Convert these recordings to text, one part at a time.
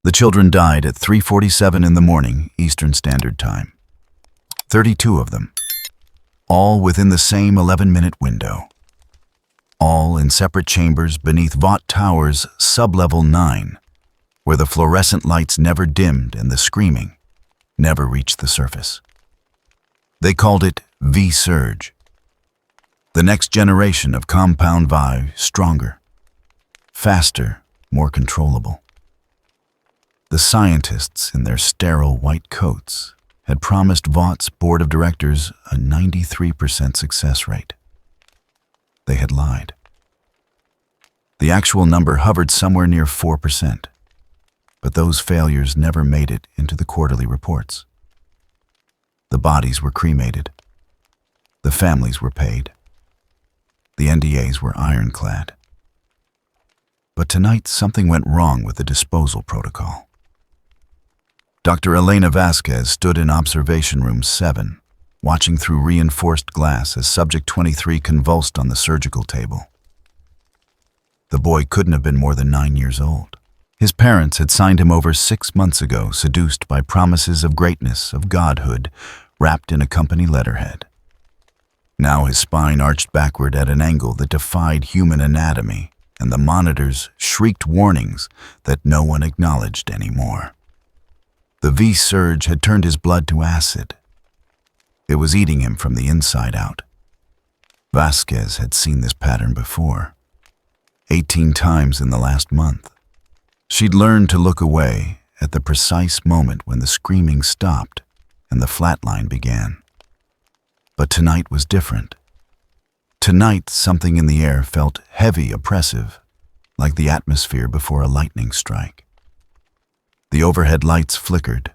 The children died at 3:47 in the morning, Eastern Standard Time. 32 of them, all within the same 11-minute window. All in separate chambers beneath Vought Tower's Sublevel 9, where the fluorescent lights never dimmed and the screaming never reached the surface. They called it V-Surge, the next generation of compound V, stronger, faster, more controllable. The scientists in their sterile white coats had promised Vaught's board of directors a 93% success rate. They had lied. The actual number hovered somewhere near 4%, but those failures never made it into the quarterly reports. The bodies were cremated. The families were paid. The NDAs were ironclad. But tonight something went wrong with the disposal protocol. Dr. Elena Vasquez stood in Observation Room 7, watching through reinforced glass as Subject 23 convulsed on the surgical table. The boy couldn't have been more than 9 years old. His parents had signed him over 6 months ago, seduced by promises of greatness, of godhood, wrapped in a company letterhead. Now his spine arched backward at an angle that defied human anatomy, and the monitors shrieked warnings that no one acknowledged anymore. The V-surge had turned his blood to acid. It was eating him from the inside out. Vasquez had seen this pattern before, 18 times in the last month. She'd learned to look away at the precise moment when the screaming stopped and the flatline began. But tonight was different. Tonight, something in the air felt heavy, oppressive, like the atmosphere before a lightning strike. The overhead lights flickered.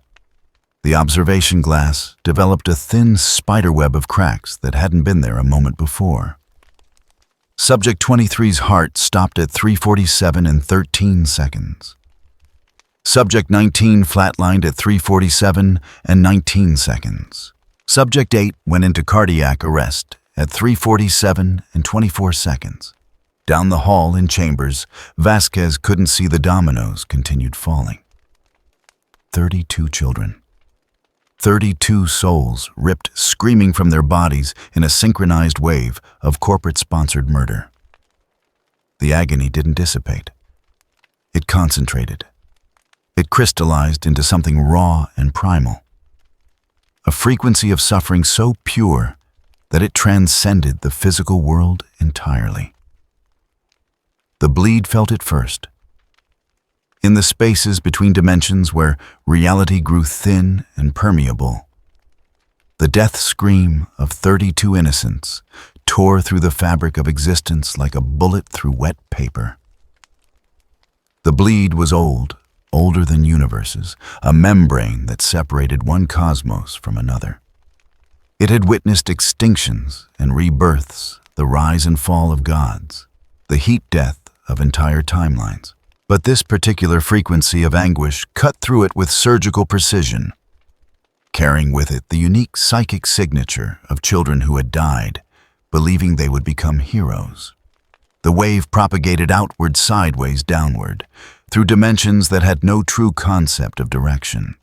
The observation glass developed a thin spiderweb of cracks that hadn't been there a moment before. Subject 23's heart stopped at 3:47 and 13 seconds. Subject 19 flatlined at 3:47 and 19 seconds. Subject 8 went into cardiac arrest at 3:47 and 24 seconds. Down the hall in chambers, Vasquez couldn't see the dominoes continued falling. 32 children. 32 souls ripped screaming from their bodies in a synchronized wave of corporate-sponsored murder. The agony didn't dissipate. It concentrated. It crystallized into something raw and primal. A frequency of suffering so pure that it transcended the physical world entirely. The bleed felt it first. In the spaces between dimensions where reality grew thin and permeable, the death scream of 32 innocents tore through the fabric of existence like a bullet through wet paper. The bleed was old, older than universes, a membrane that separated one cosmos from another. It had witnessed extinctions and rebirths, the rise and fall of gods, the heat death of entire timelines. But this particular frequency of anguish cut through it with surgical precision, carrying with it the unique psychic signature of children who had died, believing they would become heroes. The wave propagated outward, sideways, downward, through dimensions that had no true concept of direction.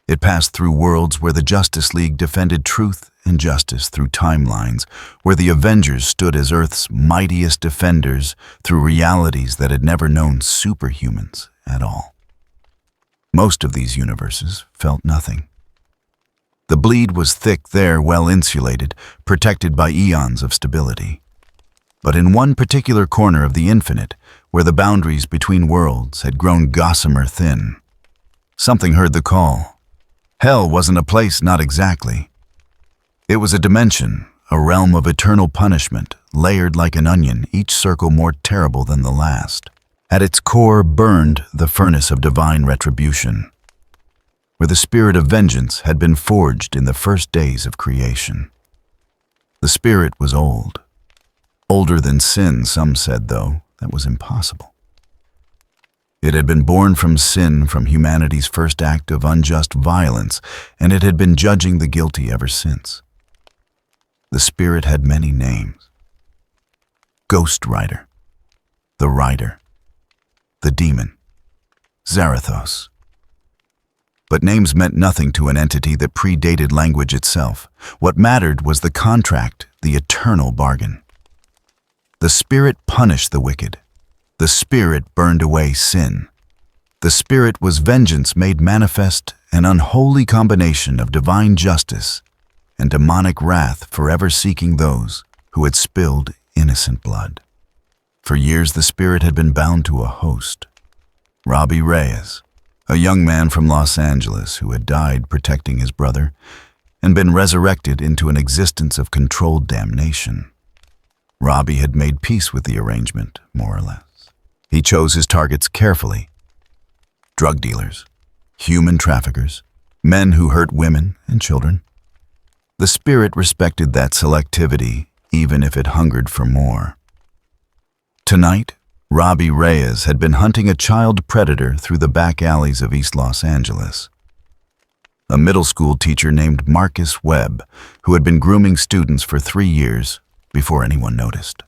It passed through worlds where the Justice League defended truth and justice, through timelines where the Avengers stood as Earth's mightiest defenders, through realities that had never known superhumans at all. Most of these universes felt nothing. The bleed was thick there, well insulated, protected by eons of stability. But in one particular corner of the infinite, where the boundaries between worlds had grown gossamer thin, something heard the call. Hell wasn't a place, not exactly. It was a dimension, a realm of eternal punishment, layered like an onion, each circle more terrible than the last. At its core burned the furnace of divine retribution, where the spirit of vengeance had been forged in the first days of creation. The spirit was old. Older than sin, some said, though that was impossible. It had been born from sin, from humanity's first act of unjust violence, and it had been judging the guilty ever since. The spirit had many names. Ghost Rider, the Rider, the Demon, Zarathos, But names meant nothing to an entity that predated language itself. What mattered was the contract, the eternal bargain. The Spirit punished the wicked. The Spirit burned away sin. The Spirit was vengeance made manifest, an unholy combination of divine justice and demonic wrath forever seeking those who had spilled innocent blood. For years the Spirit had been bound to a host, Robbie Reyes, a young man from Los Angeles who had died protecting his brother and been resurrected into an existence of controlled damnation. Robbie had made peace with the arrangement, more or less. He chose his targets carefully. Drug dealers, human traffickers, men who hurt women and children. The Spirit respected that selectivity, even if it hungered for more. Tonight, Robbie Reyes had been hunting a child predator through the back alleys of East Los Angeles. A middle school teacher named Marcus Webb, who had been grooming students for 3 years before anyone noticed.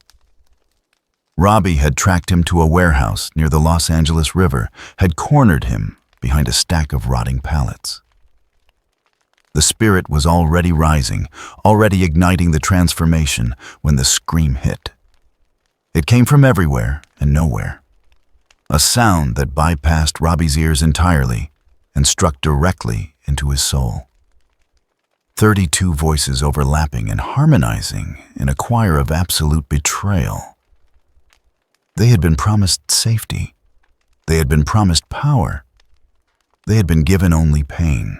Robbie had tracked him to a warehouse near the Los Angeles River, had cornered him behind a stack of rotting pallets. The Spirit was already rising, already igniting the transformation when the scream hit. It came from everywhere and nowhere. A sound that bypassed Robbie's ears entirely and struck directly into his soul. 32 voices overlapping and harmonizing in a choir of absolute betrayal. They had been promised safety. They had been promised power. They had been given only pain.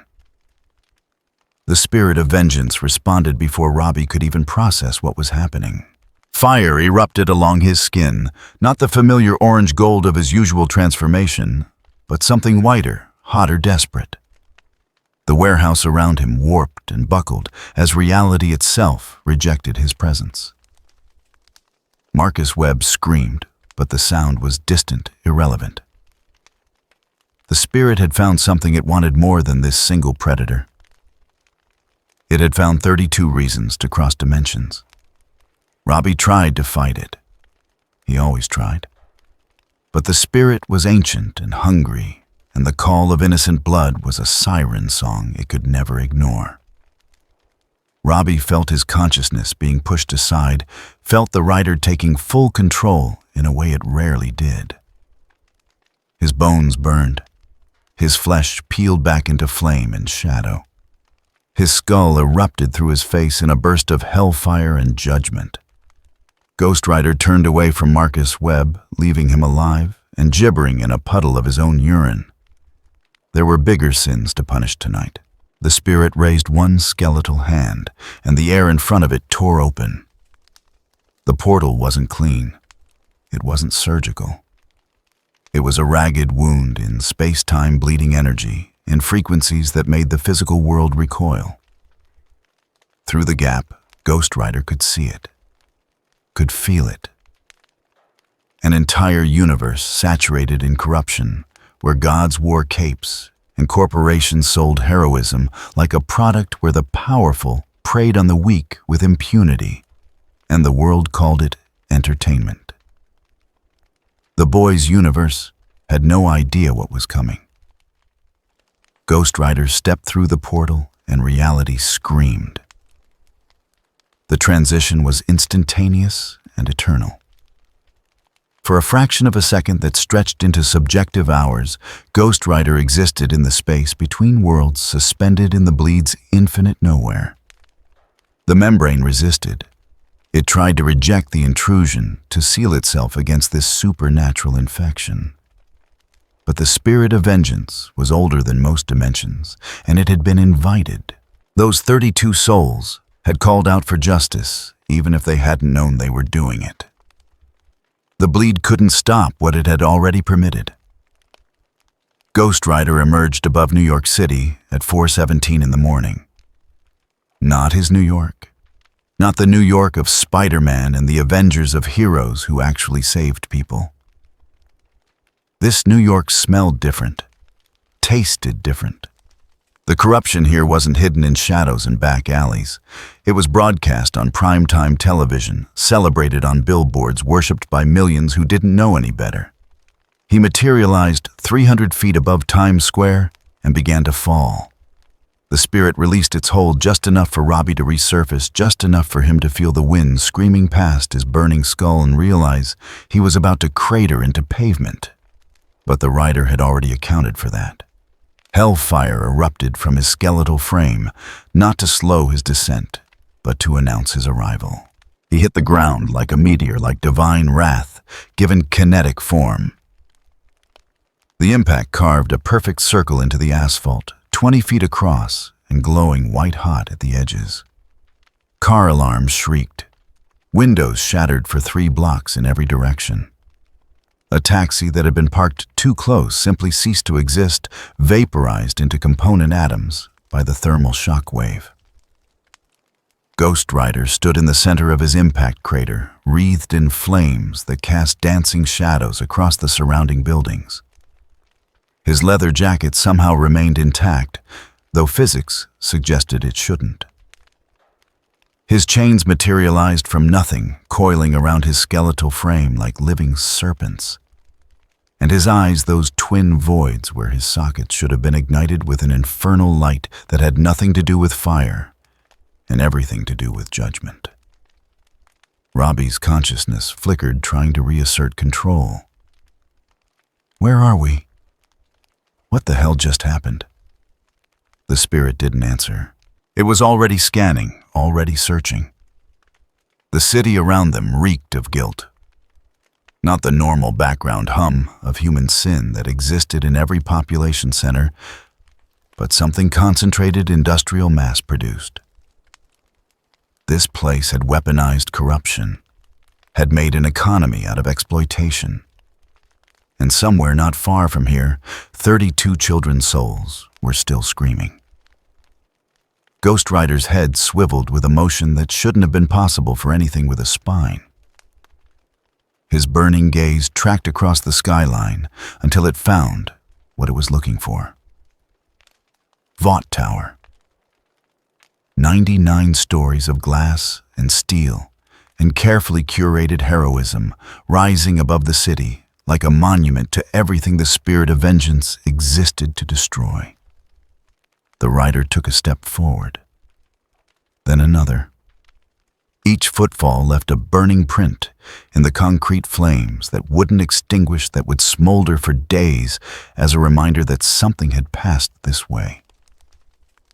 The Spirit of vengeance responded before Robbie could even process what was happening. Fire erupted along his skin, not the familiar orange gold of his usual transformation, but something whiter, hotter, desperate. The warehouse around him warped and buckled as reality itself rejected his presence. Marcus Webb screamed, but the sound was distant, irrelevant. The Spirit had found something it wanted more than this single predator. It had found 32 reasons to cross dimensions. Robbie tried to fight it. He always tried. But the Spirit was ancient and hungry, and the call of innocent blood was a siren song it could never ignore. Robbie felt his consciousness being pushed aside, felt the rider taking full control in a way it rarely did. His bones burned. His flesh peeled back into flame and shadow. His skull erupted through his face in a burst of hellfire and judgment. Ghost Rider turned away from Marcus Webb, leaving him alive and gibbering in a puddle of his own urine. There were bigger sins to punish tonight. The Spirit raised one skeletal hand, and the air in front of it tore open. The portal wasn't clean. It wasn't surgical. It was a ragged wound in space-time bleeding energy, in frequencies that made the physical world recoil. Through the gap, Ghost Rider could see it, could feel it. An entire universe saturated in corruption, where gods wore capes and corporations sold heroism like a product where the powerful preyed on the weak with impunity, and the world called it entertainment. The boy's universe had no idea what was coming. Ghost Rider stepped through the portal and reality screamed. The transition was instantaneous and eternal. For a fraction of a second that stretched into subjective hours, Ghost Rider existed in the space between worlds, suspended in the bleed's infinite nowhere. The membrane resisted. It tried to reject the intrusion, to seal itself against this supernatural infection. But the Spirit of vengeance was older than most dimensions, and it had been invited. Those 32 souls had called out for justice, even if they hadn't known they were doing it. The bleed couldn't stop what it had already permitted. Ghost Rider emerged above New York City at 4:17 in the morning. Not his New York. Not the New York of Spider-Man and the Avengers of heroes who actually saved people. This New York smelled different, tasted different. The corruption here wasn't hidden in shadows and back alleys. It was broadcast on primetime television, celebrated on billboards, worshipped by millions who didn't know any better. He materialized 300 feet above Times Square and began to fall. The spirit released its hold just enough for Robbie to resurface, just enough for him to feel the wind screaming past his burning skull and realize he was about to crater into pavement. But the rider had already accounted for that. Hellfire erupted from his skeletal frame, not to slow his descent, but to announce his arrival. He hit the ground like a meteor, like divine wrath, given kinetic form. The impact carved a perfect circle into the asphalt, 20 feet across and glowing white-hot at the edges. Car alarms shrieked. Windows shattered for 3 blocks in every direction. A taxi that had been parked too close simply ceased to exist, vaporized into component atoms by the thermal shock wave. Ghost Rider stood in the center of his impact crater, wreathed in flames that cast dancing shadows across the surrounding buildings. His leather jacket somehow remained intact, though physics suggested it shouldn't. His chains materialized from nothing, coiling around his skeletal frame like living serpents. And his eyes, those twin voids where his sockets should have been ignited with an infernal light that had nothing to do with fire and everything to do with judgment. Robbie's consciousness flickered, trying to reassert control. Where are we? What the hell just happened? The spirit didn't answer. It was already scanning, already searching. The city around them reeked of guilt. Not the normal background hum of human sin that existed in every population center, but something concentrated, industrial, mass-produced. This place had weaponized corruption, had made an economy out of exploitation. And somewhere not far from here, 32 children's souls were still screaming. Ghost Rider's head swiveled with emotion that shouldn't have been possible for anything with a spine. His burning gaze tracked across the skyline until it found what it was looking for. Vought Tower. 99 stories of glass and steel and carefully curated heroism rising above the city, like a monument to everything the spirit of vengeance existed to destroy. The rider took a step forward, then another. Each footfall left a burning print in the concrete flames that wouldn't extinguish, that would smolder for days as a reminder that something had passed this way.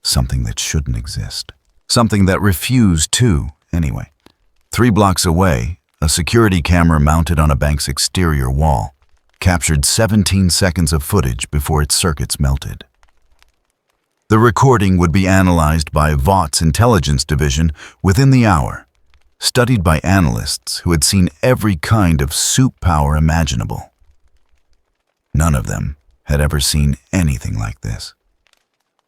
Something that shouldn't exist. Something that refused to, anyway. 3 blocks away, a security camera mounted on a bank's exterior wall captured 17 seconds of footage before its circuits melted. The recording would be analyzed by Vaught's intelligence division within the hour, studied by analysts who had seen every kind of soup power imaginable. None of them had ever seen anything like this.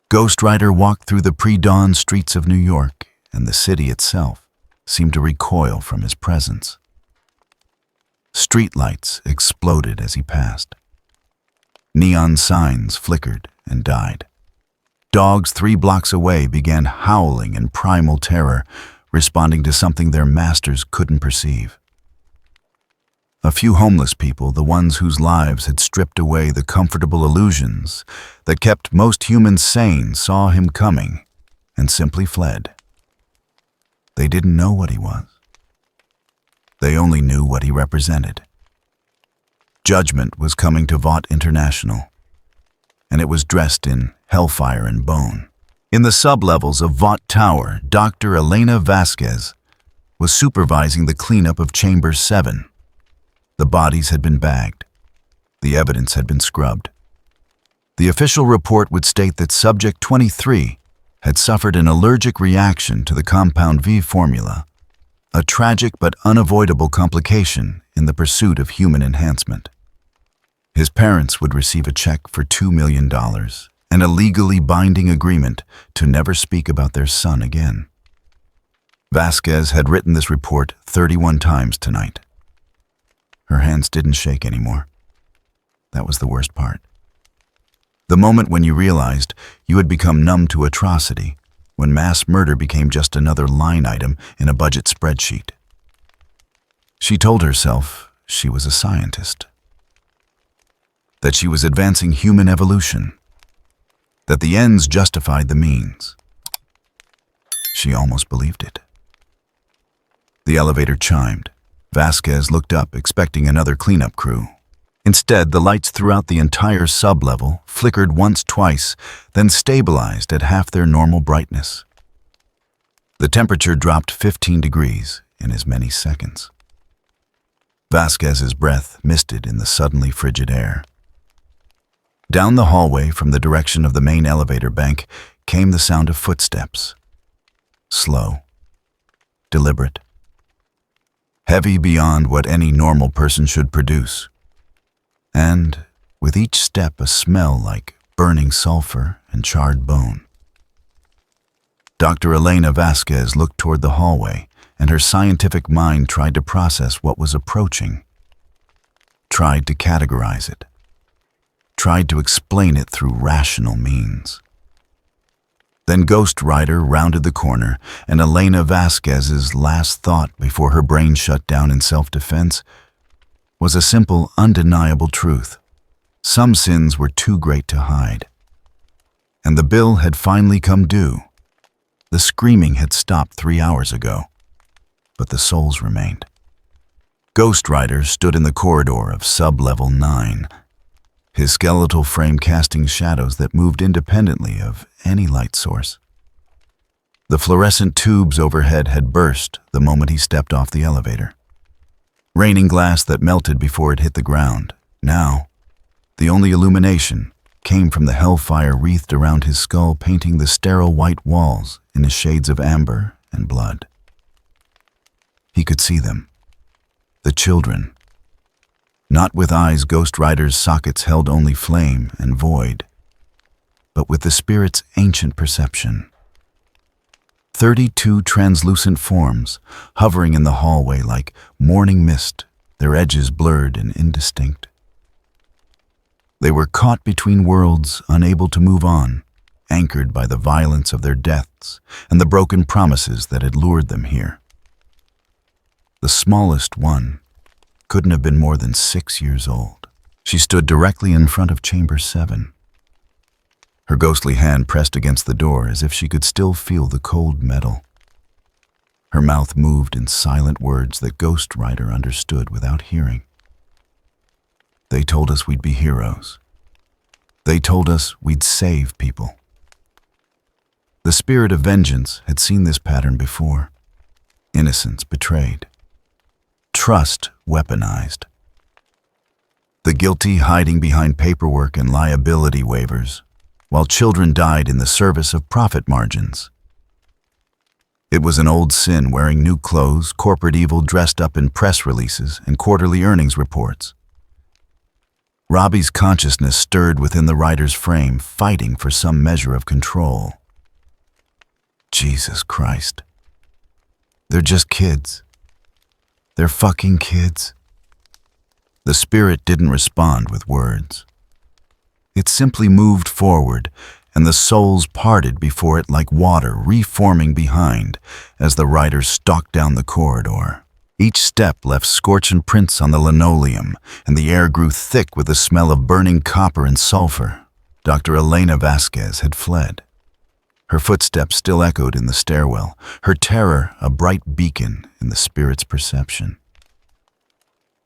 Ghost Rider walked through the pre-dawn streets of New York, and the city itself seemed to recoil from his presence. Streetlights exploded as he passed. Neon signs flickered and died. Dogs 3 blocks away began howling in primal terror, responding to something their masters couldn't perceive. A few homeless people, the ones whose lives had stripped away the comfortable illusions that kept most humans sane, saw him coming and simply fled. They didn't know what he was. They only knew what he represented. Judgment was coming to Vought International, and it was dressed in hellfire and bone. In the sublevels of Vought Tower, Dr. Elena Vasquez was supervising the cleanup of Chamber 7. The bodies had been bagged. The evidence had been scrubbed. The official report would state that Subject 23 had suffered an allergic reaction to the compound V formula, a tragic but unavoidable complication in the pursuit of human enhancement. His parents would receive a check for $2 million and a legally binding agreement to never speak about their son again. Vasquez had written this report 31 times tonight. Her hands didn't shake anymore. That was the worst part. The moment when you realized you had become numb to atrocity, when mass murder became just another line item in a budget spreadsheet. She told herself she was a scientist, that she was advancing human evolution, that the ends justified the means. She almost believed it. The elevator chimed. Vasquez looked up, expecting another cleanup crew. Instead, the lights throughout the entire sublevel flickered once, twice, then stabilized at half their normal brightness. The temperature dropped 15 degrees in as many seconds. Vasquez's breath misted in the suddenly frigid air. Down the hallway from the direction of the main elevator bank came the sound of footsteps. Slow, deliberate, heavy beyond what any normal person should produce. And, with each step, a smell like burning sulfur and charred bone. Dr. Elena Vasquez looked toward the hallway, and her scientific mind tried to process what was approaching. Tried to categorize it. Tried to explain it through rational means. Then Ghost Rider rounded the corner, and Elena Vasquez's last thought before her brain shut down in self-defense was a simple, undeniable truth. Some sins were too great to hide. And the bill had finally come due. The screaming had stopped 3 hours ago, but the souls remained. Ghost Rider stood in the corridor of Sublevel 9, his skeletal frame casting shadows that moved independently of any light source. The fluorescent tubes overhead had burst the moment he stepped off the elevator, raining glass that melted before it hit the ground. Now, the only illumination came from the hellfire wreathed around his skull, painting the sterile white walls in the shades of amber and blood. He could see them. The children. Not with eyes Ghost Rider's sockets held only flame and void, but with the spirit's ancient perception. 32 translucent forms, hovering in the hallway like morning mist, their edges blurred and indistinct. They were caught between worlds, unable to move on, anchored by the violence of their deaths and the broken promises that had lured them here. The smallest one couldn't have been more than 6 years old. She stood directly in front of Chamber 7. Her ghostly hand pressed against the door as if she could still feel the cold metal. Her mouth moved in silent words that Ghost Rider understood without hearing. They told us we'd be heroes. They told us we'd save people. The spirit of vengeance had seen this pattern before. Innocence betrayed. Trust weaponized. The guilty hiding behind paperwork and liability waivers, while children died in the service of profit margins. It was an old sin wearing new clothes, corporate evil dressed up in press releases and quarterly earnings reports. Robbie's consciousness stirred within the writer's frame, fighting for some measure of control. Jesus Christ. They're just kids. They're fucking kids. The spirit didn't respond with words. It simply moved forward, and the souls parted before it like water, reforming behind as the writer stalked down the corridor. Each step left scorching prints on the linoleum, and the air grew thick with the smell of burning copper and sulfur. Dr. Elena Vasquez had fled. Her footsteps still echoed in the stairwell, her terror a bright beacon in the spirit's perception.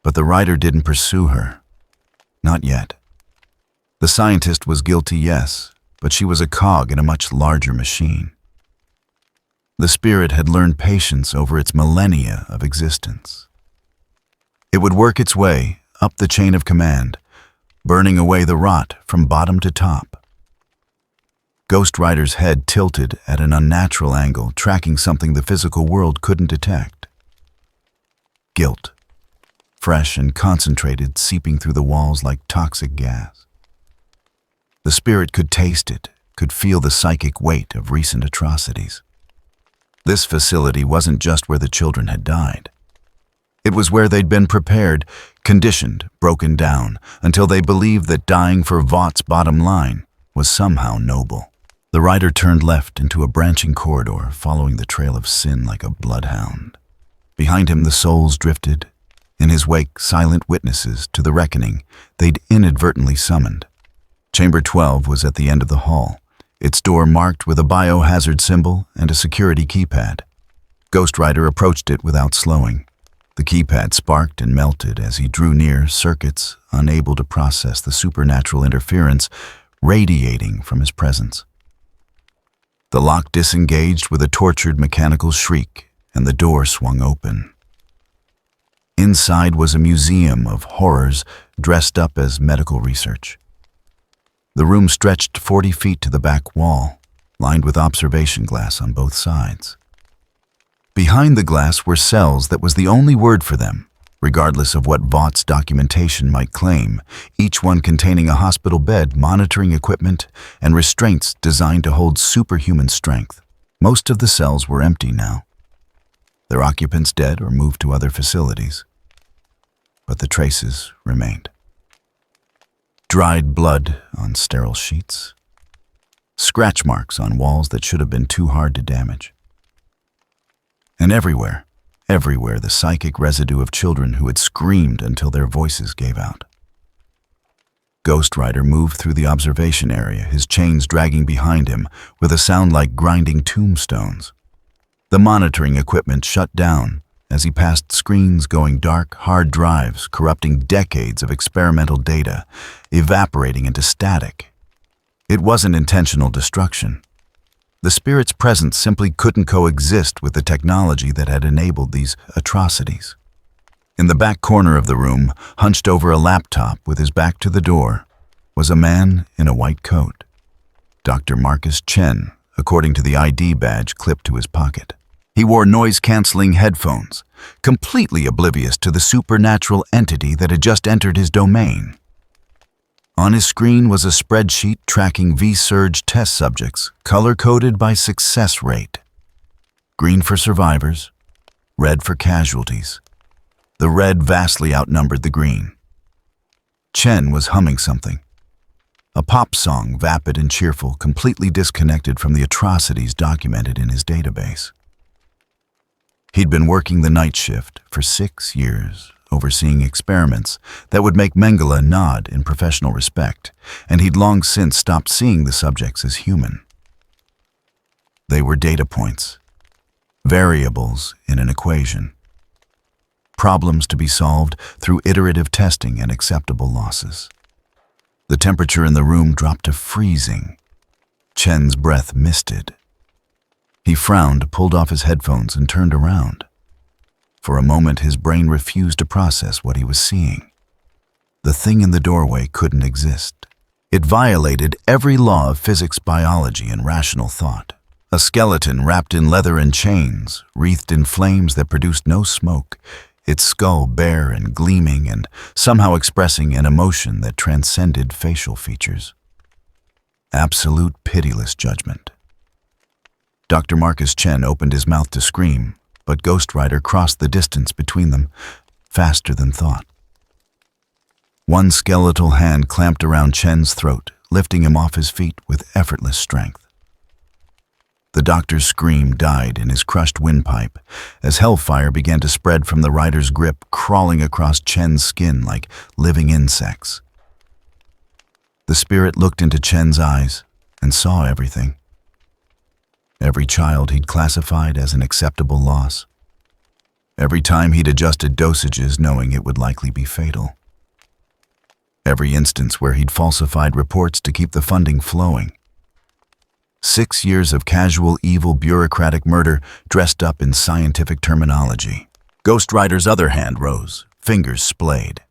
But the writer didn't pursue her. Not yet. The scientist was guilty, yes, but she was a cog in a much larger machine. The spirit had learned patience over its millennia of existence. It would work its way up the chain of command, burning away the rot from bottom to top. Ghost Rider's head tilted at an unnatural angle, tracking something the physical world couldn't detect. Guilt, fresh and concentrated, seeping through the walls like toxic gas. The spirit could taste it, could feel the psychic weight of recent atrocities. This facility wasn't just where the children had died. It was where they'd been prepared, conditioned, broken down, until they believed that dying for Vaught's bottom line was somehow noble. The rider turned left into a branching corridor, following the trail of sin like a bloodhound. Behind him, the souls drifted. In his wake, silent witnesses to the reckoning they'd inadvertently summoned. Chamber 12 was at the end of the hall, its door marked with a biohazard symbol and a security keypad. Ghost Rider approached it without slowing. The keypad sparked and melted as he drew near, circuits unable to process the supernatural interference radiating from his presence. The lock disengaged with a tortured mechanical shriek, and the door swung open. Inside was a museum of horrors dressed up as medical research. The room stretched 40 feet to the back wall, lined with observation glass on both sides. Behind the glass were cells that was the only word for them, regardless of what Vaught's documentation might claim, each one containing a hospital bed, monitoring equipment, and restraints designed to hold superhuman strength. Most of the cells were empty now, their occupants dead or moved to other facilities. But the traces remained. Dried blood on sterile sheets, scratch marks on walls that should have been too hard to damage. And everywhere, the psychic residue of children who had screamed until their voices gave out. Ghost Rider moved through the observation area, his chains dragging behind him with a sound like grinding tombstones. The monitoring equipment shut down as he passed screens going dark, hard drives corrupting decades of experimental data, evaporating into static. It wasn't intentional destruction. The spirit's presence simply couldn't coexist with the technology that had enabled these atrocities. In the back corner of the room, hunched over a laptop with his back to the door, was a man in a white coat. Dr. Marcus Chen, according to the ID badge clipped to his pocket. He wore noise-canceling headphones, completely oblivious to the supernatural entity that had just entered his domain. On his screen was a spreadsheet tracking V-Surge test subjects, color-coded by success rate. Green for survivors, red for casualties. The red vastly outnumbered the green. Chen was humming something. A pop song, vapid and cheerful, completely disconnected from the atrocities documented in his database. He'd been working the night shift for 6 years, overseeing experiments that would make Mengele nod in professional respect, and he'd long since stopped seeing the subjects as human. They were data points, variables in an equation, problems to be solved through iterative testing and acceptable losses. The temperature in the room dropped to freezing. Chen's breath misted. He frowned, pulled off his headphones, and turned around. For a moment, his brain refused to process what he was seeing. The thing in the doorway couldn't exist. It violated every law of physics, biology, and rational thought. A skeleton wrapped in leather and chains, wreathed in flames that produced no smoke, its skull bare and gleaming and somehow expressing an emotion that transcended facial features. Absolute pitiless judgment. Dr. Marcus Chen opened his mouth to scream, but Ghost Rider crossed the distance between them, faster than thought. One skeletal hand clamped around Chen's throat, lifting him off his feet with effortless strength. The doctor's scream died in his crushed windpipe as hellfire began to spread from the rider's grip, crawling across Chen's skin like living insects. The spirit looked into Chen's eyes and saw everything. Every child he'd classified as an acceptable loss. Every time he'd adjusted dosages knowing it would likely be fatal. Every instance where he'd falsified reports to keep the funding flowing. 6 years of casual, evil, bureaucratic murder dressed up in scientific terminology. Ghost Rider's other hand rose, fingers splayed.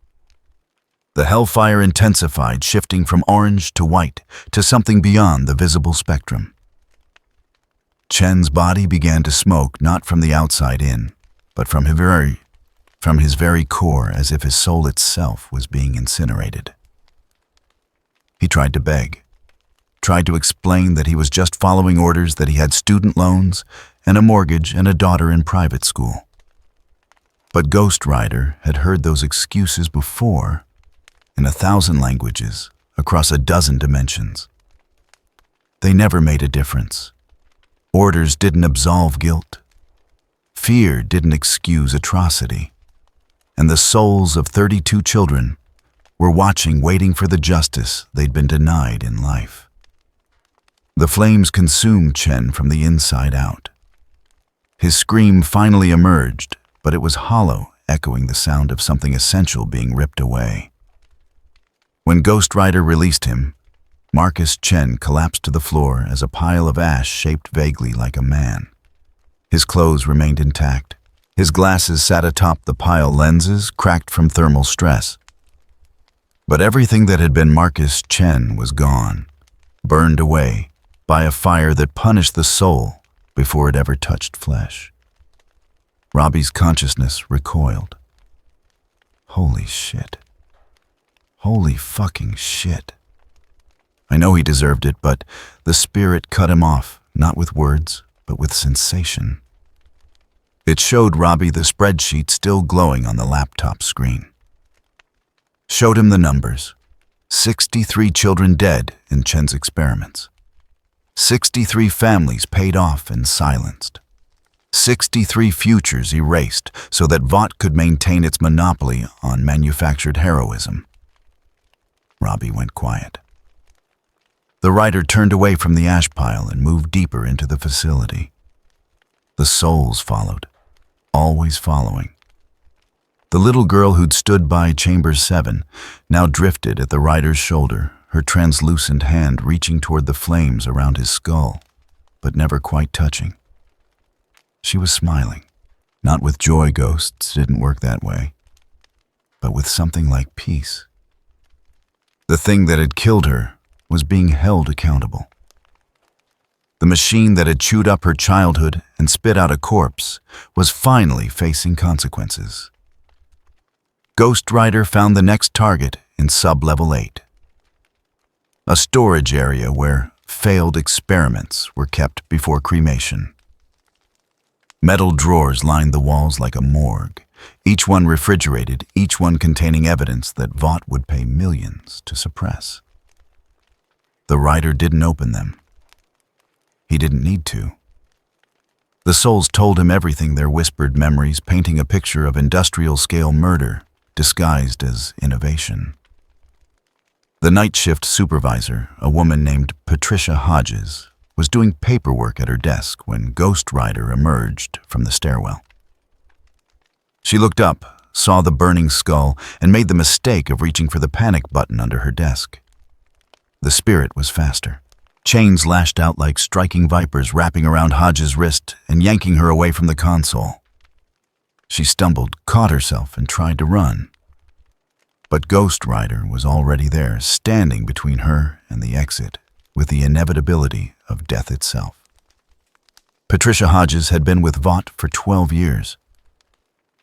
The hellfire intensified, shifting from orange to white to something beyond the visible spectrum. Chen's body began to smoke, not from the outside in, but from his very core, as if his soul itself was being incinerated. He tried to beg, tried to explain that he was just following orders, that he had student loans and a mortgage and a daughter in private school. But Ghost Rider had heard those excuses before, in 1,000 languages, across 12 dimensions. They never made a difference. Orders didn't absolve guilt. Fear didn't excuse atrocity. And the souls of 32 children were watching, waiting for the justice they'd been denied in life. The flames consumed Chen from the inside out. His scream finally emerged, but it was hollow, echoing the sound of something essential being ripped away. When Ghost Rider released him, Marcus Chen collapsed to the floor as a pile of ash shaped vaguely like a man. His clothes remained intact. His glasses sat atop the pile, lenses cracked from thermal stress. But everything that had been Marcus Chen was gone, burned away by a fire that punished the soul before it ever touched flesh. Robbie's consciousness recoiled. Holy shit. Holy fucking shit. I know he deserved it, but the spirit cut him off, not with words, but with sensation. It showed Robbie the spreadsheet still glowing on the laptop screen. Showed him the numbers. 63 children dead in Chen's experiments. 63 families paid off and silenced. 63 futures erased so that Vought could maintain its monopoly on manufactured heroism. Robbie went quiet. The writer turned away from the ash pile and moved deeper into the facility. The souls followed, always following. The little girl who'd stood by Chamber 7 now drifted at the writer's shoulder, her translucent hand reaching toward the flames around his skull, but never quite touching. She was smiling, not with joy, ghosts didn't work that way, but with something like peace. The thing that had killed her was being held accountable. The machine that had chewed up her childhood and spit out a corpse was finally facing consequences. Ghost Rider found the next target in Sublevel 8, a storage area where failed experiments were kept before cremation. Metal drawers lined the walls like a morgue, each one refrigerated, each one containing evidence that Vought would pay millions to suppress. The writer didn't open them. He didn't need to. The souls told him everything, their whispered memories painting a picture of industrial-scale murder disguised as innovation. The night shift supervisor, a woman named Patricia Hodes, was doing paperwork at her desk when Ghost Rider emerged from the stairwell. She looked up, saw the burning skull, and made the mistake of reaching for the panic button under her desk. The spirit was faster. Chains lashed out like striking vipers, wrapping around Hodges' wrist and yanking her away from the console. She stumbled, caught herself, and tried to run. But Ghost Rider was already there, standing between her and the exit, with the inevitability of death itself. Patricia Hodes had been with Vought for 12 years.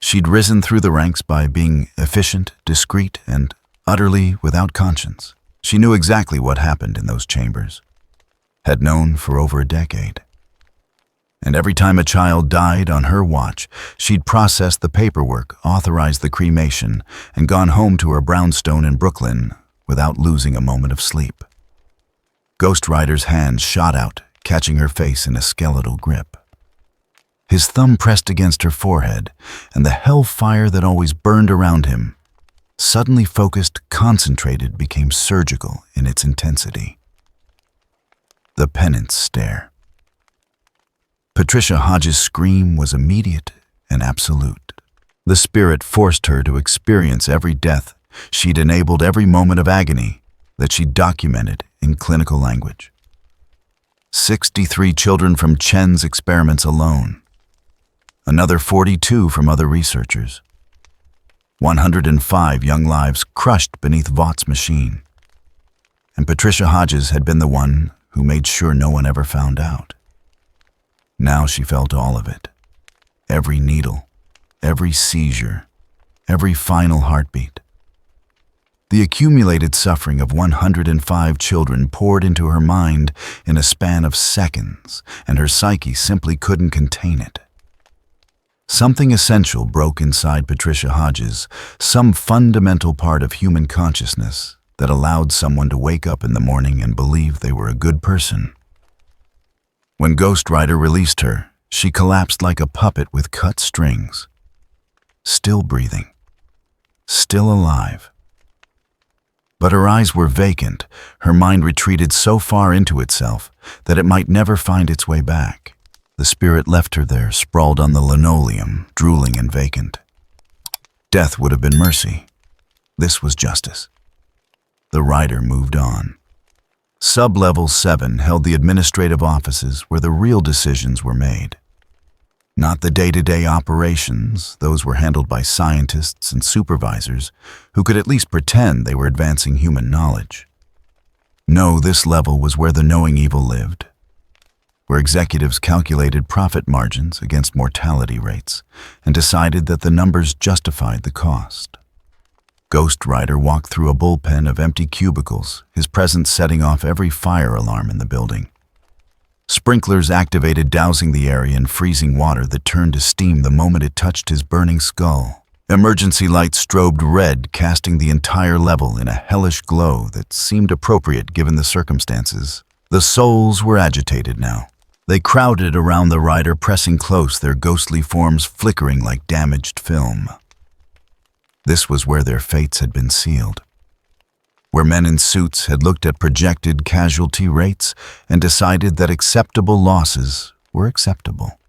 She'd risen through the ranks by being efficient, discreet, and utterly without conscience. She knew exactly what happened in those chambers, had known for over a decade. And every time a child died on her watch, she'd processed the paperwork, authorized the cremation, and gone home to her brownstone in Brooklyn without losing a moment of sleep. Ghost Rider's hand shot out, catching her face in a skeletal grip. His thumb pressed against her forehead, and the hellfire that always burned around him, suddenly focused, concentrated, became surgical in its intensity. The penance stare. Patricia Hodes' scream was immediate and absolute. The spirit forced her to experience every death. She'd enabled every moment of agony that she documented in clinical language. 63 children from Chen's experiments alone. Another 42 from other researchers. 105 young lives crushed beneath Vaught's machine. And Patricia Hodes had been the one who made sure no one ever found out. Now she felt all of it. Every needle, every seizure, every final heartbeat. The accumulated suffering of 105 children poured into her mind in a span of seconds, and her psyche simply couldn't contain it. Something essential broke inside Patricia Hodes, some fundamental part of human consciousness that allowed someone to wake up in the morning and believe they were a good person. When Ghost Rider released her, she collapsed like a puppet with cut strings. Still breathing. Still alive. But her eyes were vacant, her mind retreated so far into itself that it might never find its way back. The spirit left her there, sprawled on the linoleum, drooling and vacant. Death would have been mercy. This was justice. The rider moved on. Sublevel 7 held the administrative offices where the real decisions were made. Not the day-to-day operations, those were handled by scientists and supervisors who could at least pretend they were advancing human knowledge. No, this level was where the knowing evil lived, where executives calculated profit margins against mortality rates and decided that the numbers justified the cost. Ghost Rider walked through a bullpen of empty cubicles, his presence setting off every fire alarm in the building. Sprinklers activated, dousing the area in freezing water that turned to steam the moment it touched his burning skull. Emergency lights strobed red, casting the entire level in a hellish glow that seemed appropriate given the circumstances. The souls were agitated now. They crowded around the rider, pressing close, their ghostly forms flickering like damaged film. This was where their fates had been sealed, where men in suits had looked at projected casualty rates and decided that acceptable losses were acceptable.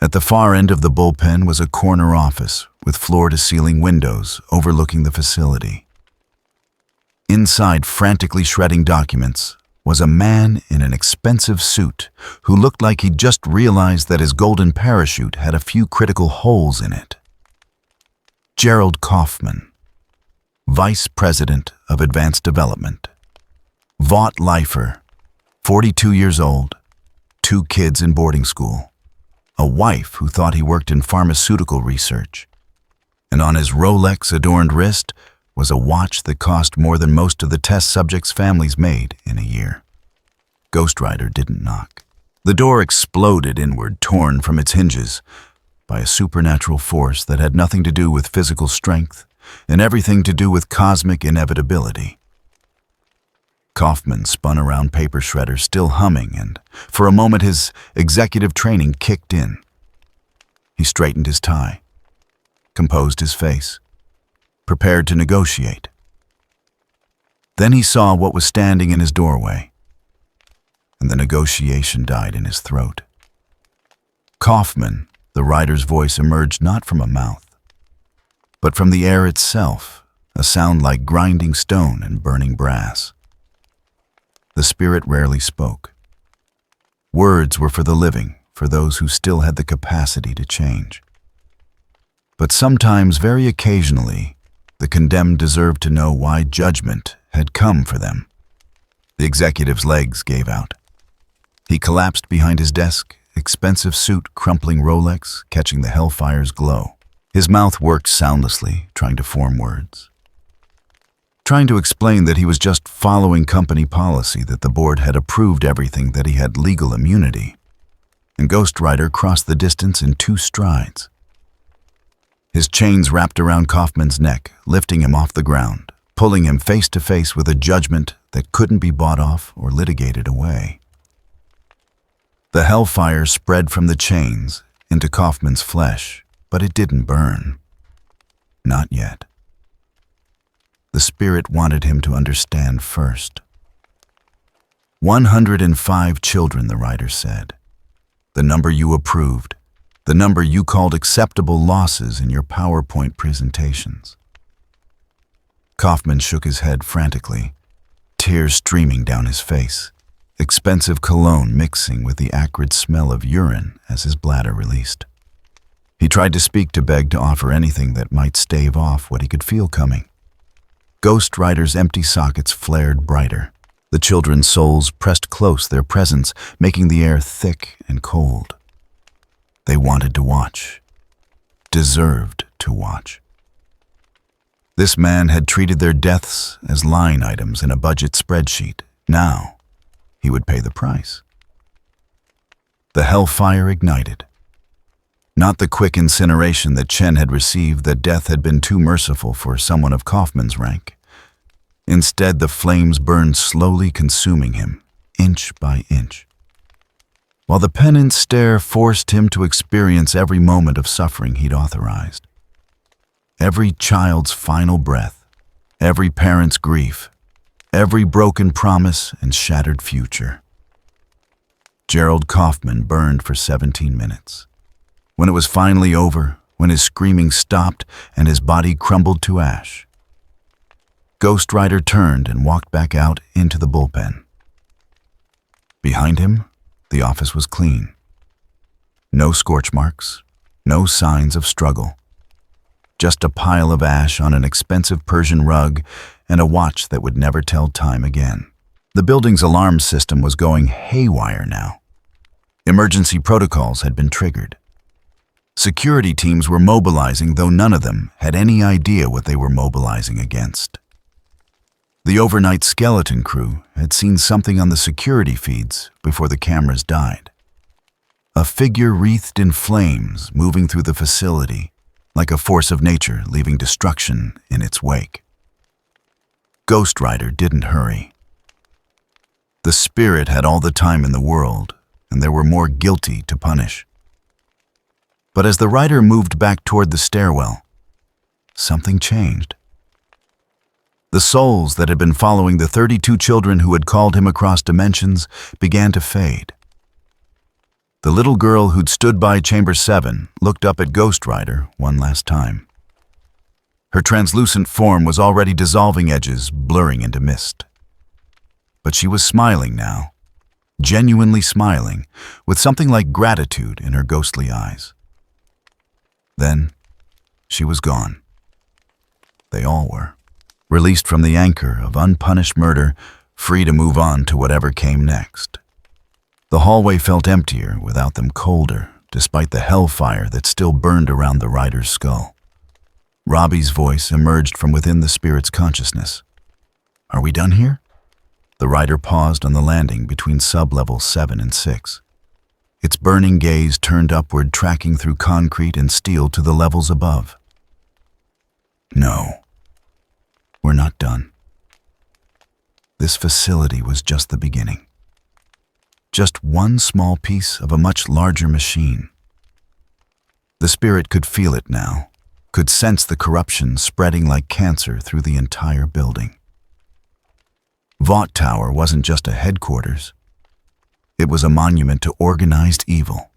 At the far end of the bullpen was a corner office with floor-to-ceiling windows overlooking the facility. Inside, frantically shredding documents, was a man in an expensive suit who looked like he'd just realized that his golden parachute had a few critical holes in it. Gerald Kaufman, Vice President of Advanced Development. Vought lifer, 42 years old, 2 kids in boarding school, a wife who thought he worked in pharmaceutical research, and on his Rolex-adorned wrist was a watch that cost more than most of the test subjects' families made in a year. Ghost Rider didn't knock. The door exploded inward, torn from its hinges by a supernatural force that had nothing to do with physical strength and everything to do with cosmic inevitability. Kaufman spun around paper shredder, still humming, and for a moment his executive training kicked in. He straightened his tie, composed his face, prepared to negotiate. Then he saw what was standing in his doorway, and the negotiation died in his throat. Kaufman, the rider's voice emerged not from a mouth, but from the air itself, a sound like grinding stone and burning brass. The spirit rarely spoke. Words were for the living, for those who still had the capacity to change. But sometimes, very occasionally, the condemned deserved to know why judgment had come for them. The executive's legs gave out. He collapsed behind his desk, expensive suit, crumpling Rolex, catching the hellfire's glow. His mouth worked soundlessly, trying to form words. Trying to explain that he was just following company policy, that the board had approved everything, that he had legal immunity. And Ghost Rider crossed the distance in 2 strides. His chains wrapped around Kaufman's neck, lifting him off the ground, pulling him face to face with a judgment that couldn't be bought off or litigated away. The hellfire spread from the chains into Kaufman's flesh, but it didn't burn. Not yet. The spirit wanted him to understand first. 105 children, the rider said. The number you approved, the number you called acceptable losses in your PowerPoint presentations. Kaufman shook his head frantically, tears streaming down his face, expensive cologne mixing with the acrid smell of urine as his bladder released. He tried to speak, to beg, to offer anything that might stave off what he could feel coming. Ghost Rider's empty sockets flared brighter. The children's souls pressed close, their presence making the air thick and cold. They wanted to watch, deserved to watch. This man had treated their deaths as line items in a budget spreadsheet. Now, he would pay the price. The hellfire ignited. Not the quick incineration that Chen had received, that death had been too merciful for someone of Kaufman's rank. Instead, the flames burned slowly, consuming him, inch by inch. While the penance stare forced him to experience every moment of suffering he'd authorized. Every child's final breath, Every parent's grief, every broken promise and shattered future. Gerald Kaufman burned for 17 minutes. When it was finally over, when his screaming stopped and his body crumbled to ash, Ghost Rider turned and walked back out into the bullpen. Behind him, the office was clean. No scorch marks, no signs of struggle. Just a pile of ash on an expensive Persian rug and a watch that would never tell time again. The building's alarm system was going haywire now. Emergency protocols had been triggered. Security teams were mobilizing, though none of them had any idea what they were mobilizing against. The overnight skeleton crew had seen something on the security feeds before the cameras died. A figure wreathed in flames moving through the facility, like a force of nature leaving destruction in its wake. Ghost Rider didn't hurry. The spirit had all the time in the world, and there were more guilty to punish. But as the rider moved back toward the stairwell, something changed. The souls that had been following the 32 children who had called him across dimensions began to fade. The little girl who'd stood by Chamber 7 looked up at Ghost Rider one last time. Her translucent form was already dissolving edges, blurring into mist. But she was smiling now, genuinely smiling, with something like gratitude in her ghostly eyes. Then, she was gone. They all were. Released from the anchor of unpunished murder, free to move on to whatever came next. The hallway felt emptier without them, colder, despite the hellfire that still burned around the rider's skull. Robbie's voice emerged from within the spirit's consciousness. "Are we done here?" The rider paused on the landing between Sublevel 7 and 6. Its burning gaze turned upward, tracking through concrete and steel to the levels above. "No. We're not done." This facility was just the beginning. Just one small piece of a much larger machine. The spirit could feel it now, could sense the corruption spreading like cancer through the entire building. Vought Tower wasn't just a headquarters. It was a monument to organized evil.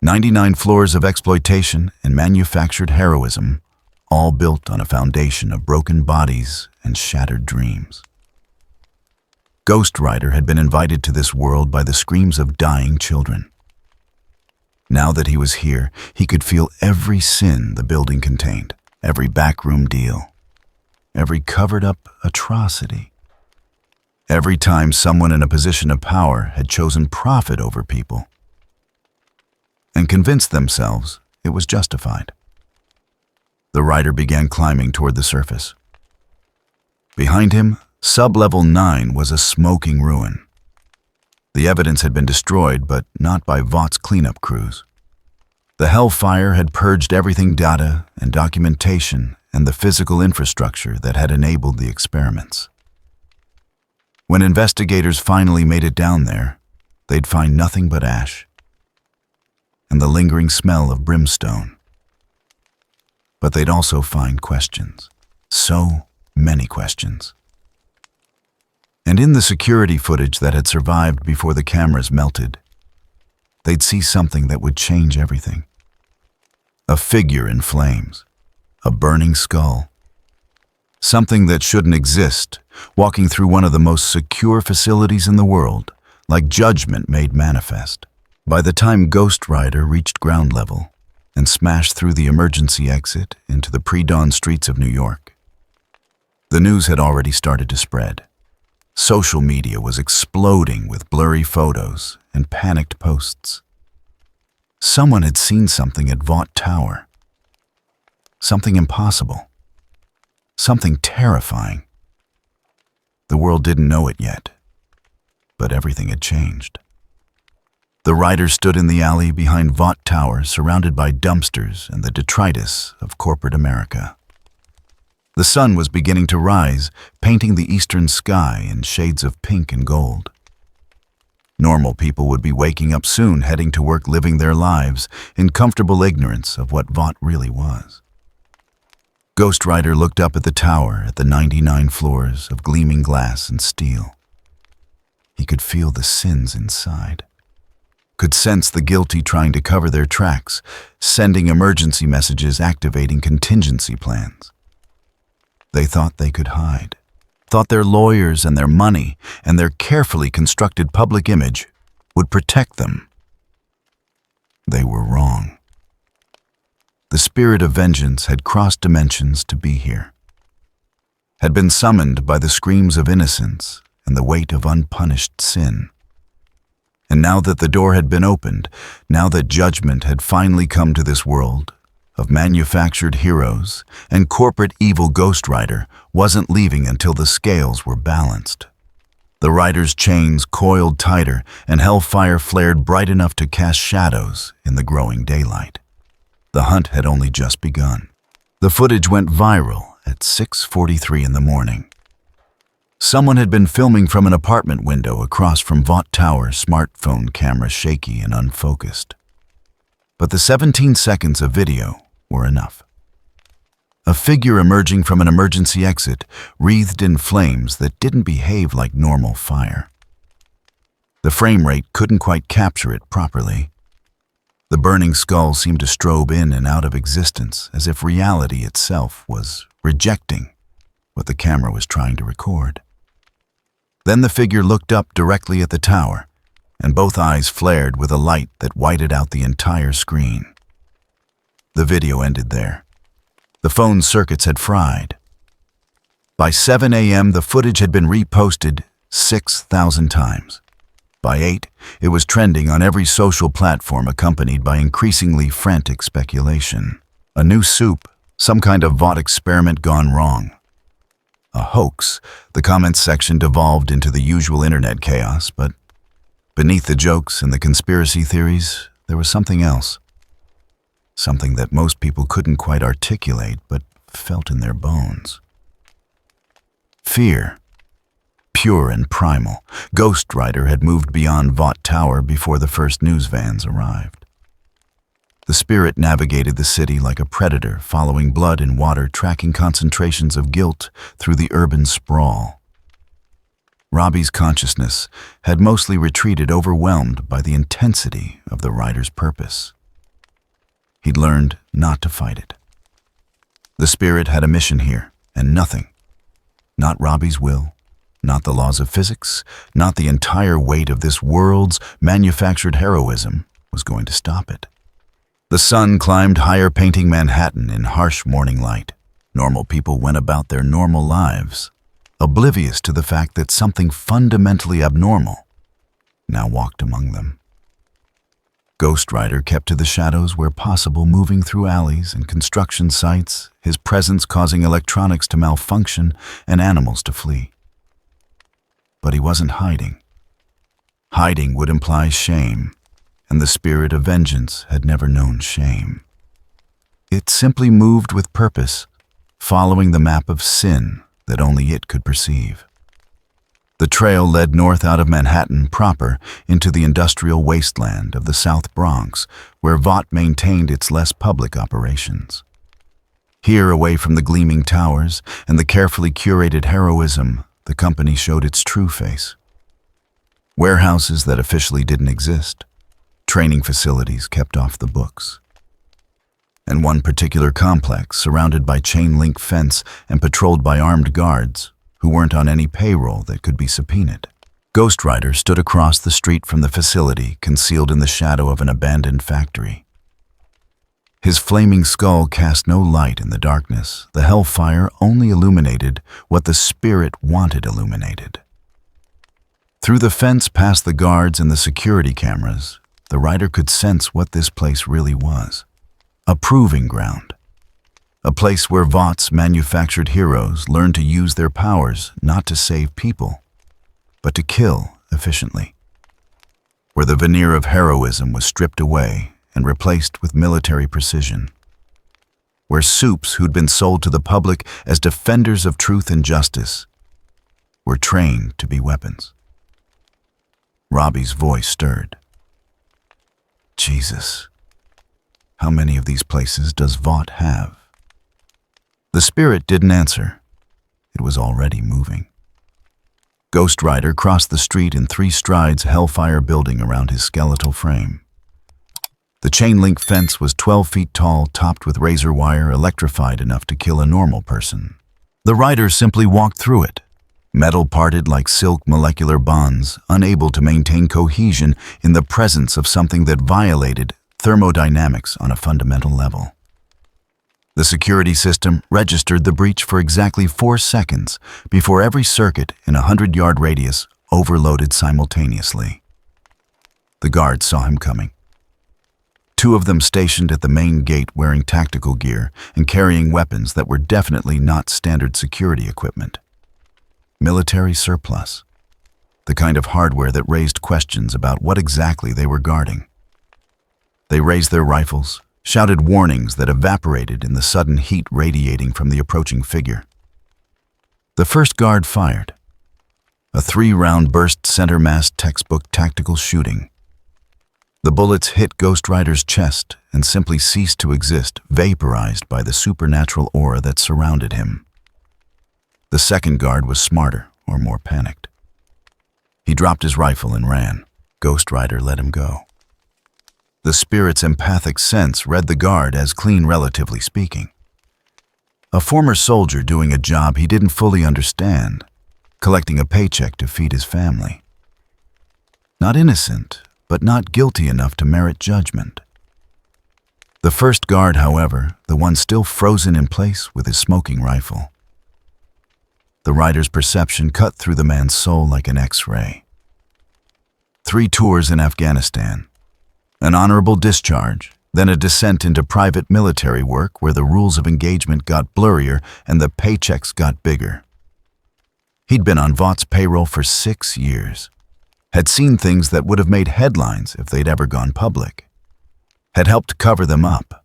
99 floors of exploitation and manufactured heroism, all built on a foundation of broken bodies and shattered dreams. Ghost Rider had been invited to this world by the screams of dying children. Now that he was here, he could feel every sin the building contained, every backroom deal, every covered-up atrocity. Every time someone in a position of power had chosen profit over people and convinced themselves it was justified. The rider began climbing toward the surface. Behind him, Sublevel 9 was a smoking ruin. The evidence had been destroyed, but not by Vaught's cleanup crews. The hellfire had purged everything, data and documentation and the physical infrastructure that had enabled the experiments. When investigators finally made it down there, they'd find nothing but ash and the lingering smell of brimstone. But they'd also find questions. So many questions. And in the security footage that had survived before the cameras melted, they'd see something that would change everything. A figure in flames, a burning skull. Something that shouldn't exist, walking through one of the most secure facilities in the world, like judgment made manifest. By the time Ghost Rider reached ground level and smashed through the emergency exit into the pre-dawn streets of New York, the news had already started to spread. Social media was exploding with blurry photos and panicked posts. Someone had seen something at Vought Tower. Something impossible. Something terrifying. The world didn't know it yet, but everything had changed. The rider stood in the alley behind Vought Tower, surrounded by dumpsters and the detritus of corporate America. The sun was beginning to rise, painting the eastern sky in shades of pink and gold. Normal people would be waking up soon, heading to work, living their lives in comfortable ignorance of what Vought really was. Ghost Rider looked up at the tower at the 99 floors of gleaming glass and steel. He could feel the sins inside, could sense the guilty trying to cover their tracks, sending emergency messages, activating contingency plans. They thought they could hide, thought their lawyers and their money and their carefully constructed public image would protect them. They were wrong. The spirit of vengeance had crossed dimensions to be here, had been summoned by the screams of innocence and the weight of unpunished sin. And now that the door had been opened, now that judgment had finally come to this world of manufactured heroes, and corporate evil Ghost Rider wasn't leaving until the scales were balanced. The rider's chains coiled tighter and hellfire flared bright enough to cast shadows in the growing daylight. The hunt had only just begun. The footage went viral at 6:43 in the morning. Someone had been filming from an apartment window across from Vought Tower, smartphone camera shaky and unfocused. But the 17 seconds of video were enough. A figure emerging from an emergency exit, wreathed in flames that didn't behave like normal fire. The frame rate couldn't quite capture it properly. The burning skull seemed to strobe in and out of existence, as if reality itself was rejecting what the camera was trying to record. Then the figure looked up directly at the tower, and both eyes flared with a light that whited out the entire screen. The video ended there. The phone circuits had fried. By 7 a.m., the footage had been reposted 6,000 times. By 8, it was trending on every social platform, accompanied by increasingly frantic speculation. A new soup, some kind of Vought experiment gone wrong. A hoax. The comments section devolved into the usual internet chaos, but beneath the jokes and the conspiracy theories, there was something else. Something that most people couldn't quite articulate, but felt in their bones. Fear. Pure and primal, Ghost Rider had moved beyond Vought Tower before the first news vans arrived. The spirit navigated the city like a predator, following blood and water, tracking concentrations of guilt through the urban sprawl. Robbie's consciousness had mostly retreated, overwhelmed by the intensity of the rider's purpose. He'd learned not to fight it. The spirit had a mission here, and nothing, not Robbie's will, not the laws of physics, not the entire weight of this world's manufactured heroism, was going to stop it. The sun climbed higher, painting Manhattan in harsh morning light. Normal people went about their normal lives, oblivious to the fact that something fundamentally abnormal now walked among them. Ghost Rider kept to the shadows where possible, moving through alleys and construction sites, his presence causing electronics to malfunction and animals to flee. But he wasn't hiding. Hiding would imply shame, and the spirit of vengeance had never known shame. It simply moved with purpose, following the map of sin that only it could perceive. The trail led north out of Manhattan proper into the industrial wasteland of the South Bronx, where Vought maintained its less public operations. Here, away from the gleaming towers and the carefully curated heroism, the company showed its true face. Warehouses that officially didn't exist, training facilities kept off the books, and one particular complex surrounded by chain-link fence and patrolled by armed guards who weren't on any payroll that could be subpoenaed. Ghost Rider stood across the street from the facility, concealed in the shadow of an abandoned factory. His flaming skull cast no light in the darkness. The hellfire only illuminated what the spirit wanted illuminated. Through the fence, past the guards and the security cameras, the rider could sense what this place really was. A proving ground. A place where Vought's manufactured heroes learned to use their powers not to save people, but to kill efficiently. Where the veneer of heroism was stripped away and replaced with military precision. Where soups who'd been sold to the public as defenders of truth and justice were trained to be weapons. Robbie's voice stirred. Jesus, how many of these places does Vought have? The spirit didn't answer. It was already moving. Ghost Rider crossed the street in 3 strides, hellfire building around his skeletal frame. The chain-link fence was 12 feet tall, topped with razor wire, electrified enough to kill a normal person. The rider simply walked through it, metal parted like silk molecular bonds, unable to maintain cohesion in the presence of something that violated thermodynamics on a fundamental level. The security system registered the breach for exactly 4 seconds before every circuit in a 100-yard radius overloaded simultaneously. The guards saw him coming. 2 of them stationed at the main gate wearing tactical gear and carrying weapons that were definitely not standard security equipment. Military surplus. The kind of hardware that raised questions about what exactly they were guarding. They raised their rifles, shouted warnings that evaporated in the sudden heat radiating from the approaching figure. The first guard fired. A 3-round burst center-mass textbook tactical shooting. The bullets hit Ghost Rider's chest and simply ceased to exist, vaporized by the supernatural aura that surrounded him. The second guard was smarter, or more panicked. He dropped his rifle and ran. Ghost Rider let him go. The spirit's empathic sense read the guard as clean, relatively speaking. A former soldier doing a job he didn't fully understand, collecting a paycheck to feed his family. Not innocent, but not guilty enough to merit judgment. The first guard, however, the one still frozen in place with his smoking rifle. The rider's perception cut through the man's soul like an X-ray. 3 tours in Afghanistan, an honorable discharge, then a descent into private military work where the rules of engagement got blurrier and the paychecks got bigger. He'd been on Vaught's payroll for 6 years. Had seen things that would have made headlines if they'd ever gone public. Had helped cover them up.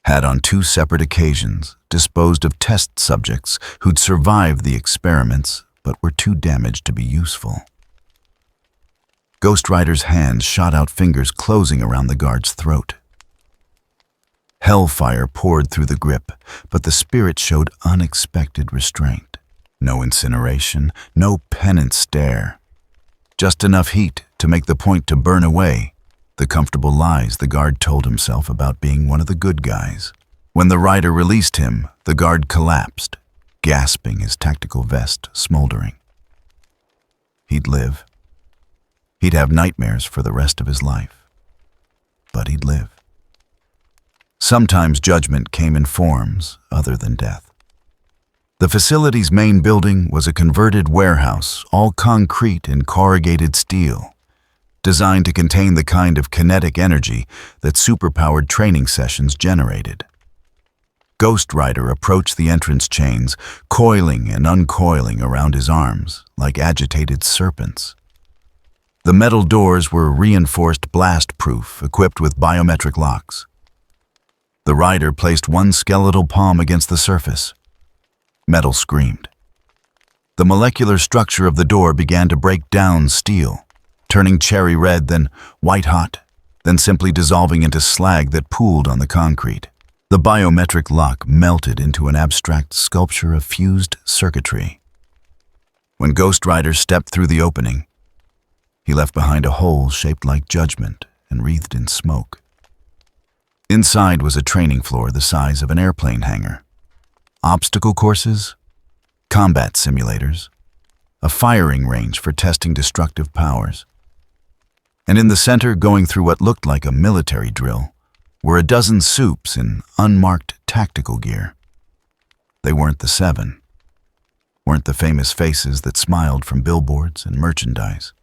Had on 2 separate occasions disposed of test subjects who'd survived the experiments but were too damaged to be useful. Ghost Rider's hands shot out, fingers closing around the guard's throat. Hellfire poured through the grip, but the spirit showed unexpected restraint. No incineration, no penance stare. Just enough heat to make the point to burn away the comfortable lies the guard told himself about being one of the good guys. When the rider released him, the guard collapsed, gasping, his tactical vest smoldering. He'd live. He'd have nightmares for the rest of his life. But he'd live. Sometimes judgment came in forms other than death. The facility's main building was a converted warehouse, all concrete and corrugated steel, designed to contain the kind of kinetic energy that superpowered training sessions generated. Ghost Rider approached the entrance chains, coiling and uncoiling around his arms like agitated serpents. The metal doors were reinforced blast-proof, equipped with biometric locks. The rider placed one skeletal palm against the surface. Metal screamed. The molecular structure of the door began to break down steel, turning cherry red, then white hot, then simply dissolving into slag that pooled on the concrete. The biometric lock melted into an abstract sculpture of fused circuitry. When Ghost Rider stepped through the opening, he left behind a hole shaped like judgment and wreathed in smoke. Inside was a training floor the size of an airplane hangar. Obstacle courses, combat simulators, a firing range for testing destructive powers. And in the center, going through what looked like a military drill, were a dozen soups in unmarked tactical gear. They weren't the 7, weren't the famous faces that smiled from billboards and merchandise.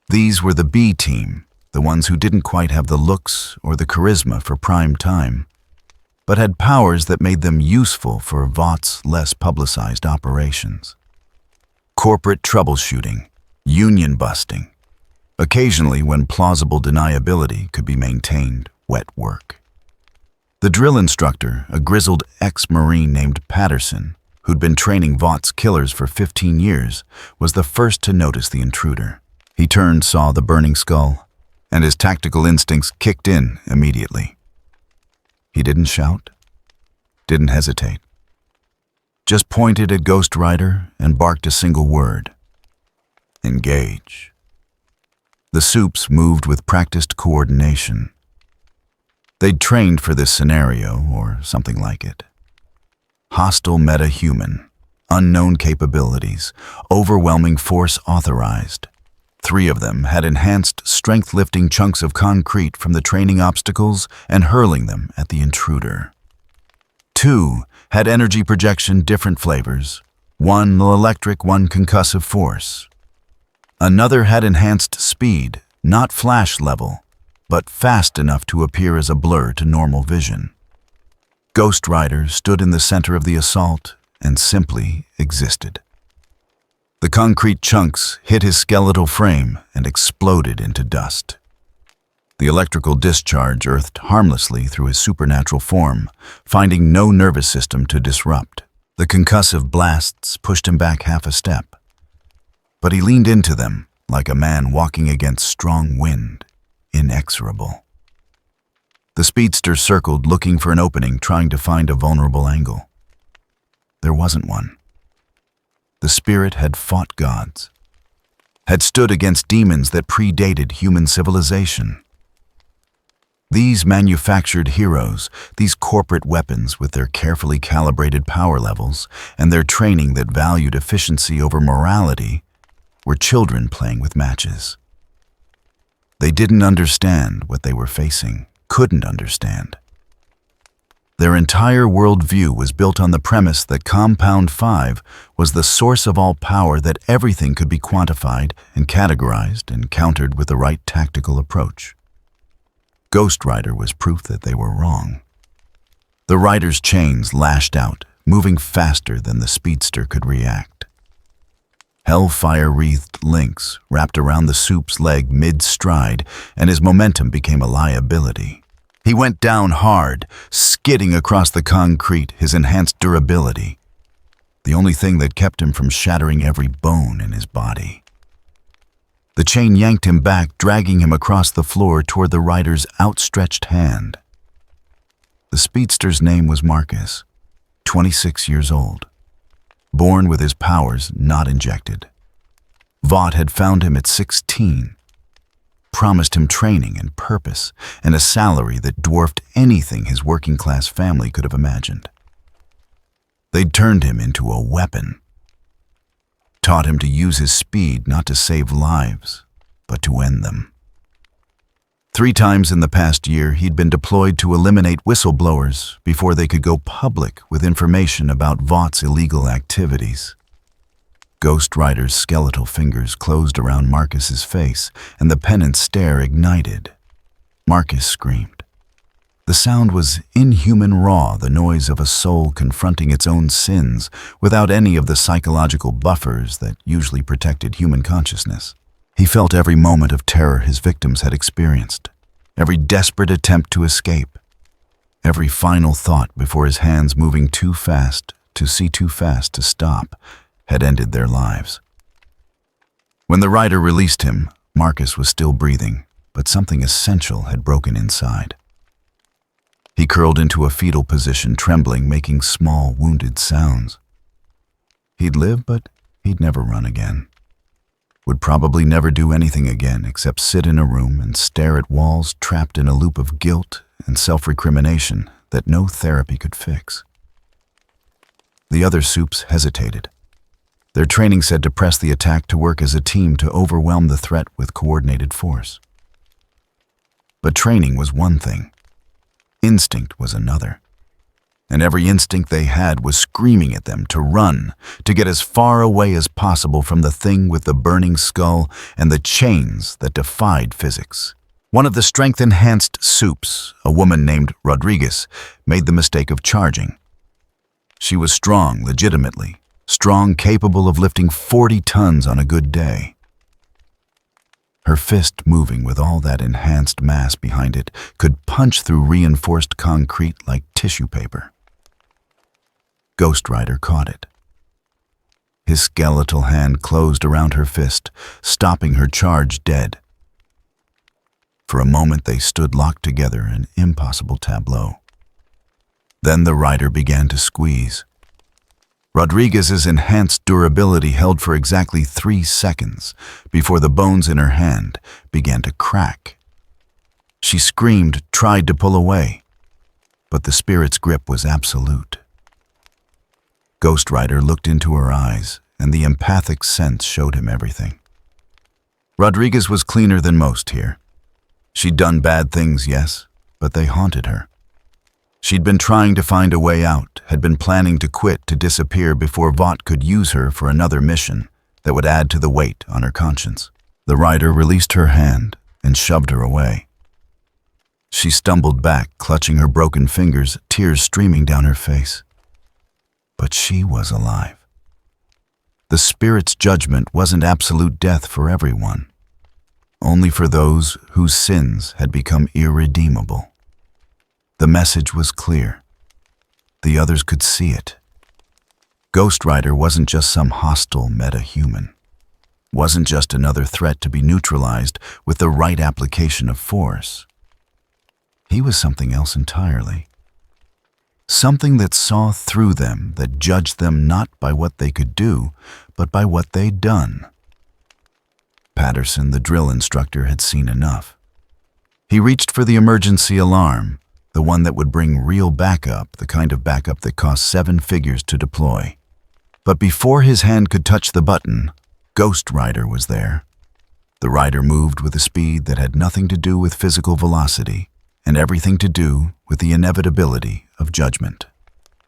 These were the B team, the ones who didn't quite have the looks or the charisma for prime time, but had powers that made them useful for Vaught's less publicized operations. Corporate troubleshooting, union busting, occasionally when plausible deniability could be maintained, Wetwork. The drill instructor, a grizzled ex-Marine named Patterson, who'd been training Vaught's killers for 15 years, was the first to notice the intruder. He turned, saw the burning skull, and his tactical instincts kicked in immediately. He didn't shout, didn't hesitate. Just pointed at Ghost Rider and barked a single word. Engage. The Supes moved with practiced coordination. They'd trained for this scenario, or something like it. Hostile meta-human, unknown capabilities, overwhelming force authorized. 3 of them had enhanced strength lifting chunks of concrete from the training obstacles and hurling them at the intruder. 2 had energy projection different flavors, 1 electric, 1 concussive force. Another had enhanced speed, not flash level, but fast enough to appear as a blur to normal vision. Ghost Rider stood in the center of the assault and simply existed. The concrete chunks hit his skeletal frame and exploded into dust. The electrical discharge earthed harmlessly through his supernatural form, finding no nervous system to disrupt. The concussive blasts pushed him back half a step, but he leaned into them like a man walking against strong wind, inexorable. The speedster circled, looking for an opening, trying to find a vulnerable angle. There wasn't one. The spirit had fought gods, had stood against demons that predated human civilization. These manufactured heroes, these corporate weapons with their carefully calibrated power levels and their training that valued efficiency over morality, were children playing with matches. They didn't understand what they were facing, couldn't understand. Their entire worldview was built on the premise that Compound 5 was the source of all power, that everything could be quantified and categorized and countered with the right tactical approach. Ghost Rider was proof that they were wrong. The rider's chains lashed out, moving faster than the speedster could react. Hellfire-wreathed links wrapped around the Soup's leg mid-stride, and his momentum became a liability. He went down hard, skidding across the concrete, his enhanced durability, the only thing that kept him from shattering every bone in his body. The chain yanked him back, dragging him across the floor toward the rider's outstretched hand. The speedster's name was Marcus, 26 years old, born with his powers not injected. Vought had found him at 16, promised him training and purpose and a salary that dwarfed anything his working-class family could have imagined. They'd turned him into a weapon, taught him to use his speed not to save lives, but to end them. 3 times in the past year, he'd been deployed to eliminate whistleblowers before they could go public with information about Vaught's illegal activities. Ghost Rider's skeletal fingers closed around Marcus's face, and the penance stare ignited. Marcus screamed. The sound was inhuman raw, the noise of a soul confronting its own sins without any of the psychological buffers that usually protected human consciousness. He felt every moment of terror his victims had experienced, every desperate attempt to escape, every final thought before his hands, moving too fast to see too fast to stop, had ended their lives. When the rider released him, Marcus was still breathing, but something essential had broken inside. He curled into a fetal position, trembling, making small, wounded sounds. He'd live, but he'd never run again. Would probably never do anything again except sit in a room and stare at walls, trapped in a loop of guilt and self-recrimination that no therapy could fix. The other Supes hesitated. Their training said to press the attack, to work as a team, to overwhelm the threat with coordinated force. But training was one thing. Instinct was another. And every instinct they had was screaming at them to run, to get as far away as possible from the thing with the burning skull and the chains that defied physics. One of the strength-enhanced Supes, a woman named Rodriguez, made the mistake of charging. She was strong, legitimately. Strong, capable of lifting 40 tons on a good day. Her fist, moving with all that enhanced mass behind it, could punch through reinforced concrete like tissue paper. Ghost Rider caught it. His skeletal hand closed around her fist, stopping her charge dead. For a moment they stood locked together, an impossible tableau. Then the rider began to squeeze. Rodriguez's enhanced durability held for exactly 3 seconds before the bones in her hand began to crack. She screamed, tried to pull away, but the spirit's grip was absolute. Ghost Rider looked into her eyes, and the empathic sense showed him everything. Rodriguez was cleaner than most here. She'd done bad things, yes, but they haunted her. She'd been trying to find a way out, had been planning to quit to disappear before Vought could use her for another mission that would add to the weight on her conscience. The rider released her hand and shoved her away. She stumbled back, clutching her broken fingers, tears streaming down her face. But she was alive. The spirit's judgment wasn't absolute death for everyone, only for those whose sins had become irredeemable. The message was clear. The others could see it. Ghost Rider wasn't just some hostile meta-human. Wasn't just another threat to be neutralized with the right application of force. He was something else entirely. Something that saw through them, that judged them not by what they could do, but by what they'd done. Patterson, the drill instructor, had seen enough. He reached for the emergency alarm, the one that would bring real backup, the kind of backup that cost 7 figures to deploy. But before his hand could touch the button, Ghost Rider was there. The rider moved with a speed that had nothing to do with physical velocity and everything to do with the inevitability of judgment.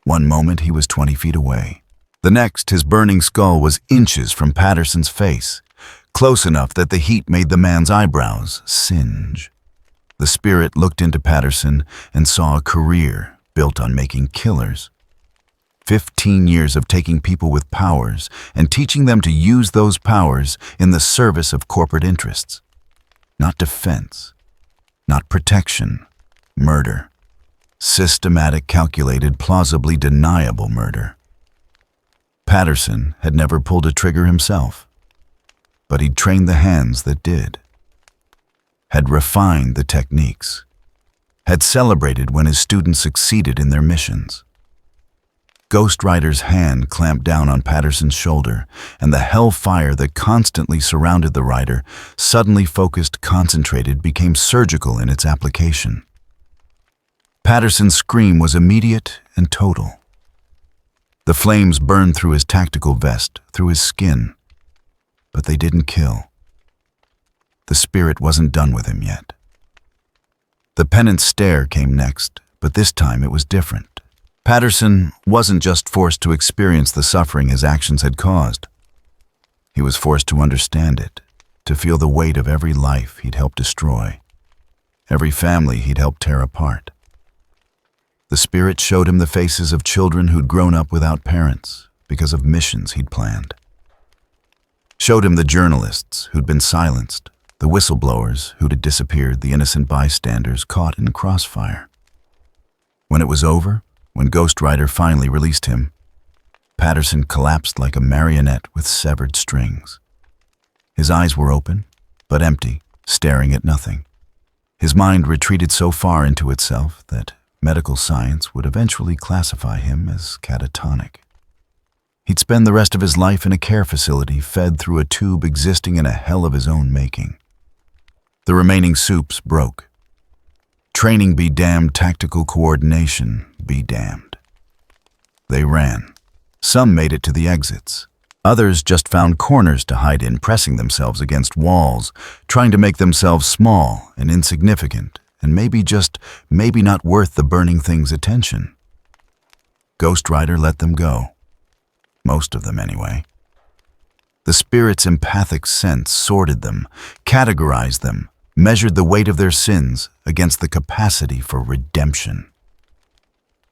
One moment he was 20 feet away. The next, his burning skull was inches from Patterson's face, close enough that the heat made the man's eyebrows singe. The spirit looked into Patterson and saw a career built on making killers. 15 years of taking people with powers and teaching them to use those powers in the service of corporate interests. Not defense, not protection, murder. Systematic, calculated, plausibly deniable murder. Patterson had never pulled a trigger himself, but he'd trained the hands that did. Had refined the techniques, had celebrated when his students succeeded in their missions. Ghost Rider's hand clamped down on Patterson's shoulder, and the hellfire that constantly surrounded the rider, suddenly focused, concentrated, became surgical in its application. Patterson's scream was immediate and total. The flames burned through his tactical vest, through his skin, but they didn't kill. The spirit wasn't done with him yet. The penance stare came next, but this time it was different. Patterson wasn't just forced to experience the suffering his actions had caused. He was forced to understand it, to feel the weight of every life he'd helped destroy, every family he'd helped tear apart. The spirit showed him the faces of children who'd grown up without parents because of missions he'd planned. Showed him the journalists who'd been silenced, the whistleblowers who'd had disappeared, the innocent bystanders caught in crossfire. When it was over, when Ghost Rider finally released him, Patterson collapsed like a marionette with severed strings. His eyes were open, but empty, staring at nothing. His mind retreated so far into itself that medical science would eventually classify him as catatonic. He'd spend the rest of his life in a care facility fed through a tube existing in a hell of his own making. The remaining soups broke. Training be damned, tactical coordination be damned. They ran. Some made it to the exits. Others just found corners to hide in, pressing themselves against walls, trying to make themselves small and insignificant, and maybe not worth the burning thing's attention. Ghost Rider let them go. Most of them, anyway. The spirit's empathic sense sorted them, categorized them, measured the weight of their sins against the capacity for redemption.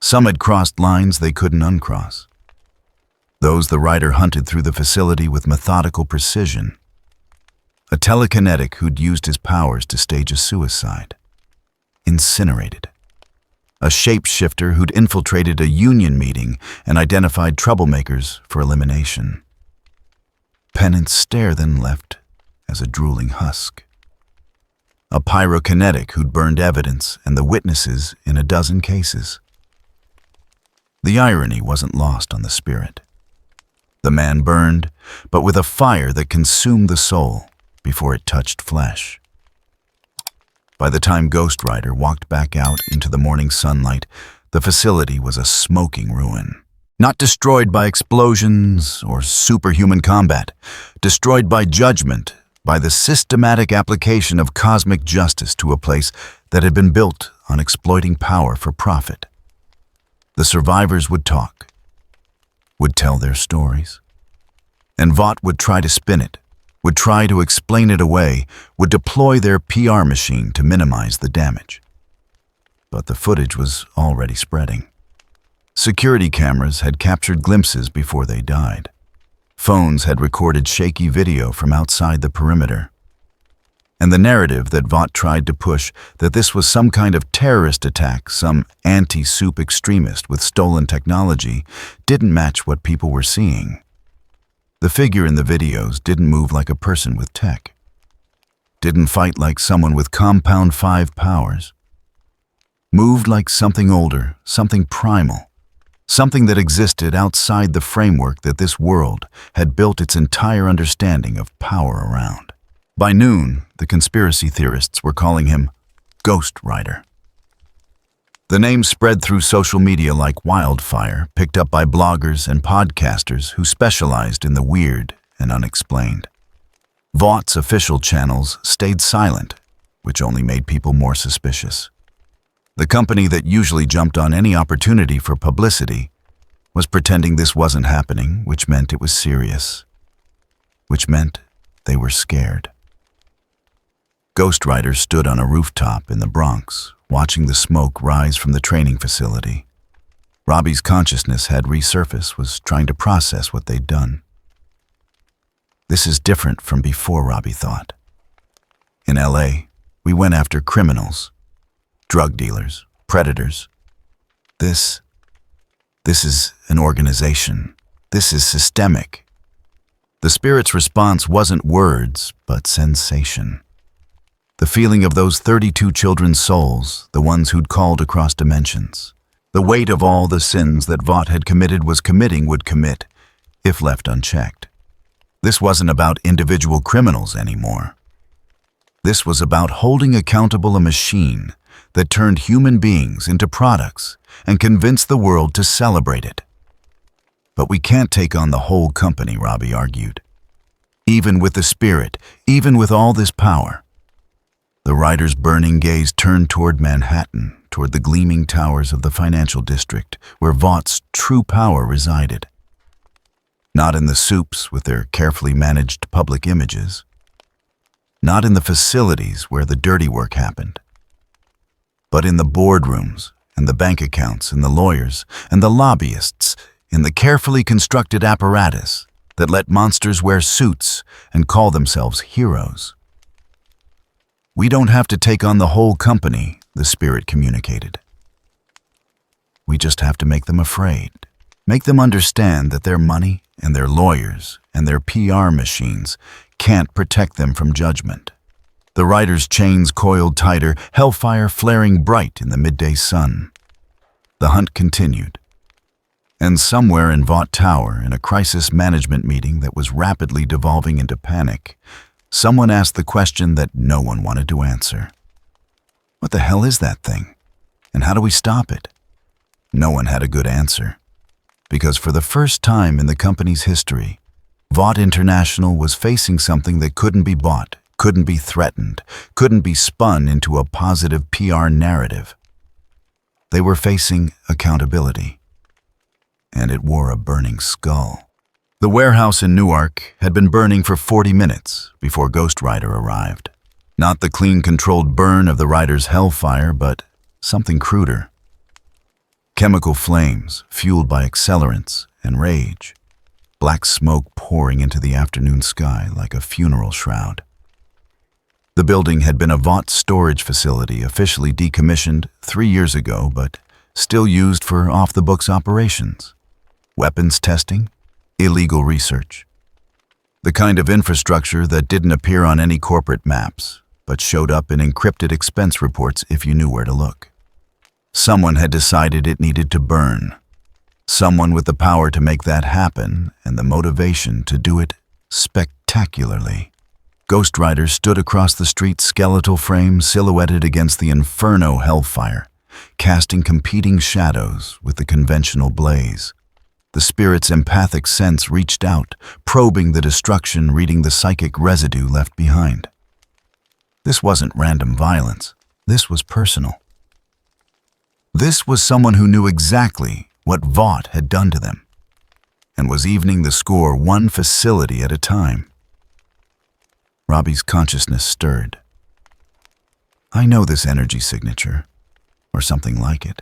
Some had crossed lines they couldn't uncross. Those the rider hunted through the facility with methodical precision. A telekinetic who'd used his powers to stage a suicide. Incinerated. A shapeshifter who'd infiltrated a union meeting and identified troublemakers for elimination. Penance stare then left as a drooling husk. A pyrokinetic who'd burned evidence and the witnesses in a dozen cases. The irony wasn't lost on the spirit. The man burned, but with a fire that consumed the soul before it touched flesh. By the time Ghost Rider walked back out into the morning sunlight, the facility was a smoking ruin. Not destroyed by explosions or superhuman combat, destroyed by judgment, by the systematic application of cosmic justice to a place that had been built on exploiting power for profit. The survivors would talk, would tell their stories, and Vought would try to spin it, would try to explain it away, would deploy their PR machine to minimize the damage. But the footage was already spreading. Security cameras had captured glimpses before they died. Phones had recorded shaky video from outside the perimeter. And the narrative that Vought tried to push, that this was some kind of terrorist attack, some anti-soup extremist with stolen technology, didn't match what people were seeing. The figure in the videos didn't move like a person with tech. Didn't fight like someone with compound 5 powers. Moved like something older, something primal. Something that existed outside the framework that this world had built its entire understanding of power around. By noon, the conspiracy theorists were calling him Ghost Rider. The name spread through social media like wildfire, picked up by bloggers and podcasters who specialized in the weird and unexplained. Vaught's official channels stayed silent, which only made people more suspicious. The company that usually jumped on any opportunity for publicity was pretending this wasn't happening, which meant it was serious, which meant they were scared. Ghost Rider stood on a rooftop in the Bronx, watching the smoke rise from the training facility. Robbie's consciousness had resurfaced, was trying to process what they'd done. This is different from before, Robbie thought. In LA, we went after criminals, drug dealers, predators. This is an organization. This is systemic. The spirit's response wasn't words, but sensation. The feeling of those 32 children's souls, the ones who'd called across dimensions. The weight of all the sins that Vought had committed would commit, if left unchecked. This wasn't about individual criminals anymore. This was about holding accountable a machine that turned human beings into products and convinced the world to celebrate it. But we can't take on the whole company, Robbie argued. Even with the spirit, even with all this power. The rider's burning gaze turned toward Manhattan, toward the gleaming towers of the financial district, where Vaught's true power resided. Not in the soups with their carefully managed public images. Not in the facilities where the dirty work happened. But in the boardrooms, and the bank accounts, and the lawyers, and the lobbyists, in the carefully constructed apparatus that let monsters wear suits and call themselves heroes. We don't have to take on the whole company, the spirit communicated. We just have to make them afraid. Make them understand that their money and their lawyers and their PR machines can't protect them from judgment. The rider's chains coiled tighter, hellfire flaring bright in the midday sun. The hunt continued. And somewhere in Vought Tower, in a crisis management meeting that was rapidly devolving into panic, someone asked the question that no one wanted to answer. What the hell is that thing? And how do we stop it? No one had a good answer. Because for the first time in the company's history, Vought International was facing something that couldn't be bought, couldn't be threatened, couldn't be spun into a positive PR narrative. They were facing accountability. And it wore a burning skull. The warehouse in Newark had been burning for 40 minutes before Ghost Rider arrived. Not the clean, controlled burn of the rider's hellfire, but something cruder. Chemical flames fueled by accelerants and rage. Black smoke pouring into the afternoon sky like a funeral shroud. The building had been a Vought storage facility officially decommissioned 3 years ago, but still used for off-the-books operations. Weapons testing, illegal research. The kind of infrastructure that didn't appear on any corporate maps, but showed up in encrypted expense reports if you knew where to look. Someone had decided it needed to burn. Someone with the power to make that happen and the motivation to do it spectacularly. Ghost Rider stood across the street's skeletal frame silhouetted against the inferno hellfire, casting competing shadows with the conventional blaze. The spirit's empathic sense reached out, probing the destruction, reading the psychic residue left behind. This wasn't random violence. This was personal. This was someone who knew exactly what Vought had done to them, and was evening the score one facility at a time. Robbie's consciousness stirred. I know this energy signature, or something like it.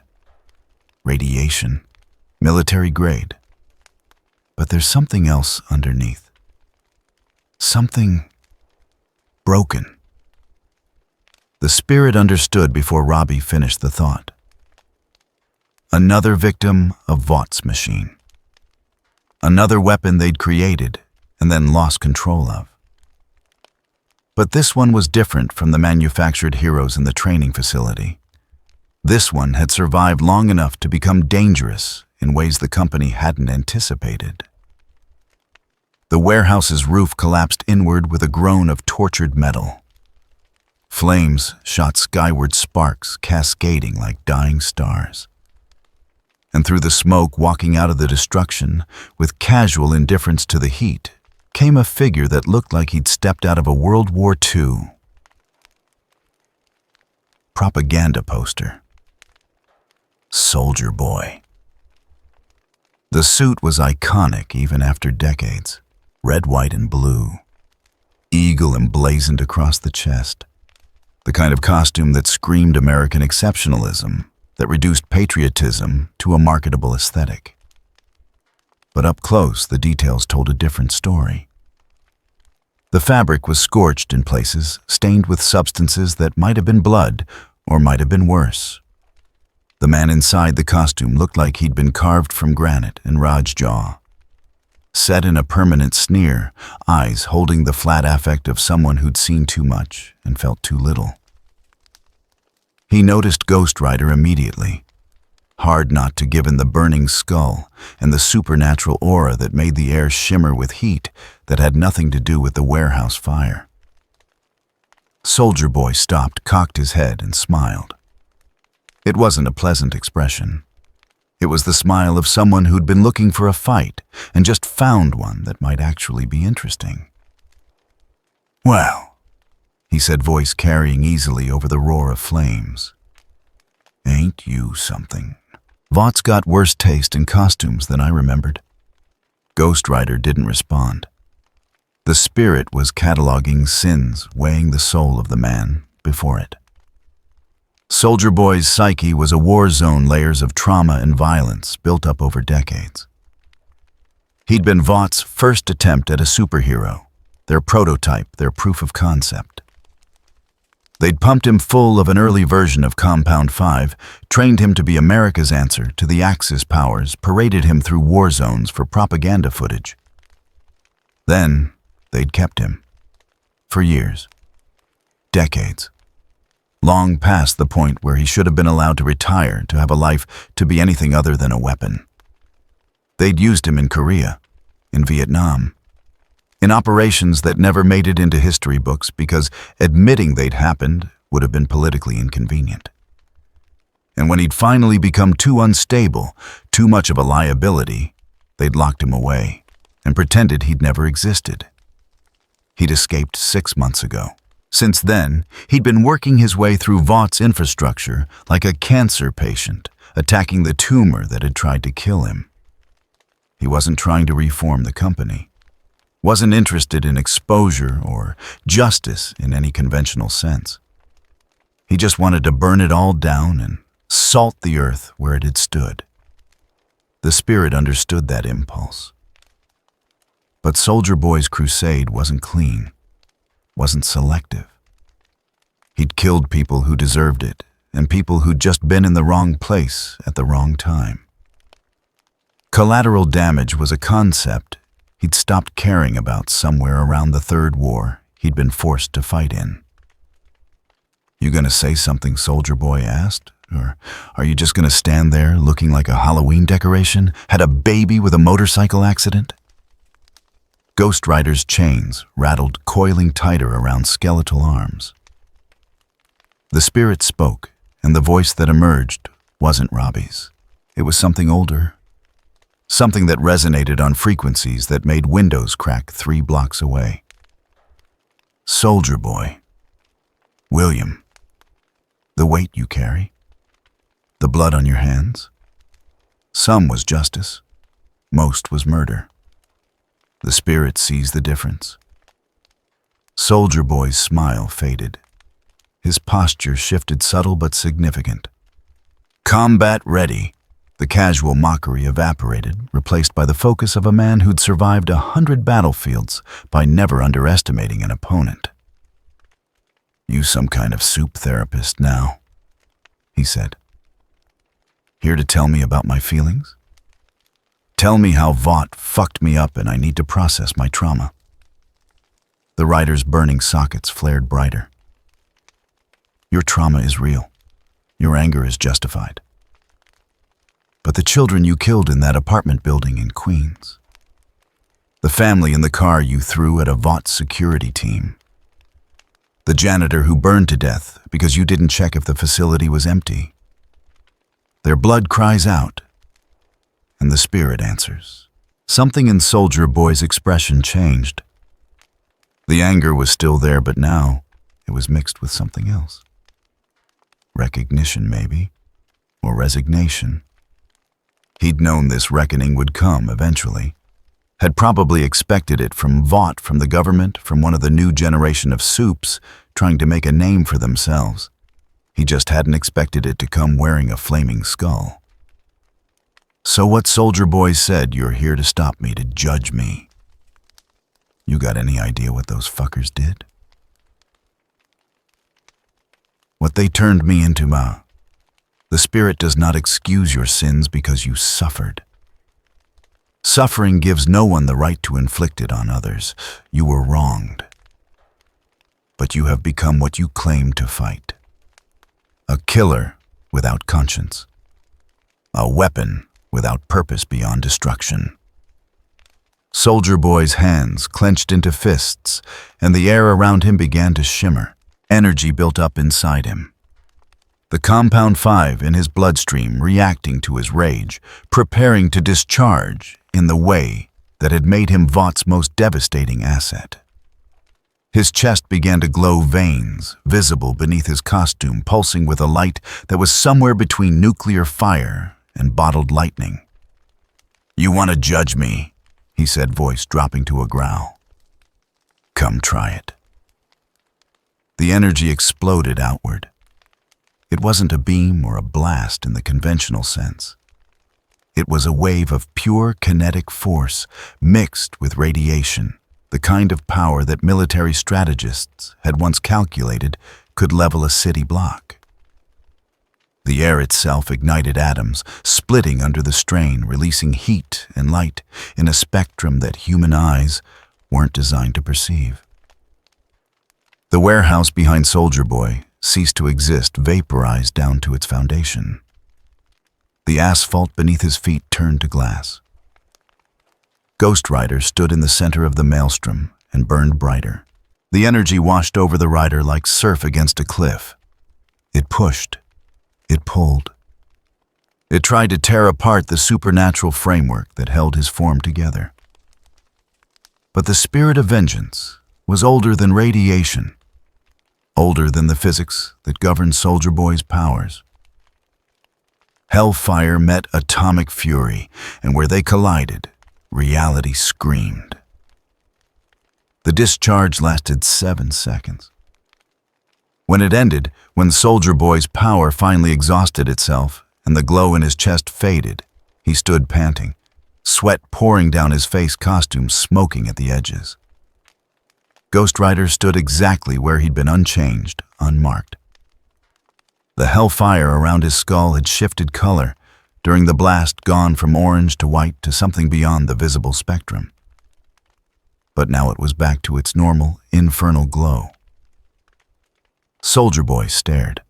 Radiation, military grade. But there's something else underneath. Something broken. The spirit understood before Robbie finished the thought. Another victim of Vaught's machine. Another weapon they'd created and then lost control of. But this one was different from the manufactured heroes in the training facility. This one had survived long enough to become dangerous in ways the company hadn't anticipated. The warehouse's roof collapsed inward with a groan of tortured metal. Flames shot skyward, sparks cascading like dying stars. And through the smoke, walking out of the destruction, with casual indifference to the heat, came a figure that looked like he'd stepped out of a World War II propaganda poster. Soldier Boy. The suit was iconic even after decades. Red, white, and blue. Eagle emblazoned across the chest. The kind of costume that screamed American exceptionalism, that reduced patriotism to a marketable aesthetic. But up close, the details told a different story. The fabric was scorched in places, stained with substances that might have been blood or might have been worse. The man inside the costume looked like he'd been carved from granite and Rajjaw. Set in a permanent sneer, eyes holding the flat affect of someone who'd seen too much and felt too little. He noticed Ghost Rider immediately. Hard not to given the burning skull and the supernatural aura that made the air shimmer with heat that had nothing to do with the warehouse fire. Soldier Boy stopped, cocked his head, and smiled. It wasn't a pleasant expression. It was the smile of someone who'd been looking for a fight and just found one that might actually be interesting. Well, he said, voice carrying easily over the roar of flames. Ain't you something? Vaught's got worse taste in costumes than I remembered. Ghost Rider didn't respond. The spirit was cataloging sins, weighing the soul of the man before it. Soldier Boy's psyche was a war zone, layers of trauma and violence built up over decades. He'd been Vaught's first attempt at a superhero, their prototype, their proof of concept. They'd pumped him full of an early version of Compound 5, trained him to be America's answer to the Axis powers, paraded him through war zones for propaganda footage. Then, they'd kept him. For years. Decades. Long past the point where he should have been allowed to retire, to have a life, to be anything other than a weapon. They'd used him in Korea, in Vietnam, in operations that never made it into history books because admitting they'd happened would have been politically inconvenient. And when he'd finally become too unstable, too much of a liability, they'd locked him away and pretended he'd never existed. He'd escaped 6 months ago. Since then, he'd been working his way through Vaught's infrastructure like a cancer patient, attacking the tumor that had tried to kill him. He wasn't trying to reform the company, wasn't interested in exposure or justice in any conventional sense. He just wanted to burn it all down and salt the earth where it had stood. The spirit understood that impulse. But Soldier Boy's crusade wasn't clean, wasn't selective. He'd killed people who deserved it, and people who'd just been in the wrong place at the wrong time. Collateral damage was a concept he'd stopped caring about somewhere around the third war he'd been forced to fight in. You gonna say something, Soldier Boy asked, Or are you just gonna stand there looking like a Halloween decoration? Had a baby with a motorcycle accident? Ghost Rider's chains rattled, coiling tighter around skeletal arms. The spirit spoke, and the voice that emerged wasn't Robbie's. It was something older. Something that resonated on frequencies that made windows crack 3 blocks away. Soldier Boy. William. The weight you carry. The blood on your hands. Some was justice. Most was murder. The spirit sees the difference. Soldier Boy's smile faded. His posture shifted, subtle but significant. Combat ready. The casual mockery evaporated, replaced by the focus of a man who'd survived 100 battlefields by never underestimating an opponent. You some kind of soup therapist now, he said. Here to tell me about my feelings? Tell me how Vought fucked me up and I need to process my trauma. The rider's burning sockets flared brighter. Your trauma is real. Your anger is justified. But the children you killed in that apartment building in Queens. The family in the car you threw at a Vought security team. The janitor who burned to death because you didn't check if the facility was empty. Their blood cries out, and the spirit answers. Something in Soldier Boy's expression changed. The anger was still there, but now it was mixed with something else. Recognition, maybe, or resignation. He'd known this reckoning would come eventually. Had probably expected it from Vought, from the government, from one of the new generation of soups trying to make a name for themselves. He just hadn't expected it to come wearing a flaming skull. So what Soldier Boy said, you're here to stop me, to judge me. You got any idea what those fuckers did? What they turned me into, Ma. The spirit does not excuse your sins because you suffered. Suffering gives no one the right to inflict it on others. You were wronged. But you have become what you claim to fight. A killer without conscience. A weapon without purpose beyond destruction. Soldier Boy's hands clenched into fists, and the air around him began to shimmer. Energy built up inside him. The compound 5 in his bloodstream reacting to his rage, preparing to discharge in the way that had made him Vought's most devastating asset. His chest began to glow, veins visible beneath his costume, pulsing with a light that was somewhere between nuclear fire and bottled lightning. You want to judge me, he said, voice dropping to a growl. Come try it. The energy exploded outward. It wasn't a beam or a blast in the conventional sense. It was a wave of pure kinetic force mixed with radiation, the kind of power that military strategists had once calculated could level a city block. The air itself ignited atoms, splitting under the strain, releasing heat and light in a spectrum that human eyes weren't designed to perceive. The warehouse behind Soldier Boy ceased to exist, vaporized down to its foundation. The asphalt beneath his feet turned to glass. Ghost Rider stood in the center of the maelstrom and burned brighter. The energy washed over the rider like surf against a cliff. It pushed. It pulled. It tried to tear apart the supernatural framework that held his form together. But the spirit of vengeance was older than radiation, older than the physics that governed Soldier Boy's powers. Hellfire met atomic fury, and where they collided, reality screamed. The discharge lasted 7 seconds. When it ended, when Soldier Boy's power finally exhausted itself and the glow in his chest faded, he stood panting, sweat pouring down his face, costume smoking at the edges. Ghost Rider stood exactly where he'd been, unchanged, unmarked. The hellfire around his skull had shifted color, during the blast gone from orange to white to something beyond the visible spectrum. But now it was back to its normal, infernal glow. Soldier Boy stared.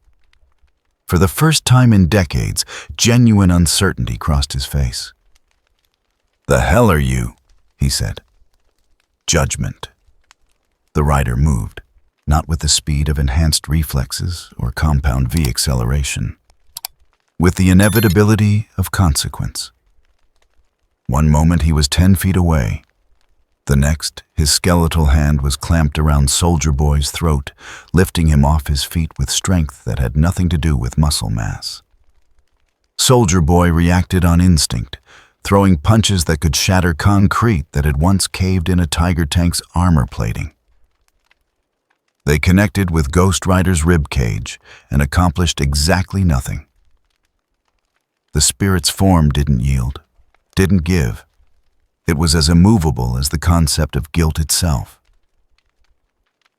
For the first time in decades, genuine uncertainty crossed his face. "The hell are you?" he said. "Judgment." The rider moved, not with the speed of enhanced reflexes or compound V acceleration, with the inevitability of consequence. One moment he was 10 feet away. The next, his skeletal hand was clamped around Soldier Boy's throat, lifting him off his feet with strength that had nothing to do with muscle mass. Soldier Boy reacted on instinct, throwing punches that could shatter concrete that had once caved in a Tiger Tank's armor plating. They connected with Ghost Rider's rib cage and accomplished exactly nothing. The spirit's form didn't yield, didn't give. It was as immovable as the concept of guilt itself.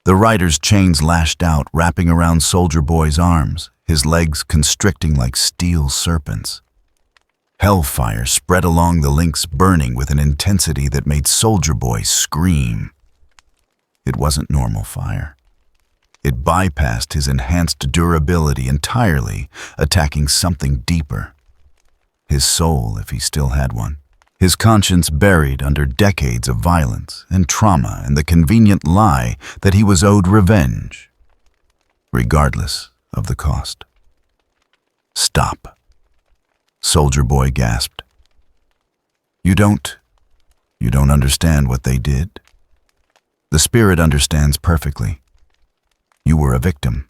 The rider's chains lashed out, wrapping around Soldier Boy's arms, his legs constricting like steel serpents. Hellfire spread along the links, burning with an intensity that made Soldier Boy scream. It wasn't normal fire. It bypassed his enhanced durability entirely, attacking something deeper. His soul, if he still had one. His conscience buried under decades of violence and trauma and the convenient lie that he was owed revenge, regardless of the cost. "Stop," Soldier Boy gasped. You don't understand what they did. The spirit understands perfectly. You were a victim.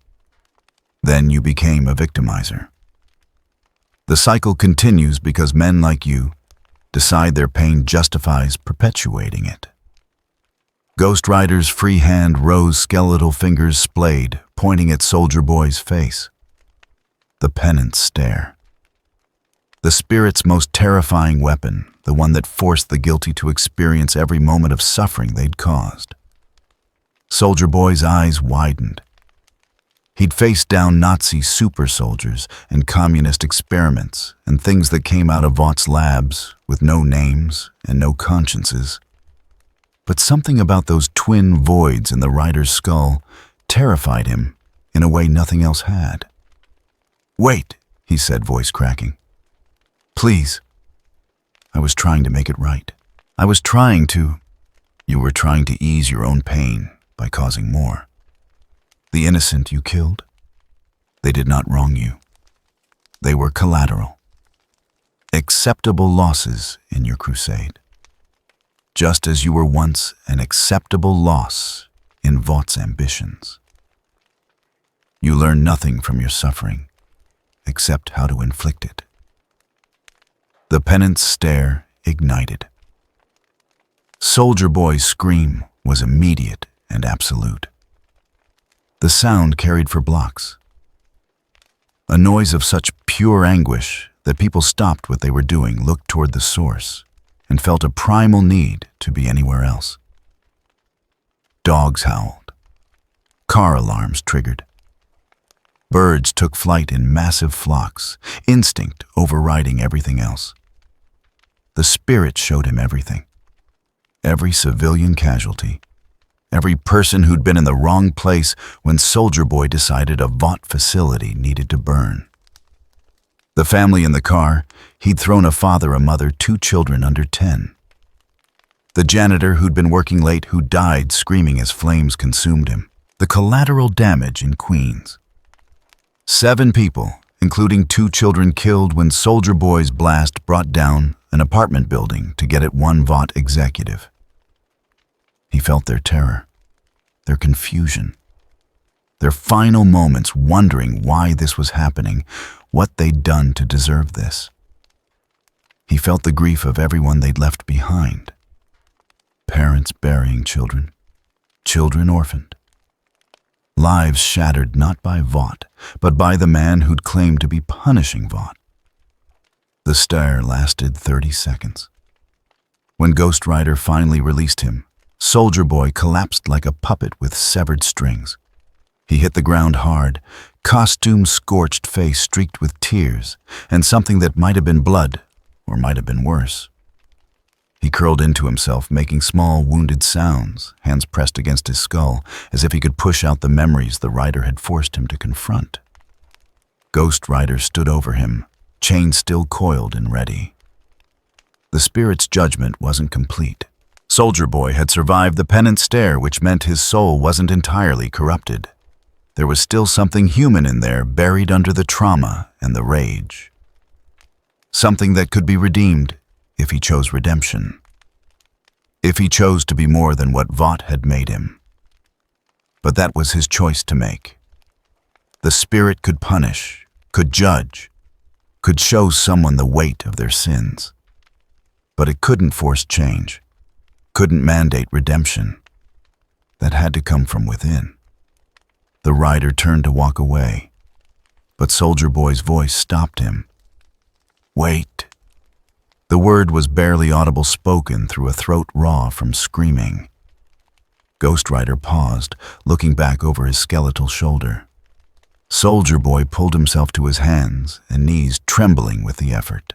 Then you became a victimizer. The cycle continues because men like you decide their pain justifies perpetuating it. Ghost Rider's free hand rose, skeletal fingers splayed, pointing at Soldier Boy's face. The penance stare. The spirit's most terrifying weapon, the one that forced the guilty to experience every moment of suffering they'd caused. Soldier Boy's eyes widened. He'd faced down Nazi super soldiers and communist experiments and things that came out of Vaught's labs with no names and no consciences. But something about those twin voids in the rider's skull terrified him in a way nothing else had. "Wait," he said, voice cracking. "Please. I was trying to make it right. I was trying to. You were trying to ease your own pain by causing more. The innocent you killed, they did not wrong you. They were collateral. Acceptable losses in your crusade. Just as you were once an acceptable loss in Vaught's ambitions. You learn nothing from your suffering, except how to inflict it." The penance stare ignited. Soldier Boy's scream was immediate and absolute. The sound carried for blocks. A noise of such pure anguish that people stopped what they were doing, looked toward the source, and felt a primal need to be anywhere else. Dogs howled. Car alarms triggered. Birds took flight in massive flocks, instinct overriding everything else. The spirit showed him everything. Every civilian casualty. Every person who'd been in the wrong place when Soldier Boy decided a Vought facility needed to burn. The family in the car, he'd thrown a father, a mother, 2 children under 10. The janitor who'd been working late who died screaming as flames consumed him. The collateral damage in Queens. 7 people, including 2 children killed when Soldier Boy's blast brought down an apartment building to get at one Vought executive. He felt their terror, their confusion, their final moments wondering why this was happening, what they'd done to deserve this. He felt the grief of everyone they'd left behind. Parents burying children, children orphaned. Lives shattered not by Vought, but by the man who'd claimed to be punishing Vought. The stare lasted 30 seconds. When Ghost Rider finally released him, Soldier Boy collapsed like a puppet with severed strings. He hit the ground hard, costume-scorched face streaked with tears, and something that might have been blood, or might have been worse. He curled into himself, making small, wounded sounds, hands pressed against his skull, as if he could push out the memories the rider had forced him to confront. Ghost Rider stood over him, chain still coiled and ready. The spirit's judgment wasn't complete. Soldier Boy had survived the penance stare, which meant his soul wasn't entirely corrupted. There was still something human in there, buried under the trauma and the rage. Something that could be redeemed if he chose redemption. If he chose to be more than what Vought had made him. But that was his choice to make. The spirit could punish, could judge, could show someone the weight of their sins. But it couldn't force change, couldn't mandate redemption. That had to come from within. The rider turned to walk away, but Soldier Boy's voice stopped him. Wait. The word was barely audible, spoken through a throat raw from screaming. Ghost Rider paused, looking back over his skeletal shoulder. Soldier Boy pulled himself to his hands and knees, trembling with the effort.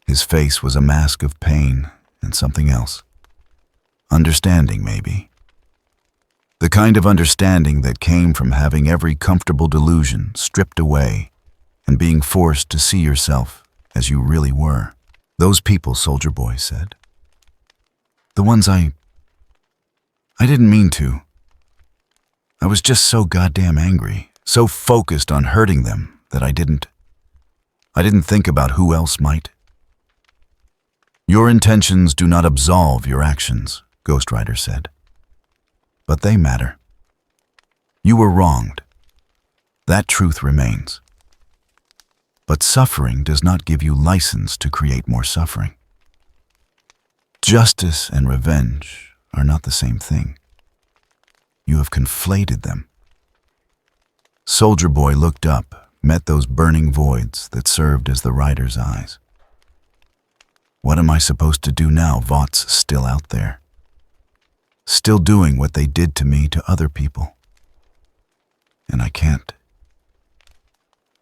His face was a mask of pain and something else. Understanding, maybe. The kind of understanding that came from having every comfortable delusion stripped away and being forced to see yourself as you really were. Those people, Soldier Boy said. The ones I didn't mean to. I was just so goddamn angry, so focused on hurting them that I didn't think about who else might. Your intentions do not absolve your actions, Ghost Rider said. But they matter. You were wronged. That truth remains. But suffering does not give you license to create more suffering. Justice and revenge are not the same thing. You have conflated them. Soldier Boy looked up, met those burning voids that served as the rider's eyes. What am I supposed to do now? Vaught's still out there. Still doing what they did to me to other people. And I can't.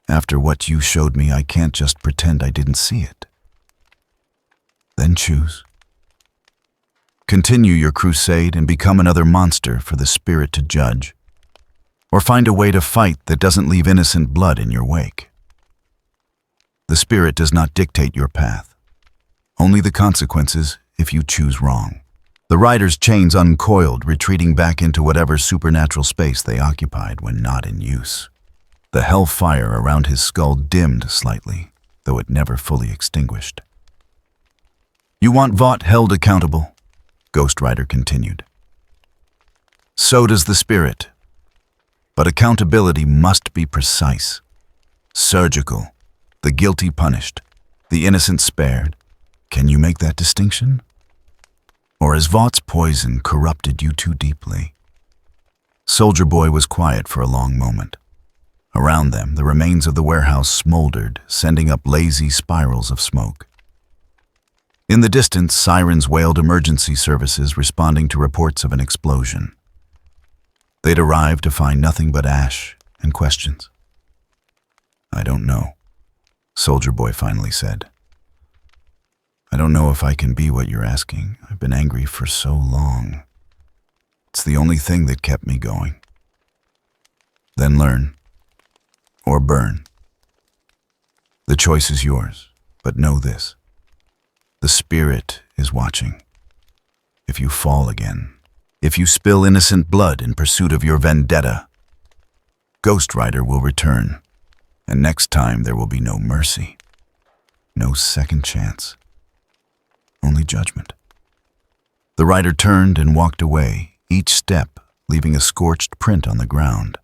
After what you showed me, I can't just pretend I didn't see it. Then choose. Continue your crusade and become another monster for the spirit to judge. Or find a way to fight that doesn't leave innocent blood in your wake. The spirit does not dictate your path. Only the consequences if you choose wrong. The rider's chains uncoiled, retreating back into whatever supernatural space they occupied when not in use. The hellfire around his skull dimmed slightly, though it never fully extinguished. You want Vought held accountable, Ghost Rider continued. So does the spirit. But accountability must be precise, surgical, the guilty punished, the innocent spared. Can you make that distinction? Or has Vaught's poison corrupted you too deeply? Soldier Boy was quiet for a long moment. Around them, the remains of the warehouse smoldered, sending up lazy spirals of smoke. In the distance, sirens wailed emergency services responding to reports of an explosion. They'd arrived to find nothing but ash and questions. I don't know, Soldier Boy finally said. I don't know if I can be what you're asking. I've been angry for so long. It's the only thing that kept me going. Then learn. Or burn. The choice is yours, but know this. The spirit is watching. If you fall again, if you spill innocent blood in pursuit of your vendetta, Ghost Rider will return, and next time there will be no mercy, no second chance, only judgment. The rider turned and walked away, each step leaving a scorched print on the ground.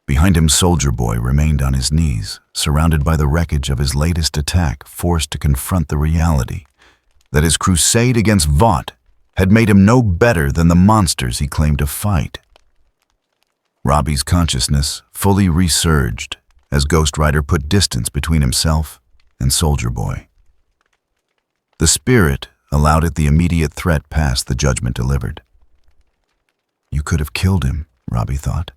Behind him, Soldier Boy remained on his knees, surrounded by the wreckage of his latest attack, forced to confront the reality that his crusade against Vought had made him no better than the monsters he claimed to fight. Robbie's consciousness fully resurged as Ghost Rider put distance between himself and Soldier Boy. The spirit allowed it the immediate threat past the judgment delivered. You could have killed him, Robbie thought.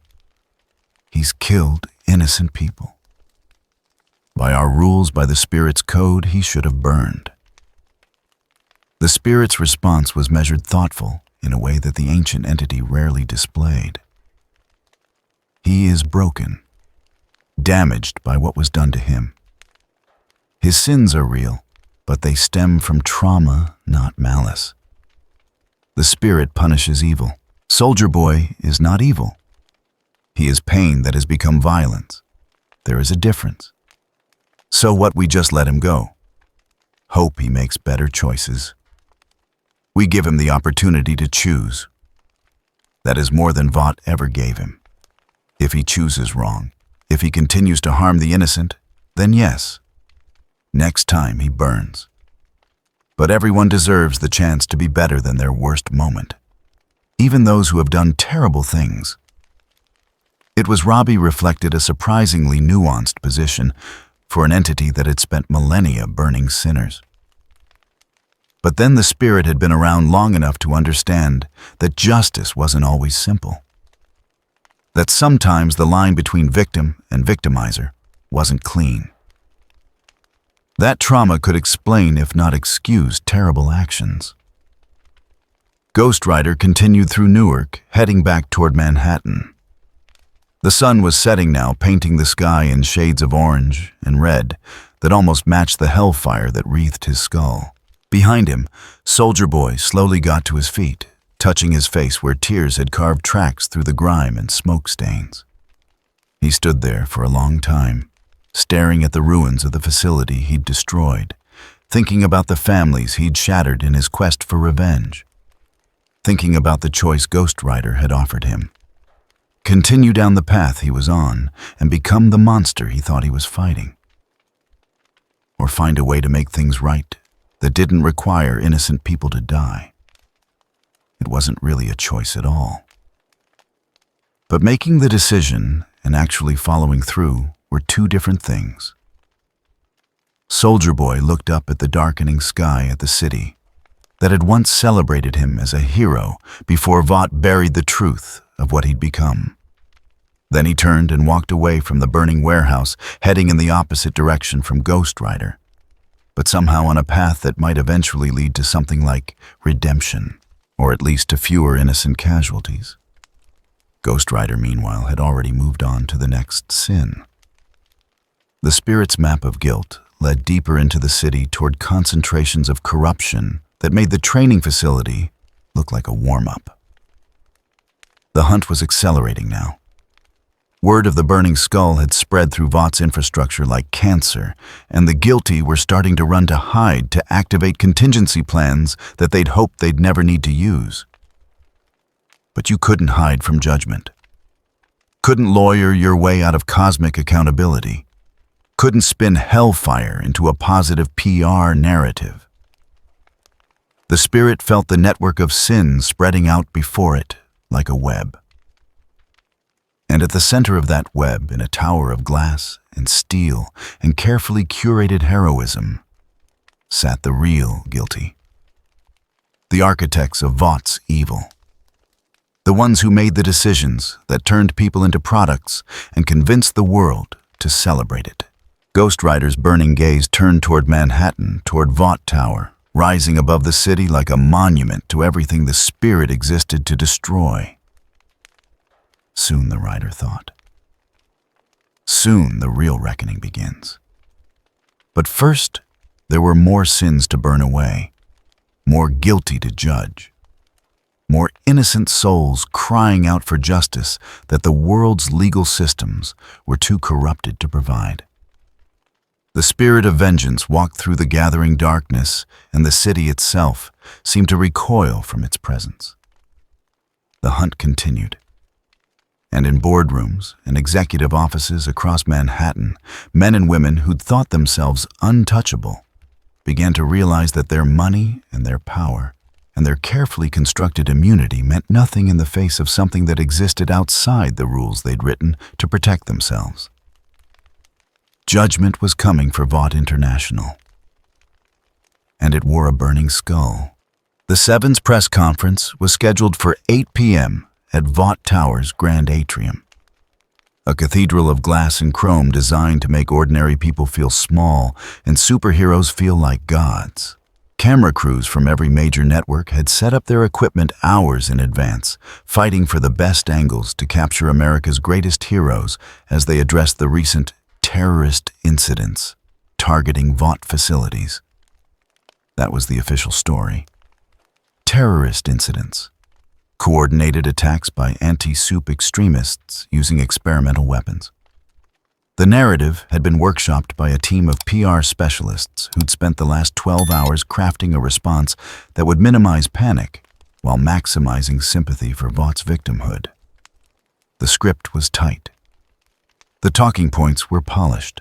He's killed innocent people. By our rules, by the spirit's code, he should have burned. The spirit's response was measured, thoughtful, in a way that the ancient entity rarely displayed. He is broken, damaged by what was done to him. His sins are real, but they stem from trauma, not malice. The spirit punishes evil. Soldier Boy is not evil. He is pain that has become violence. There is a difference. So what, we just let him go? Hope he makes better choices. We give him the opportunity to choose. That is more than Vought ever gave him. If he chooses wrong, if he continues to harm the innocent, then yes, next time he burns. But everyone deserves the chance to be better than their worst moment, even those who have done terrible things. It was Robbie reflected a surprisingly nuanced position for an entity that had spent millennia burning sinners. But then the spirit had been around long enough to understand that justice wasn't always simple. That sometimes the line between victim and victimizer wasn't clean. That trauma could explain, if not excuse, terrible actions. Ghost Rider continued through Newark, heading back toward Manhattan. The sun was setting now, painting the sky in shades of orange and red that almost matched the hellfire that wreathed his skull. Behind him, Soldier Boy slowly got to his feet, touching his face where tears had carved tracks through the grime and smoke stains. He stood there for a long time, staring at the ruins of the facility he'd destroyed, thinking about the families he'd shattered in his quest for revenge, thinking about the choice Ghost Rider had offered him. Continue down the path he was on and become the monster he thought he was fighting. Or find a way to make things right that didn't require innocent people to die. It wasn't really a choice at all. But making the decision and actually following through were two different things. Soldier Boy looked up at the darkening sky at the city that had once celebrated him as a hero before Vought buried the truth of what he'd become. Then he turned and walked away from the burning warehouse, heading in the opposite direction from Ghost Rider, but somehow on a path that might eventually lead to something like redemption, or at least to fewer innocent casualties. Ghost Rider, meanwhile, had already moved on to the next sin. The spirit's map of guilt led deeper into the city toward concentrations of corruption that made the training facility look like a warm-up. The hunt was accelerating now. Word of the burning skull had spread through Vought's infrastructure like cancer, and the guilty were starting to run to hide to activate contingency plans that they'd hoped they'd never need to use. But you couldn't hide from judgment. Couldn't lawyer your way out of cosmic accountability. Couldn't spin hellfire into a positive PR narrative. The spirit felt the network of sin spreading out before it like a web. And at the center of that web, in a tower of glass and steel and carefully curated heroism, sat the real guilty. The architects of Vought's evil. The ones who made the decisions that turned people into products and convinced the world to celebrate it. Ghost Rider's burning gaze turned toward Manhattan, toward Vought Tower, rising above the city like a monument to everything the spirit existed to destroy. Soon, the Rider thought. Soon the real reckoning begins. But first, there were more sins to burn away, more guilty to judge, more innocent souls crying out for justice that the world's legal systems were too corrupted to provide. The spirit of vengeance walked through the gathering darkness, and the city itself seemed to recoil from its presence. The hunt continued. And in boardrooms and executive offices across Manhattan, men and women who'd thought themselves untouchable began to realize that their money and their power and their carefully constructed immunity meant nothing in the face of something that existed outside the rules they'd written to protect themselves. Judgment was coming for Vought International. And it wore a burning skull. The Seven's press conference was scheduled for 8 p.m. at Vought Tower's grand atrium. A cathedral of glass and chrome designed to make ordinary people feel small and superheroes feel like gods. Camera crews from every major network had set up their equipment hours in advance, fighting for the best angles to capture America's greatest heroes as they addressed the recent terrorist incidents targeting Vought facilities. That was the official story. Terrorist incidents. Coordinated attacks by anti-soup extremists using experimental weapons. The narrative had been workshopped by a team of PR specialists who'd spent the last 12 hours crafting a response that would minimize panic while maximizing sympathy for Vaught's victimhood. The script was tight. The talking points were polished.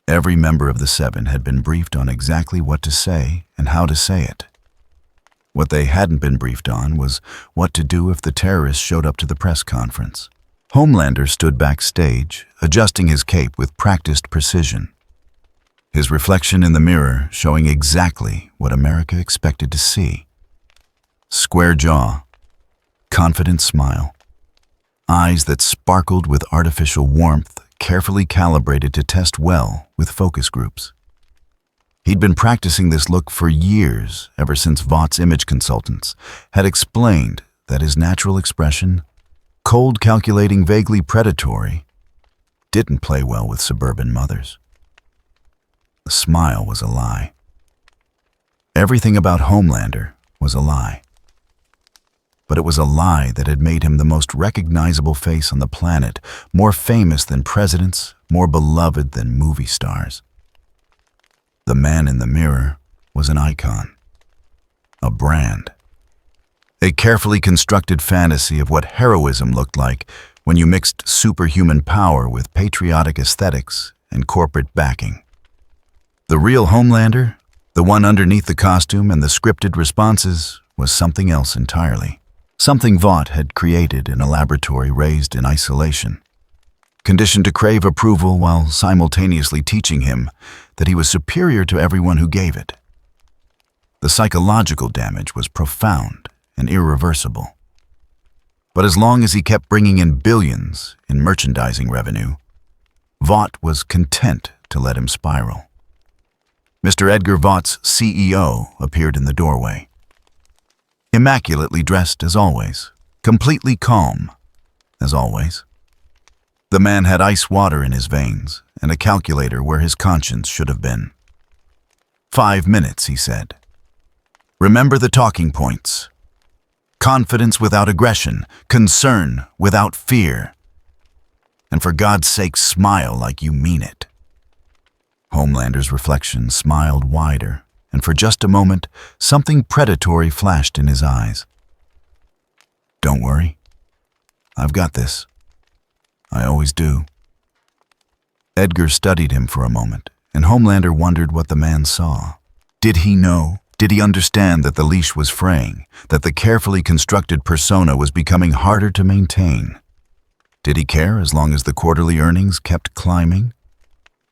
Every member of the Seven had been briefed on exactly what to say and how to say it. What they hadn't been briefed on was what to do if the terrorists showed up to the press conference. Homelander stood backstage, adjusting his cape with practiced precision. His reflection in the mirror showing exactly what America expected to see. Square jaw, confident smile, eyes that sparkled with artificial warmth, carefully calibrated to test well with focus groups. He'd been practicing this look for years, ever since Vaught's image consultants had explained that his natural expression, cold, calculating, vaguely predatory, didn't play well with suburban mothers. The smile was a lie. Everything about Homelander was a lie. But it was a lie that had made him the most recognizable face on the planet, more famous than presidents, more beloved than movie stars. The man in the mirror was an icon, a brand. A carefully constructed fantasy of what heroism looked like when you mixed superhuman power with patriotic aesthetics and corporate backing. The real Homelander, the one underneath the costume and the scripted responses, was something else entirely. Something Vought had created in a laboratory raised in isolation, conditioned to crave approval while simultaneously teaching him that he was superior to everyone who gave it. The psychological damage was profound and irreversible. But as long as he kept bringing in billions in merchandising revenue, Vought was content to let him spiral. Mr. Edgar Vaught's CEO appeared in the doorway. Immaculately dressed as always, completely calm as always. The man had ice water in his veins and a calculator where his conscience should have been. 5 minutes, he said. Remember the talking points. Confidence without aggression, concern without fear. And for God's sake, smile like you mean it. Homelander's reflection smiled wider, and for just a moment, something predatory flashed in his eyes. Don't worry. I've got this. I always do. Edgar studied him for a moment, and Homelander wondered what the man saw. Did he know? Did he understand that the leash was fraying, that the carefully constructed persona was becoming harder to maintain? Did he care as long as the quarterly earnings kept climbing?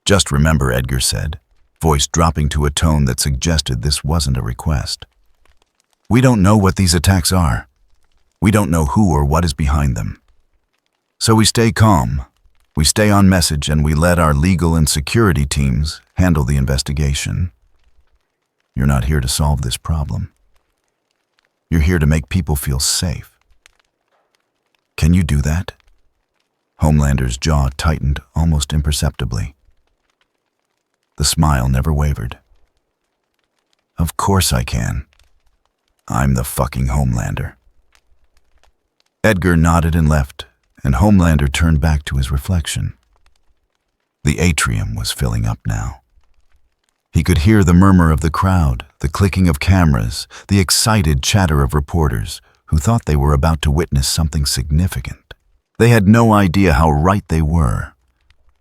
Just remember, Edgar said, voice dropping to a tone that suggested this wasn't a request. We don't know what these attacks are. We don't know who or what is behind them. So we stay calm, we stay on message, and we let our legal and security teams handle the investigation. You're not here to solve this problem. You're here to make people feel safe. Can you do that? Homelander's jaw tightened almost imperceptibly. The smile never wavered. Of course I can. I'm the fucking Homelander. Edgar nodded and left, and Homelander turned back to his reflection. The atrium was filling up now. He could hear the murmur of the crowd, the clicking of cameras, the excited chatter of reporters who thought they were about to witness something significant. They had no idea how right they were,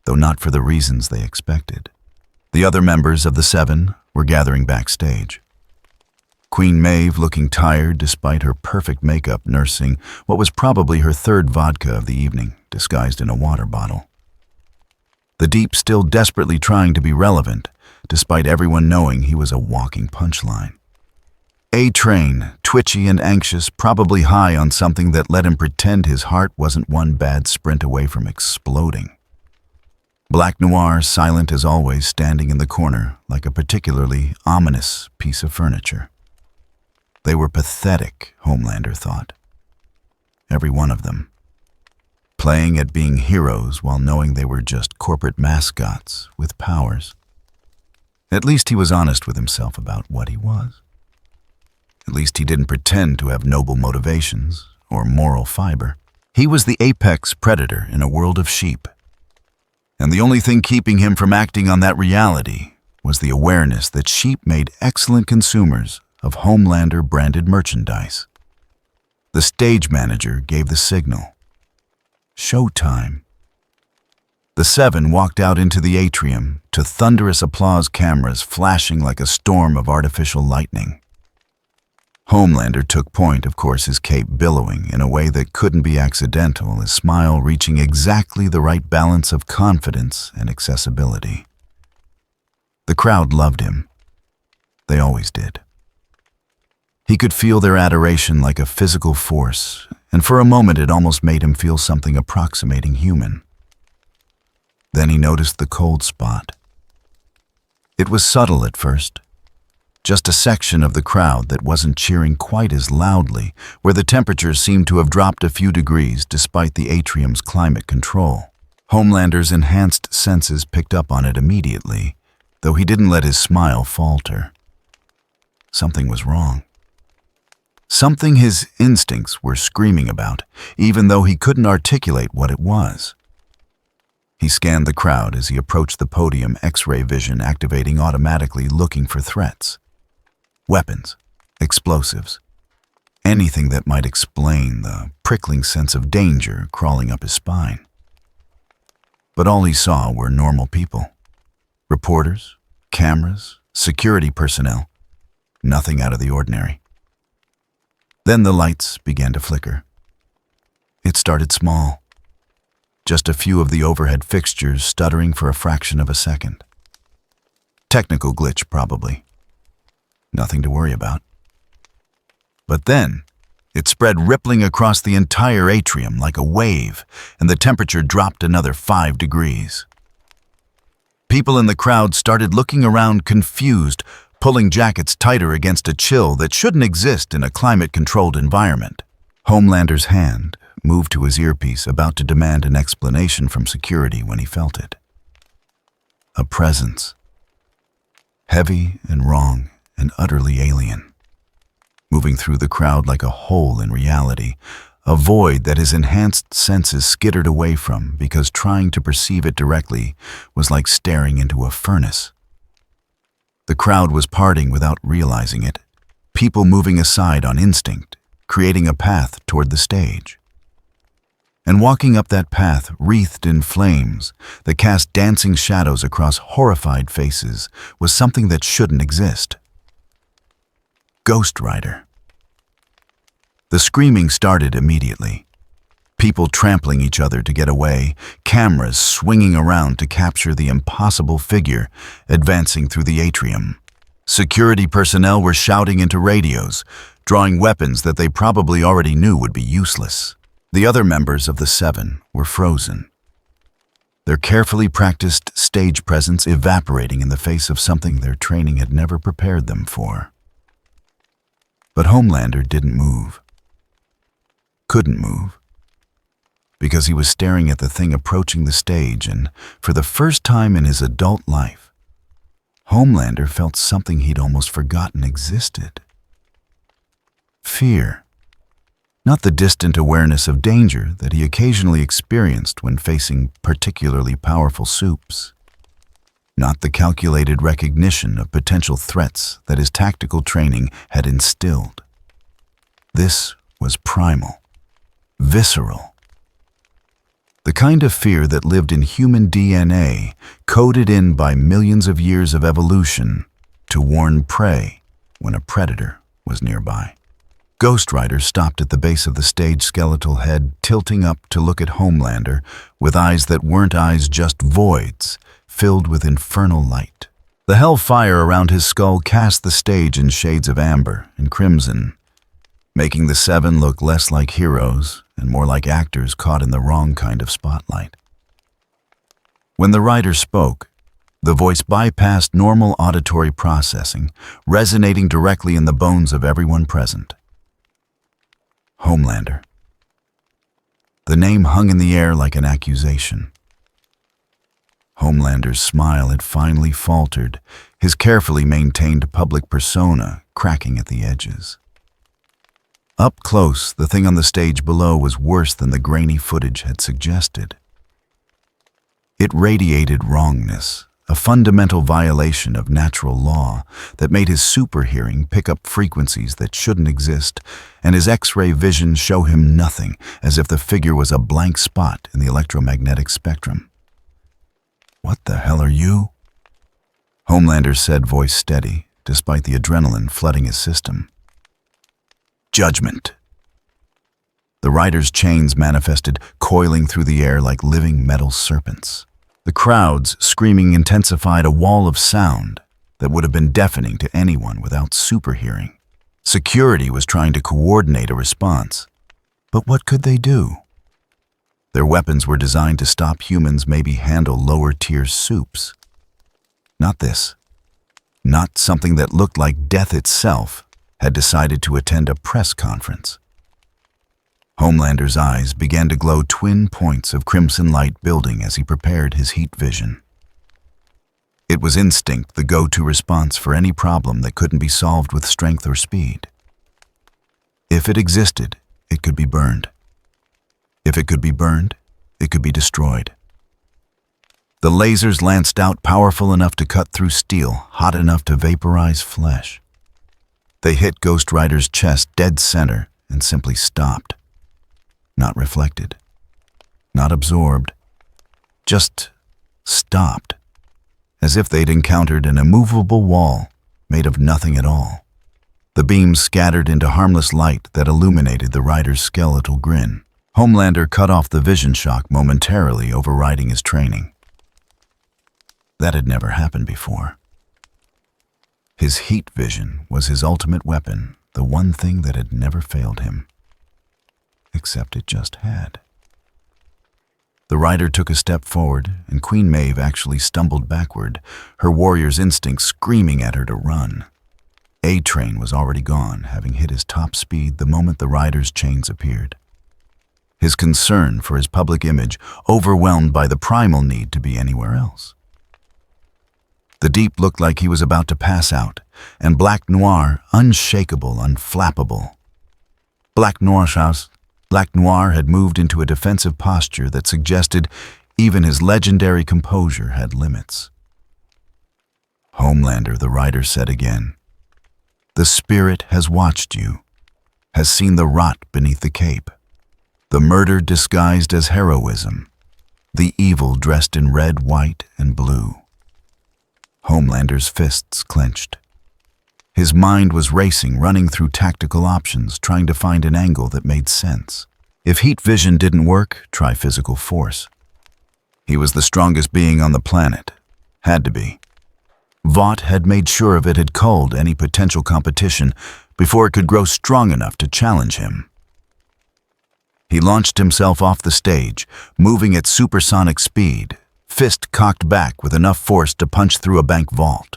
though not for the reasons they expected. The other members of the Seven were gathering backstage. Queen Maeve, looking tired despite her perfect makeup, nursing what was probably her third vodka of the evening, disguised in a water bottle. The Deep still desperately trying to be relevant, despite everyone knowing he was a walking punchline. A-Train, twitchy and anxious, probably high on something that let him pretend his heart wasn't one bad sprint away from exploding. Black Noir, silent as always, standing in the corner like a particularly ominous piece of furniture. They were pathetic, Homelander thought. Every one of them. Playing at being heroes while knowing they were just corporate mascots with powers. At least he was honest with himself about what he was. At least he didn't pretend to have noble motivations or moral fiber. He was the apex predator in a world of sheep. And the only thing keeping him from acting on that reality was the awareness that sheep made excellent consumers of Homelander-branded merchandise. The stage manager gave the signal. Showtime. The seven walked out into the atrium to thunderous applause cameras flashing like a storm of artificial lightning. Homelander took point, of course, his cape billowing in a way that couldn't be accidental, his smile reaching exactly the right balance of confidence and accessibility. The crowd loved him. They always did. He could feel their adoration like a physical force, and for a moment it almost made him feel something approximating human. Then he noticed the cold spot. It was subtle at first. Just a section of the crowd that wasn't cheering quite as loudly, where the temperature seemed to have dropped a few degrees despite the atrium's climate control. Homelander's enhanced senses picked up on it immediately, though he didn't let his smile falter. Something was wrong. Something his instincts were screaming about, even though he couldn't articulate what it was. He scanned the crowd as he approached the podium, X-ray vision activating automatically, looking for threats. Weapons, explosives, anything that might explain the prickling sense of danger crawling up his spine. But all he saw were normal people. Reporters, cameras, security personnel. Nothing out of the ordinary. Then the lights began to flicker. It started small. Just a few of the overhead fixtures stuttering for a fraction of a second. Technical glitch, probably. Nothing to worry about. But then, it spread rippling across the entire atrium like a wave, and the temperature dropped another 5 degrees. People in the crowd started looking around confused, pulling jackets tighter against a chill that shouldn't exist in a climate-controlled environment. Homelander's hand moved to his earpiece, about to demand an explanation from security when he felt it. A presence. Heavy and wrong and utterly alien. Moving through the crowd like a hole in reality, a void that his enhanced senses skittered away from because trying to perceive it directly was like staring into a furnace. The crowd was parting without realizing it, people moving aside on instinct, creating a path toward the stage. And walking up that path wreathed in flames that cast dancing shadows across horrified faces was something that shouldn't exist. Ghost Rider. The screaming started immediately. People trampling each other to get away, cameras swinging around to capture the impossible figure advancing through the atrium. Security personnel were shouting into radios, drawing weapons that they probably already knew would be useless. The other members of the seven were frozen, their carefully practiced stage presence evaporating in the face of something their training had never prepared them for. But Homelander didn't move. Couldn't move. Because he was staring at the thing approaching the stage, and for the first time in his adult life, Homelander felt something he'd almost forgotten existed. Fear. Not the distant awareness of danger that he occasionally experienced when facing particularly powerful supes. Not the calculated recognition of potential threats that his tactical training had instilled. This was primal, visceral. The kind of fear that lived in human DNA, coded in by millions of years of evolution to warn prey when a predator was nearby. Ghost Rider stopped at the base of the stage, skeletal head tilting up to look at Homelander with eyes that weren't eyes, just voids, filled with infernal light. The hellfire around his skull cast the stage in shades of amber and crimson, making the seven look less like heroes and more like actors caught in the wrong kind of spotlight. When the writer spoke, the voice bypassed normal auditory processing, resonating directly in the bones of everyone present. Homelander. The name hung in the air like an accusation. Homelander's smile had finally faltered, his carefully maintained public persona cracking at the edges. Up close, the thing on the stage below was worse than the grainy footage had suggested. It radiated wrongness, a fundamental violation of natural law that made his super hearing pick up frequencies that shouldn't exist, and his X-ray vision show him nothing, as if the figure was a blank spot in the electromagnetic spectrum. "What the hell are you?" Homelander said, voice steady, despite the adrenaline flooding his system. "Judgment." The rider's chains manifested, coiling through the air like living metal serpents. The crowd's screaming intensified a wall of sound that would have been deafening to anyone without super hearing. Security was trying to coordinate a response, but what could they do? Their weapons were designed to stop humans maybe handle lower-tier soups. Not this. Not something that looked like death itself had decided to attend a press conference. Homelander's eyes began to glow twin points of crimson light building as he prepared his heat vision. It was instinct, the go-to response for any problem that couldn't be solved with strength or speed. If it existed, it could be burned. If it could be burned, it could be destroyed. The lasers lanced out, powerful enough to cut through steel, hot enough to vaporize flesh. They hit Ghost Rider's chest dead center and simply stopped. Not reflected, not absorbed, just stopped, as if they'd encountered an immovable wall made of nothing at all. The beams scattered into harmless light that illuminated the rider's skeletal grin. Homelander cut off the vision shock momentarily, overriding his training. That had never happened before. His heat vision was his ultimate weapon, the one thing that had never failed him. Except it just had. The rider took a step forward, and Queen Maeve actually stumbled backward, her warrior's instinct screaming at her to run. A-Train was already gone, having hit his top speed the moment the rider's chains appeared. His concern for his public image overwhelmed by the primal need to be anywhere else. The Deep looked like he was about to pass out, and Black Noir, unshakable, unflappable. Black Noir had moved into a defensive posture that suggested even his legendary composure had limits. "Homelander," the rider said again, "the spirit has watched you, has seen the rot beneath the cape, the murder disguised as heroism, the evil dressed in red, white, and blue." Homelander's fists clenched. His mind was racing, running through tactical options, trying to find an angle that made sense. If heat vision didn't work, try physical force. He was the strongest being on the planet. Had to be. Vought had made sure of it, had culled any potential competition before it could grow strong enough to challenge him. He launched himself off the stage, moving at supersonic speed, fist cocked back with enough force to punch through a bank vault.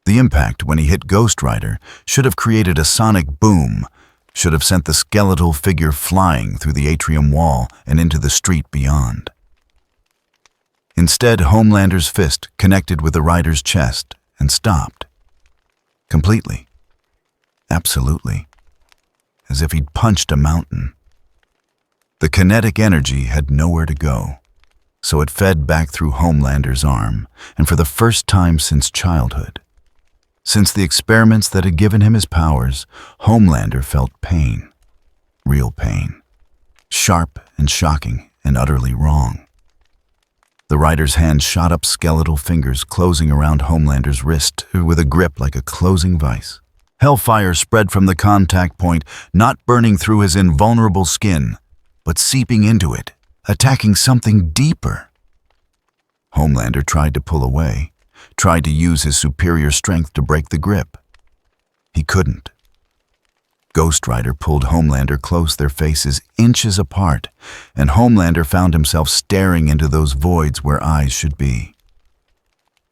The impact when he hit Ghost Rider should have created a sonic boom, should have sent the skeletal figure flying through the atrium wall and into the street beyond. Instead, Homelander's fist connected with the rider's chest and stopped. Completely. Absolutely. As if he'd punched a mountain. The kinetic energy had nowhere to go, so it fed back through Homelander's arm, and for the first time since childhood, since the experiments that had given him his powers, Homelander felt pain. Real pain. Sharp and shocking and utterly wrong. The rider's hand shot up, skeletal fingers closing around Homelander's wrist with a grip like a closing vice. Hellfire spread from the contact point, not burning through his invulnerable skin, but seeping into it, attacking something deeper. Homelander tried to pull away, tried to use his superior strength to break the grip. He couldn't. Ghost Rider pulled Homelander close, their faces inches apart, and Homelander found himself staring into those voids where eyes should be.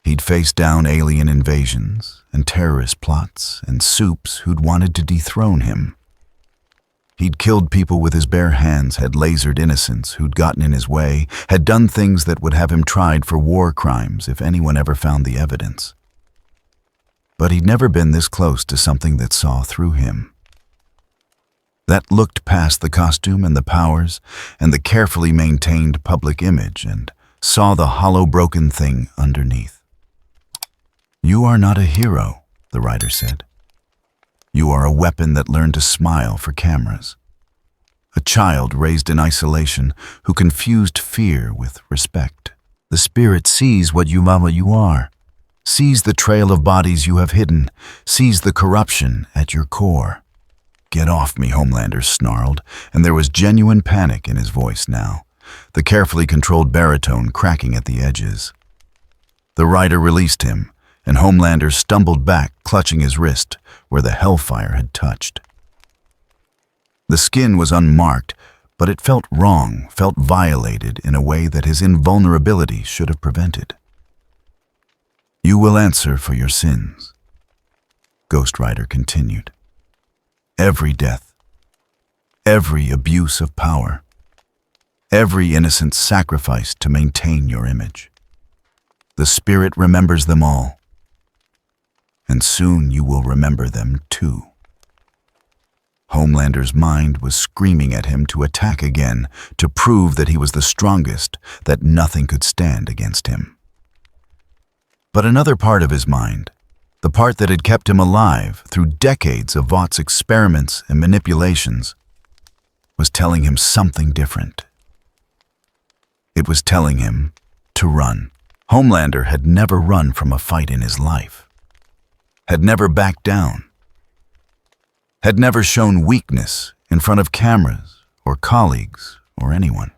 He'd faced down alien invasions and terrorist plots and supes who'd wanted to dethrone him. He'd killed people with his bare hands, had lasered innocents who'd gotten in his way, had done things that would have him tried for war crimes if anyone ever found the evidence. But he'd never been this close to something that saw through him. That looked past the costume and the powers and the carefully maintained public image and saw the hollow, broken thing underneath. "You are not a hero," the writer said. "You are a weapon that learned to smile for cameras. A child raised in isolation who confused fear with respect. The spirit sees what you are, sees the trail of bodies you have hidden, sees the corruption at your core." "Get off me," Homelander snarled, and there was genuine panic in his voice now, the carefully controlled baritone cracking at the edges. The writer released him, and Homelander stumbled back, clutching his wrist where the hellfire had touched. The skin was unmarked, but it felt wrong, felt violated in a way that his invulnerability should have prevented. "You will answer for your sins," Ghost Rider continued. "Every death, every abuse of power, every innocent sacrifice to maintain your image. The spirit remembers them all, and soon you will remember them too." Homelander's mind was screaming at him to attack again, to prove that he was the strongest, that nothing could stand against him. But another part of his mind, the part that had kept him alive through decades of Vought's experiments and manipulations, was telling him something different. It was telling him to run. Homelander had never run from a fight in his life, had never backed down, had never shown weakness in front of cameras or colleagues or anyone.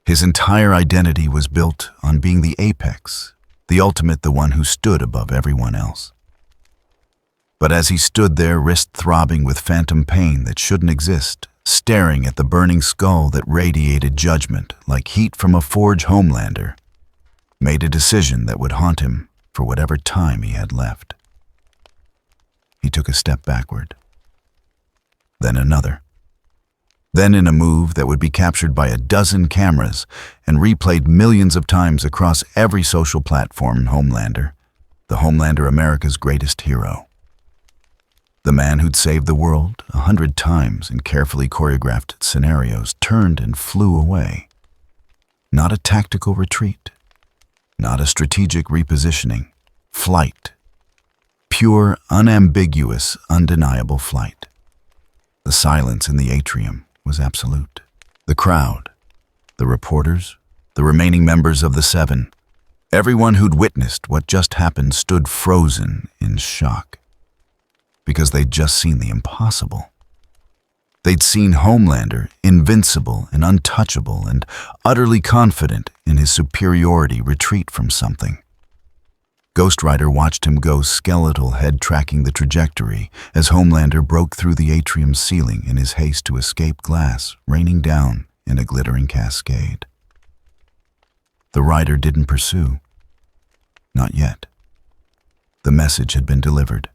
His entire identity was built on being the apex, the ultimate, the one who stood above everyone else. But as he stood there, wrist throbbing with phantom pain that shouldn't exist, staring at the burning skull that radiated judgment like heat from a forge, Homelander made a decision that would haunt him for whatever time he had left. He took a step backward, then another. Then, in a move that would be captured by a dozen cameras and replayed millions of times across every social platform, Homelander, the Homelander, America's greatest hero. The man who'd saved the world 100 times in carefully choreographed scenarios, turned and flew away. Not a tactical retreat, not a strategic repositioning. Flight. Pure, unambiguous, undeniable flight. The silence in the atrium was absolute. The crowd, the reporters, the remaining members of the Seven, everyone who'd witnessed what just happened stood frozen in shock, because they'd just seen the impossible. They'd seen Homelander, invincible and untouchable and utterly confident in his superiority, retreat from something. Ghost Rider watched him go, skeletal head tracking the trajectory as Homelander broke through the atrium's ceiling in his haste to escape glass, raining down in a glittering cascade. The rider didn't pursue. Not yet. The message had been delivered.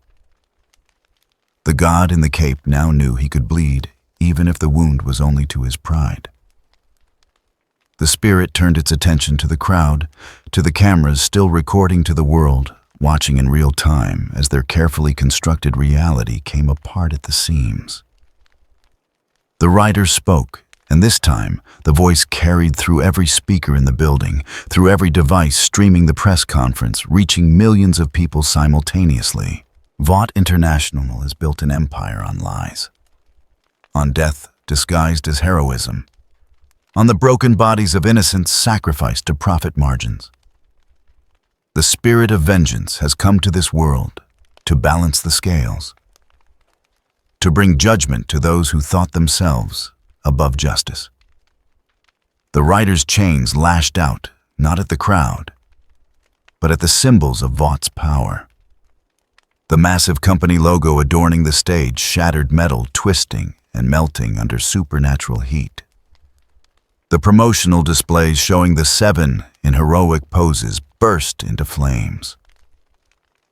The god in the cape now knew he could bleed, even if the wound was only to his pride. The spirit turned its attention to the crowd, to the cameras still recording, to the world, watching in real time as their carefully constructed reality came apart at the seams. The writer spoke, and this time the voice carried through every speaker in the building, through every device streaming the press conference, reaching millions of people simultaneously. Vought International has built an empire on lies, on death disguised as heroism, on the broken bodies of innocents sacrificed to profit margins. The spirit of vengeance has come to this world to balance the scales, to bring judgment to those who thought themselves above justice. The writer's chains lashed out, not at the crowd, but at the symbols of Vought's power. The massive company logo adorning the stage shattered metal, twisting and melting under supernatural heat. The promotional displays showing the seven in heroic poses burst into flames.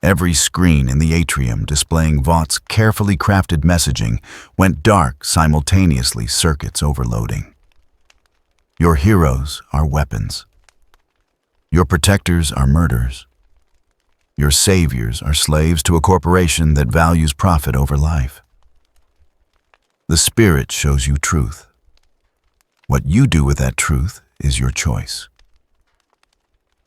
Every screen in the atrium displaying Vought's carefully crafted messaging went dark simultaneously, circuits overloading. Your heroes are weapons. Your protectors are murderers. Your saviors are slaves to a corporation that values profit over life. The Spirit shows you truth. What you do with that truth is your choice.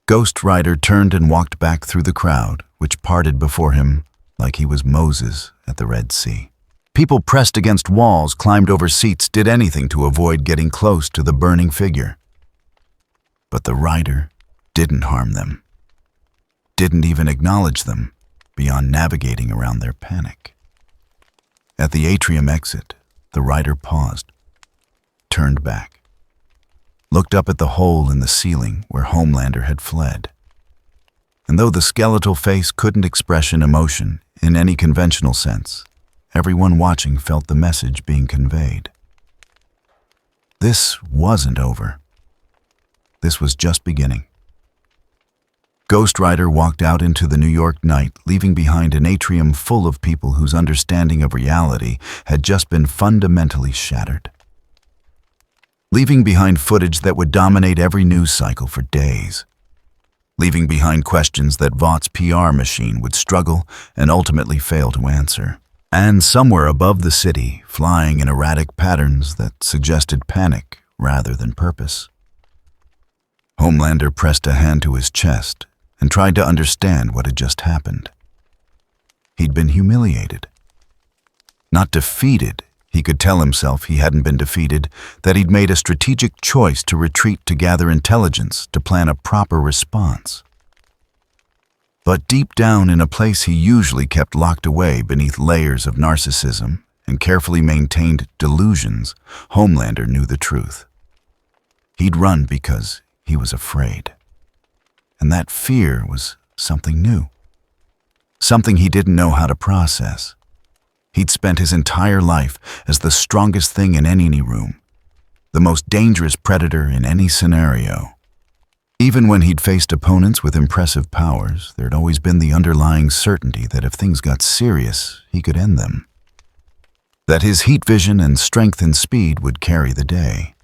Ghost Rider turned and walked back through the crowd, which parted before him like he was Moses at the Red Sea. People pressed against walls, climbed over seats, did anything to avoid getting close to the burning figure. But the rider didn't harm them, didn't even acknowledge them beyond navigating around their panic. At the atrium exit, the rider paused, turned back, looked up at the hole in the ceiling where Homelander had fled. And though the skeletal face couldn't express an emotion in any conventional sense, everyone watching felt the message being conveyed. This wasn't over. This was just beginning. Ghost Rider walked out into the New York night, leaving behind an atrium full of people whose understanding of reality had just been fundamentally shattered. Leaving behind footage that would dominate every news cycle for days. Leaving behind questions that Vought's PR machine would struggle and ultimately fail to answer. And somewhere above the city, flying in erratic patterns that suggested panic rather than purpose. Homelander pressed a hand to his chest and tried to understand what had just happened. He'd been humiliated. Not defeated. He could tell himself he hadn't been defeated, that he'd made a strategic choice to retreat to gather intelligence, to plan a proper response. But deep down in a place he usually kept locked away beneath layers of narcissism and carefully maintained delusions, Homelander knew the truth. He'd run because he was afraid. And that fear was something new. Something he didn't know how to process. He'd spent his entire life as the strongest thing in any room, the most dangerous predator in any scenario. Even when he'd faced opponents with impressive powers, there'd always been the underlying certainty that if things got serious, he could end them. That his heat vision and strength and speed would carry the day.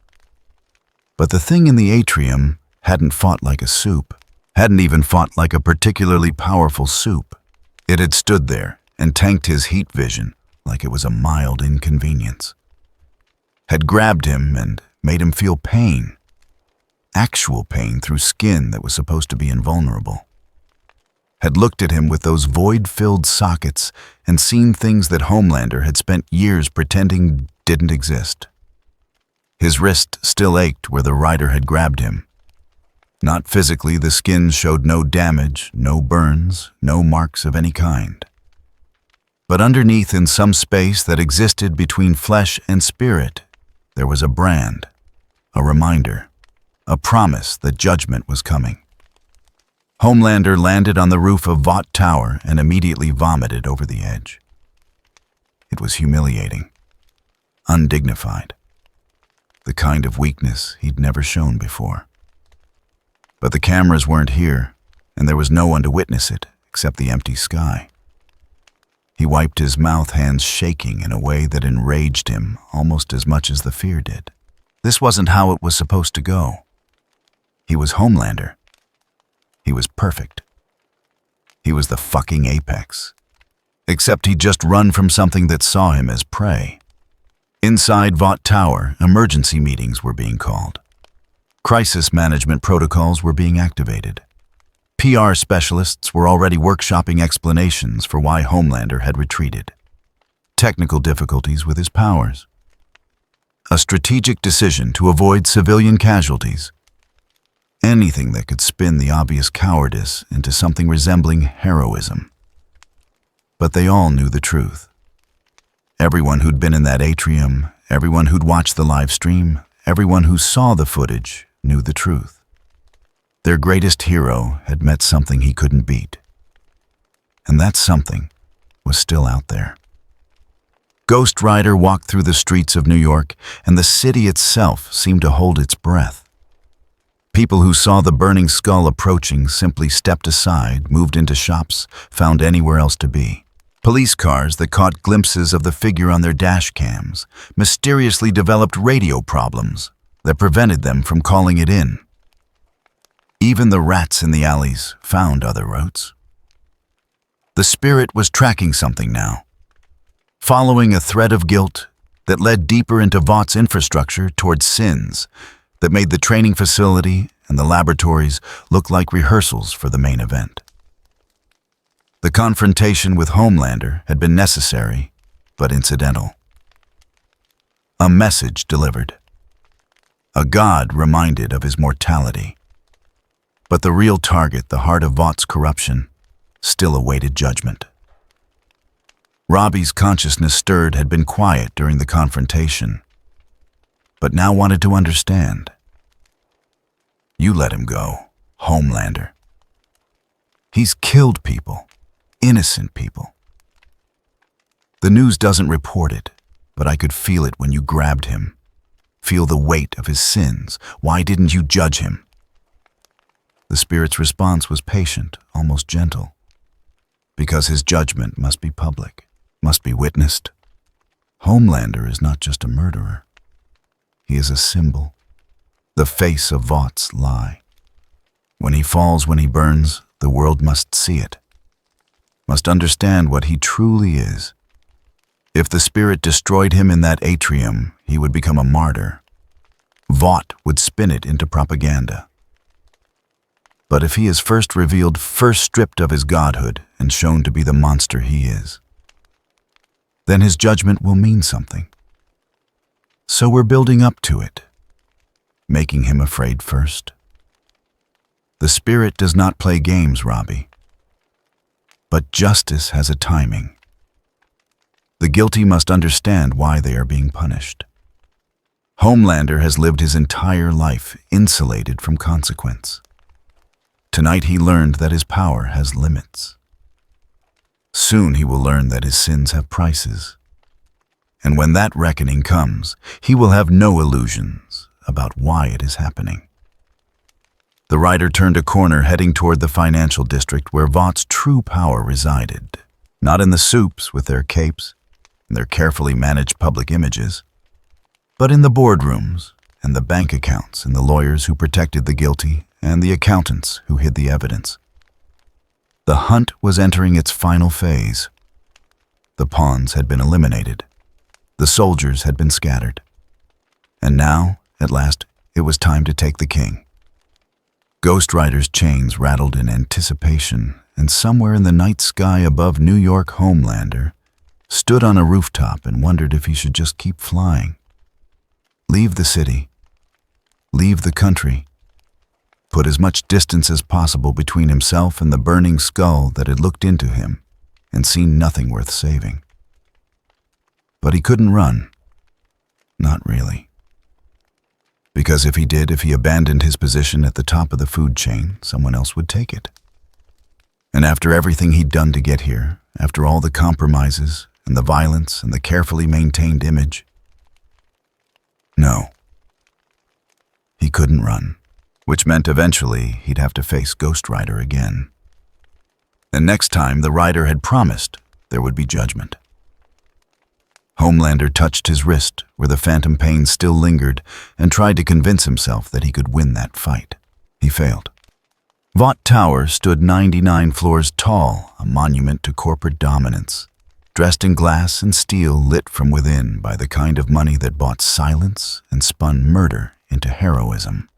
But the thing in the atrium hadn't fought like a soup, hadn't even fought like a particularly powerful soup. It had stood there and tanked his heat vision like it was a mild inconvenience. Had grabbed him and made him feel pain. Actual pain through skin that was supposed to be invulnerable. Had looked at him with those void-filled sockets and seen things that Homelander had spent years pretending didn't exist. His wrist still ached where the rider had grabbed him. Not physically, the skin showed no damage, no burns, no marks of any kind. But underneath, in some space that existed between flesh and spirit, there was a brand, a reminder, a promise that judgment was coming. Homelander landed on the roof of Vought Tower and immediately vomited over the edge. It was humiliating, undignified, the kind of weakness he'd never shown before. But the cameras weren't here, and there was no one to witness it except the empty sky. He wiped his mouth, hands shaking in a way that enraged him almost as much as the fear did. This wasn't how it was supposed to go. He was Homelander. He was perfect. He was the fucking apex. Except he'd just run from something that saw him as prey. Inside Vought Tower, emergency meetings were being called. Crisis management protocols were being activated. PR specialists were already workshopping explanations for why Homelander had retreated. Technical difficulties with his powers. A strategic decision to avoid civilian casualties. Anything that could spin the obvious cowardice into something resembling heroism. But they all knew the truth. Everyone who'd been in that atrium, everyone who'd watched the live stream, everyone who saw the footage knew the truth. Their greatest hero had met something he couldn't beat. And that something was still out there. Ghost Rider walked through the streets of New York, and the city itself seemed to hold its breath. People who saw the burning skull approaching simply stepped aside, moved into shops, found anywhere else to be. Police cars that caught glimpses of the figure on their dash cams mysteriously developed radio problems that prevented them from calling it in. Even the rats in the alleys found other routes. The spirit was tracking something now, following a thread of guilt that led deeper into Vaught's infrastructure towards sins that made the training facility and the laboratories look like rehearsals for the main event. The confrontation with Homelander had been necessary, but incidental. A message delivered. A god reminded of his mortality. But the real target, the heart of Vaught's corruption, still awaited judgment. Robbie's consciousness stirred had been quiet during the confrontation, but now wanted to understand. You let him go, Homelander. He's killed people, innocent people. The news doesn't report it, but I could feel it when you grabbed him. Feel the weight of his sins. Why didn't you judge him? The spirit's response was patient, almost gentle. Because his judgment must be public, must be witnessed. Homelander is not just a murderer. He is a symbol, the face of Vaught's lie. When he falls, when he burns, the world must see it, must understand what he truly is. If the spirit destroyed him in that atrium, he would become a martyr. Vaught would spin it into propaganda. But if he is first revealed, first stripped of his godhood, and shown to be the monster he is, then his judgment will mean something. So we're building up to it, making him afraid first. The spirit does not play games, Robbie. But justice has a timing. The guilty must understand why they are being punished. Homelander has lived his entire life insulated from consequence. Tonight he learned that his power has limits. Soon he will learn that his sins have prices. And when that reckoning comes, he will have no illusions about why it is happening. The rider turned a corner heading toward the financial district where Vaught's true power resided. Not in the soups with their capes and their carefully managed public images, but in the boardrooms and the bank accounts and the lawyers who protected the guilty and the accountants who hid the evidence. The hunt was entering its final phase. The pawns had been eliminated. The soldiers had been scattered. And now, at last, it was time to take the king. Ghost Rider's chains rattled in anticipation, and somewhere in the night sky above New York, Homelander stood on a rooftop and wondered if he should just keep flying. Leave the city. Leave the country. Put as much distance as possible between himself and the burning skull that had looked into him and seen nothing worth saving. But he couldn't run. Not really. Because if he abandoned his position at the top of the food chain, someone else would take it. And after everything he'd done to get here, after all the compromises and the violence and the carefully maintained image, no. He couldn't run, which meant eventually he'd have to face Ghost Rider again. And next time, the rider had promised there would be judgment. Homelander touched his wrist where the phantom pain still lingered and tried to convince himself that he could win that fight. He failed. Vaught Tower stood 99 floors tall, a monument to corporate dominance, dressed in glass and steel lit from within by the kind of money that bought silence and spun murder into heroism.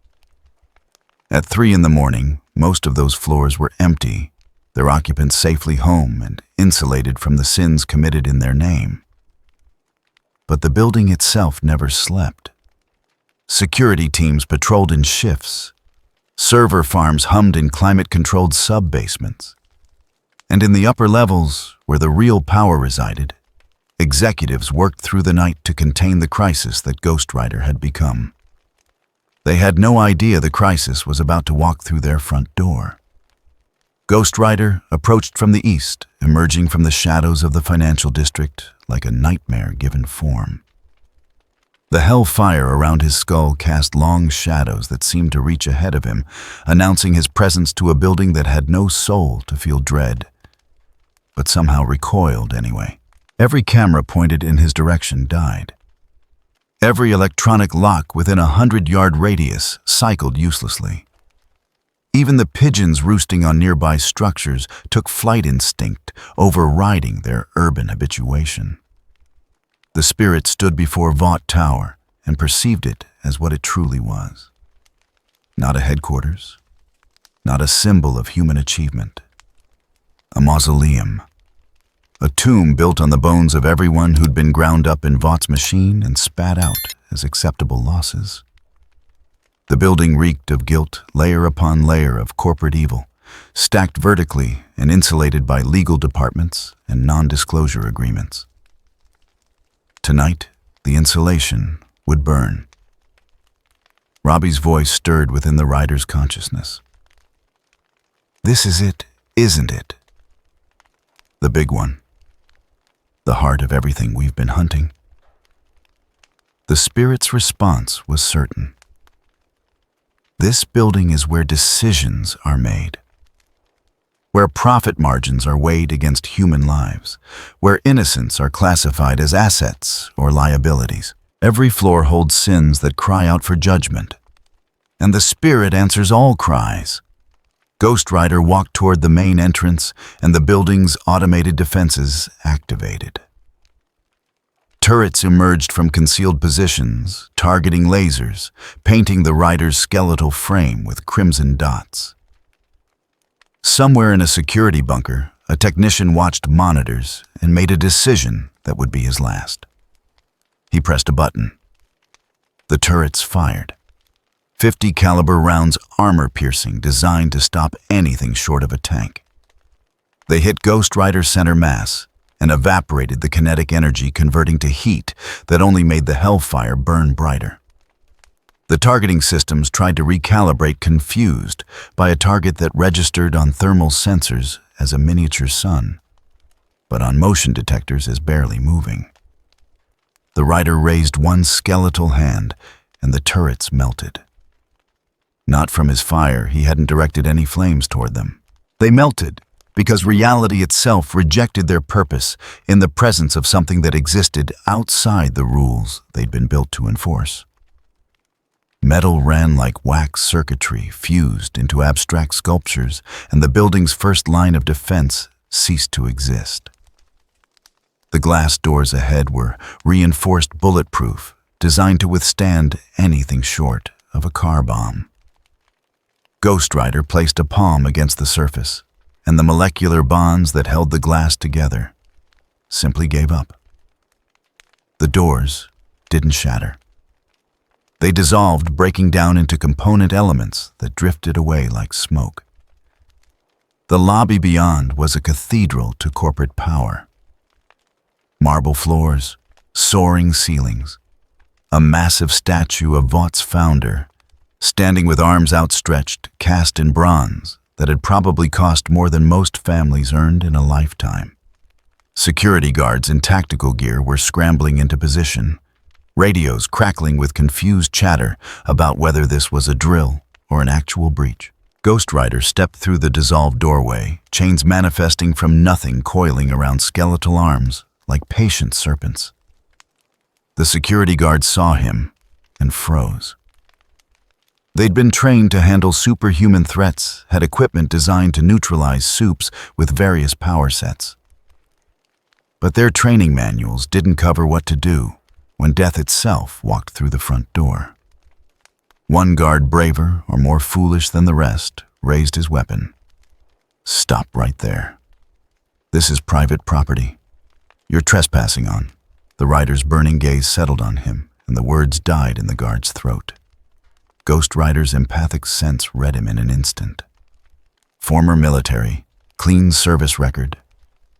At 3 a.m, most of those floors were empty, their occupants safely home and insulated from the sins committed in their name. But the building itself never slept. Security teams patrolled in shifts. Server farms hummed in climate-controlled sub-basements. And in the upper levels, where the real power resided, executives worked through the night to contain the crisis that Ghost Rider had become. They had no idea the crisis was about to walk through their front door. Ghost Rider approached from the east, emerging from the shadows of the financial district like a nightmare given form. The hellfire around his skull cast long shadows that seemed to reach ahead of him, announcing his presence to a building that had no soul to feel dread, but somehow recoiled anyway. Every camera pointed in his direction died. Every electronic lock within a 100-yard radius cycled uselessly. Even the pigeons roosting on nearby structures took flight instinct, overriding their urban habituation. The spirit stood before Vought Tower and perceived it as what it truly was. Not a headquarters, not a symbol of human achievement. A mausoleum. A tomb built on the bones of everyone who'd been ground up in Vaught's machine and spat out as acceptable losses. The building reeked of guilt, layer upon layer of corporate evil, stacked vertically and insulated by legal departments and non-disclosure agreements. Tonight, the insulation would burn. Robbie's voice stirred within the rider's consciousness. This is it, isn't it? The big one. The heart of everything we've been hunting. The spirit's response was certain. This building is where decisions are made, where profit margins are weighed against human lives, where innocents are classified as assets or liabilities. Every floor holds sins that cry out for judgment, and the spirit answers all cries. Ghost Rider walked toward the main entrance, and the building's automated defenses activated. Turrets emerged from concealed positions, targeting lasers, painting the rider's skeletal frame with crimson dots. Somewhere in a security bunker, a technician watched monitors and made a decision that would be his last. He pressed a button. The turrets fired. 50 caliber rounds armor-piercing, designed to stop anything short of a tank. They hit Ghost Rider's center mass and evaporated the kinetic energy, converting to heat that only made the hellfire burn brighter. The targeting systems tried to recalibrate, confused by a target that registered on thermal sensors as a miniature sun, but on motion detectors as barely moving. The rider raised one skeletal hand, and the turrets melted. Not from his fire, he hadn't directed any flames toward them. They melted because reality itself rejected their purpose in the presence of something that existed outside the rules they'd been built to enforce. Metal ran like wax circuitry, fused into abstract sculptures, and the building's first line of defense ceased to exist. The glass doors ahead were reinforced bulletproof, designed to withstand anything short of a car bomb. Ghost Rider placed a palm against the surface, and the molecular bonds that held the glass together simply gave up. The doors didn't shatter. They dissolved, breaking down into component elements that drifted away like smoke. The lobby beyond was a cathedral to corporate power. Marble floors, soaring ceilings, a massive statue of Vaught's founder, standing with arms outstretched, cast in bronze, that had probably cost more than most families earned in a lifetime. Security guards in tactical gear were scrambling into position, radios crackling with confused chatter about whether this was a drill or an actual breach. Ghost Rider stepped through the dissolved doorway, chains manifesting from nothing coiling around skeletal arms like patient serpents. The security guards saw him and froze. They'd been trained to handle superhuman threats, had equipment designed to neutralize supes with various power sets. But their training manuals didn't cover what to do when death itself walked through the front door. One guard, braver or more foolish than the rest, raised his weapon. "Stop right there. This is private property. You're trespassing on." The rider's burning gaze settled on him, and the words died in the guard's throat. Ghost Rider's empathic sense read him in an instant. Former military, clean service record,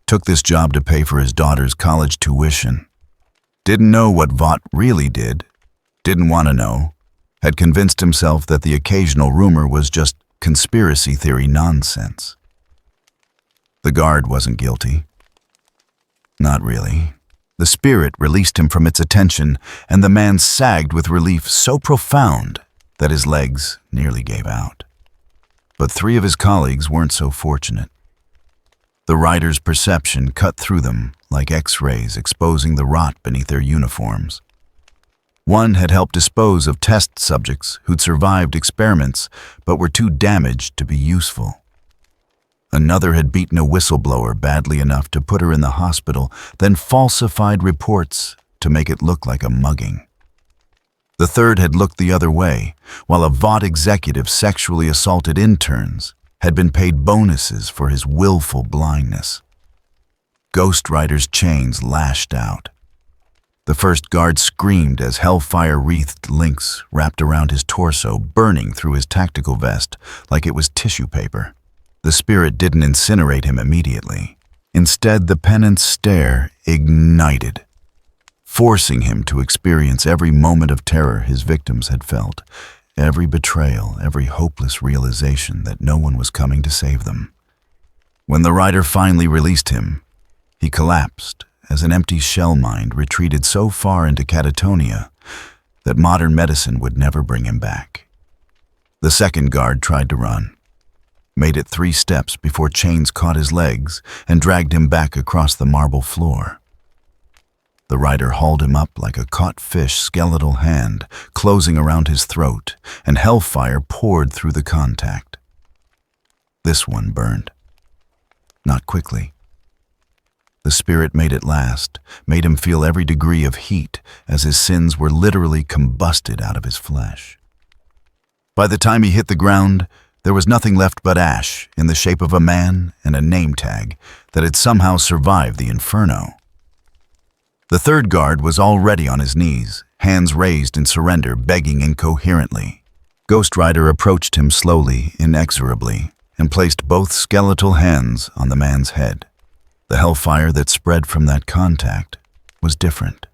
took this job to pay for his daughter's college tuition. Didn't know what Vought really did, didn't want to know, had convinced himself that the occasional rumor was just conspiracy theory nonsense. The guard wasn't guilty. Not really. The spirit released him from its attention, and the man sagged with relief so profound that his legs nearly gave out. But 3 of his colleagues weren't so fortunate. The rider's perception cut through them like X-rays exposing the rot beneath their uniforms. One had helped dispose of test subjects who'd survived experiments but were too damaged to be useful. Another had beaten a whistleblower badly enough to put her in the hospital, then falsified reports to make it look like a mugging. The third had looked the other way, while a Vought executive sexually assaulted interns had been paid bonuses for his willful blindness. Ghost Rider's chains lashed out. The first guard screamed as hellfire-wreathed links wrapped around his torso, burning through his tactical vest like it was tissue paper. The spirit didn't incinerate him immediately. Instead, the penance stare ignited, forcing him to experience every moment of terror his victims had felt, every betrayal, every hopeless realization that no one was coming to save them. When the rider finally released him, he collapsed as an empty shell mind retreated so far into catatonia that modern medicine would never bring him back. The second guard tried to run, made it 3 steps before chains caught his legs and dragged him back across the marble floor. The rider hauled him up like a caught fish skeletal hand, closing around his throat, and hellfire poured through the contact. This one burned. Not quickly. The spirit made it last, made him feel every degree of heat as his sins were literally combusted out of his flesh. By the time he hit the ground, there was nothing left but ash in the shape of a man and a name tag that had somehow survived the inferno. The third guard was already on his knees, hands raised in surrender, begging incoherently. Ghost Rider approached him slowly, inexorably, and placed both skeletal hands on the man's head. The hellfire that spread from that contact was different.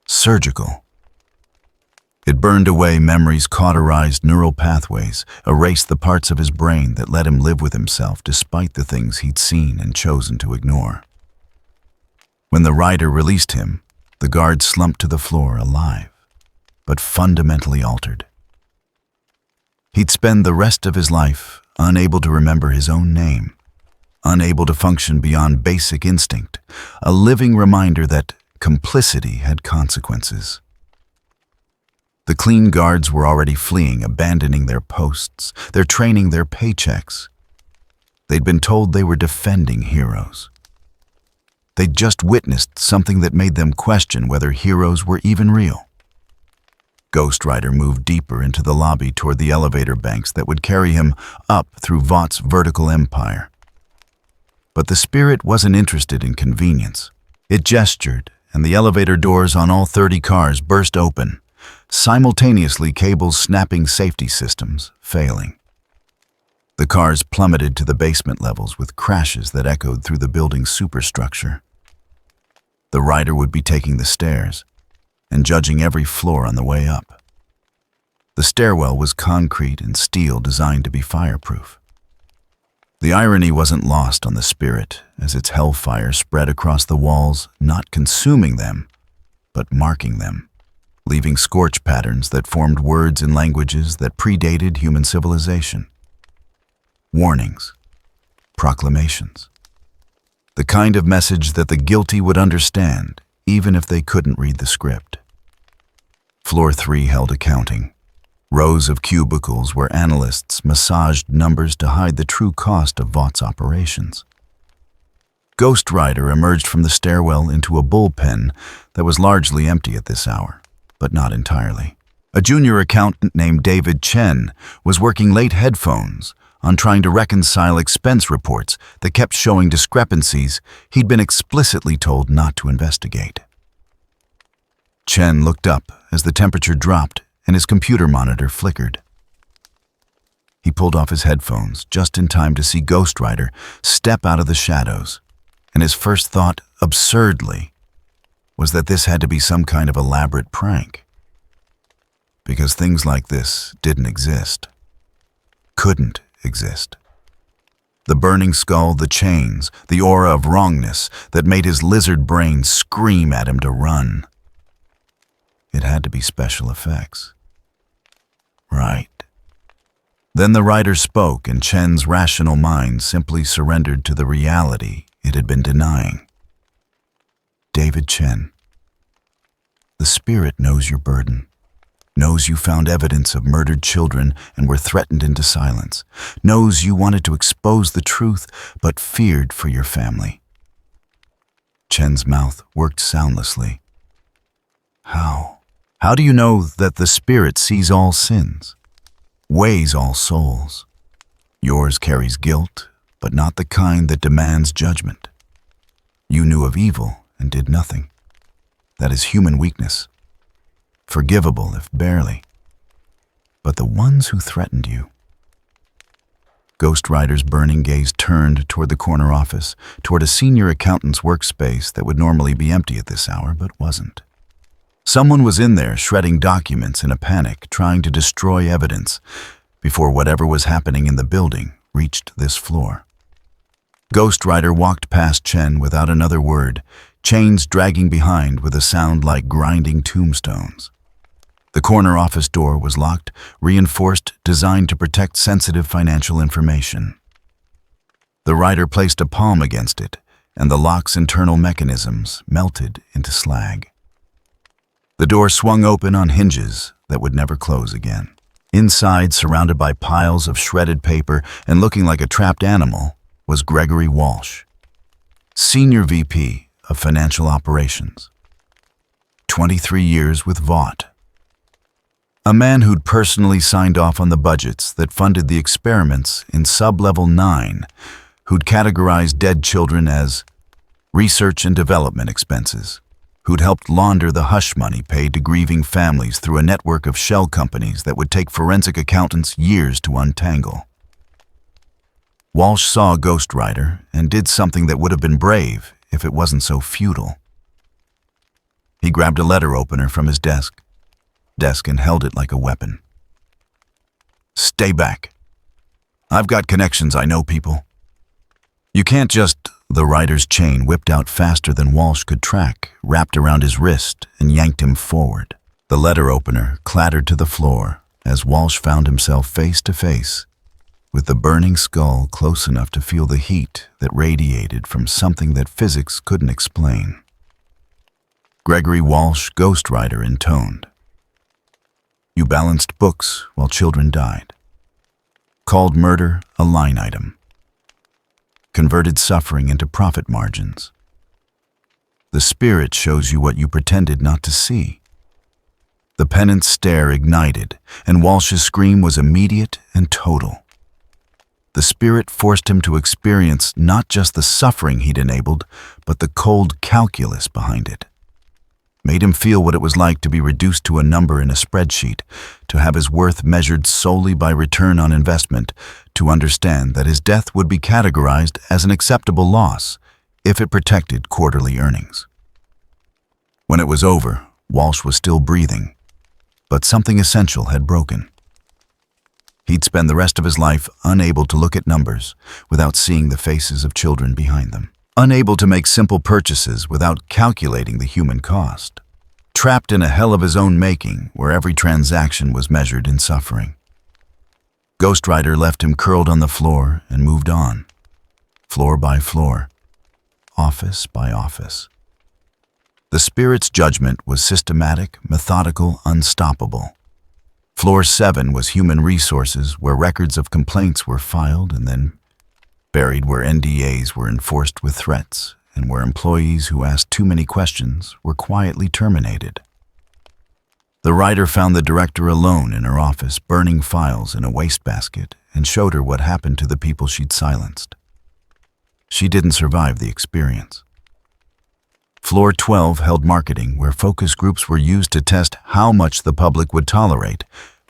Surgical. It burned away memories, cauterized neural pathways, erased the parts of his brain that let him live with himself despite the things he'd seen and chosen to ignore. When the rider released him, the guard slumped to the floor alive, but fundamentally altered. He'd spend the rest of his life unable to remember his own name, unable to function beyond basic instinct, a living reminder that complicity had consequences. The clean guards were already fleeing, abandoning their posts, their training, their paychecks. They'd been told they were defending heroes. They'd just witnessed something that made them question whether heroes were even real. Ghost Rider moved deeper into the lobby toward the elevator banks that would carry him up through Vought's vertical empire. But the spirit wasn't interested in convenience. It gestured, and the elevator doors on all 30 cars burst open, simultaneously cables snapping, safety systems failing. The cars plummeted to the basement levels with crashes that echoed through the building's superstructure. The rider would be taking the stairs and judging every floor on the way up. The stairwell was concrete and steel designed to be fireproof. The irony wasn't lost on the spirit as its hellfire spread across the walls, not consuming them, but marking them, leaving scorch patterns that formed words in languages that predated human civilization. Warnings, proclamations, the kind of message that the guilty would understand, even if they couldn't read the script. Floor 3 held accounting, rows of cubicles where analysts massaged numbers to hide the true cost of Vought's operations. Ghost Rider emerged from the stairwell into a bullpen that was largely empty at this hour, but not entirely. A junior accountant named David Chen was working late headphones on trying to reconcile expense reports that kept showing discrepancies he'd been explicitly told not to investigate. Chen looked up as the temperature dropped and his computer monitor flickered. He pulled off his headphones just in time to see Ghost Rider step out of the shadows, and his first thought, absurdly, was that this had to be some kind of elaborate prank. Because things like this didn't exist. Couldn't exist. The burning skull, the chains, the aura of wrongness that made his lizard brain scream at him to run. It had to be special effects. Right. Then the writer spoke, and Chen's rational mind simply surrendered to the reality it had been denying. David Chen. The spirit knows your burden, knows you found evidence of murdered children and were threatened into silence, knows you wanted to expose the truth but feared for your family. Chen's mouth worked soundlessly. How? How do you know that the spirit sees all sins, weighs all souls? Yours carries guilt, but not the kind that demands judgment. You knew of evil and did nothing. That is human weakness, forgivable if barely. But the ones who threatened you. Ghost Rider's burning gaze turned toward the corner office, toward a senior accountant's workspace that would normally be empty at this hour, but wasn't. Someone was in there shredding documents in a panic, trying to destroy evidence before whatever was happening in the building reached this floor. Ghost Rider walked past Chen without another word, chains dragging behind with a sound like grinding tombstones. The corner office door was locked, reinforced, designed to protect sensitive financial information. The rider placed a palm against it, and the lock's internal mechanisms melted into slag. The door swung open on hinges that would never close again. Inside, surrounded by piles of shredded paper and looking like a trapped animal, was Gregory Walsh, Senior VP of Financial Operations. 23 years with Vought. A man who'd personally signed off on the budgets that funded the experiments in Sublevel 9, who'd categorized dead children as research and development expenses, who'd helped launder the hush money paid to grieving families through a network of shell companies that would take forensic accountants years to untangle. Walsh saw Ghost Rider and did something that would have been brave if it wasn't so futile. He grabbed a letter opener from his desk and held it like a weapon. Stay back. I've got connections, I know people. You can't just... The rider's chain whipped out faster than Walsh could track, wrapped around his wrist, and yanked him forward. The letter opener clattered to the floor as Walsh found himself face to face with the burning skull close enough to feel the heat that radiated from something that physics couldn't explain. Gregory Walsh, Ghost Rider, intoned. You balanced books while children died. Called murder a line item. Converted suffering into profit margins. The spirit shows you what you pretended not to see. The penance stare ignited, and Walsh's scream was immediate and total. The spirit forced him to experience not just the suffering he'd enabled, but the cold calculus behind it. Made him feel what it was like to be reduced to a number in a spreadsheet, to have his worth measured solely by return on investment, to understand that his death would be categorized as an acceptable loss if it protected quarterly earnings. When it was over, Walsh was still breathing, but something essential had broken. He'd spend the rest of his life unable to look at numbers without seeing the faces of children behind them. Unable to make simple purchases without calculating the human cost. Trapped in a hell of his own making where every transaction was measured in suffering. Ghost Rider left him curled on the floor and moved on. Floor by floor. Office by office. The spirit's judgment was systematic, methodical, unstoppable. Floor 7 was human resources where records of complaints were filed and then buried, where NDAs were enforced with threats, and where employees who asked too many questions were quietly terminated. The writer found the director alone in her office, burning files in a wastebasket, and showed her what happened to the people she'd silenced. She didn't survive the experience. Floor 12 held marketing, where focus groups were used to test how much the public would tolerate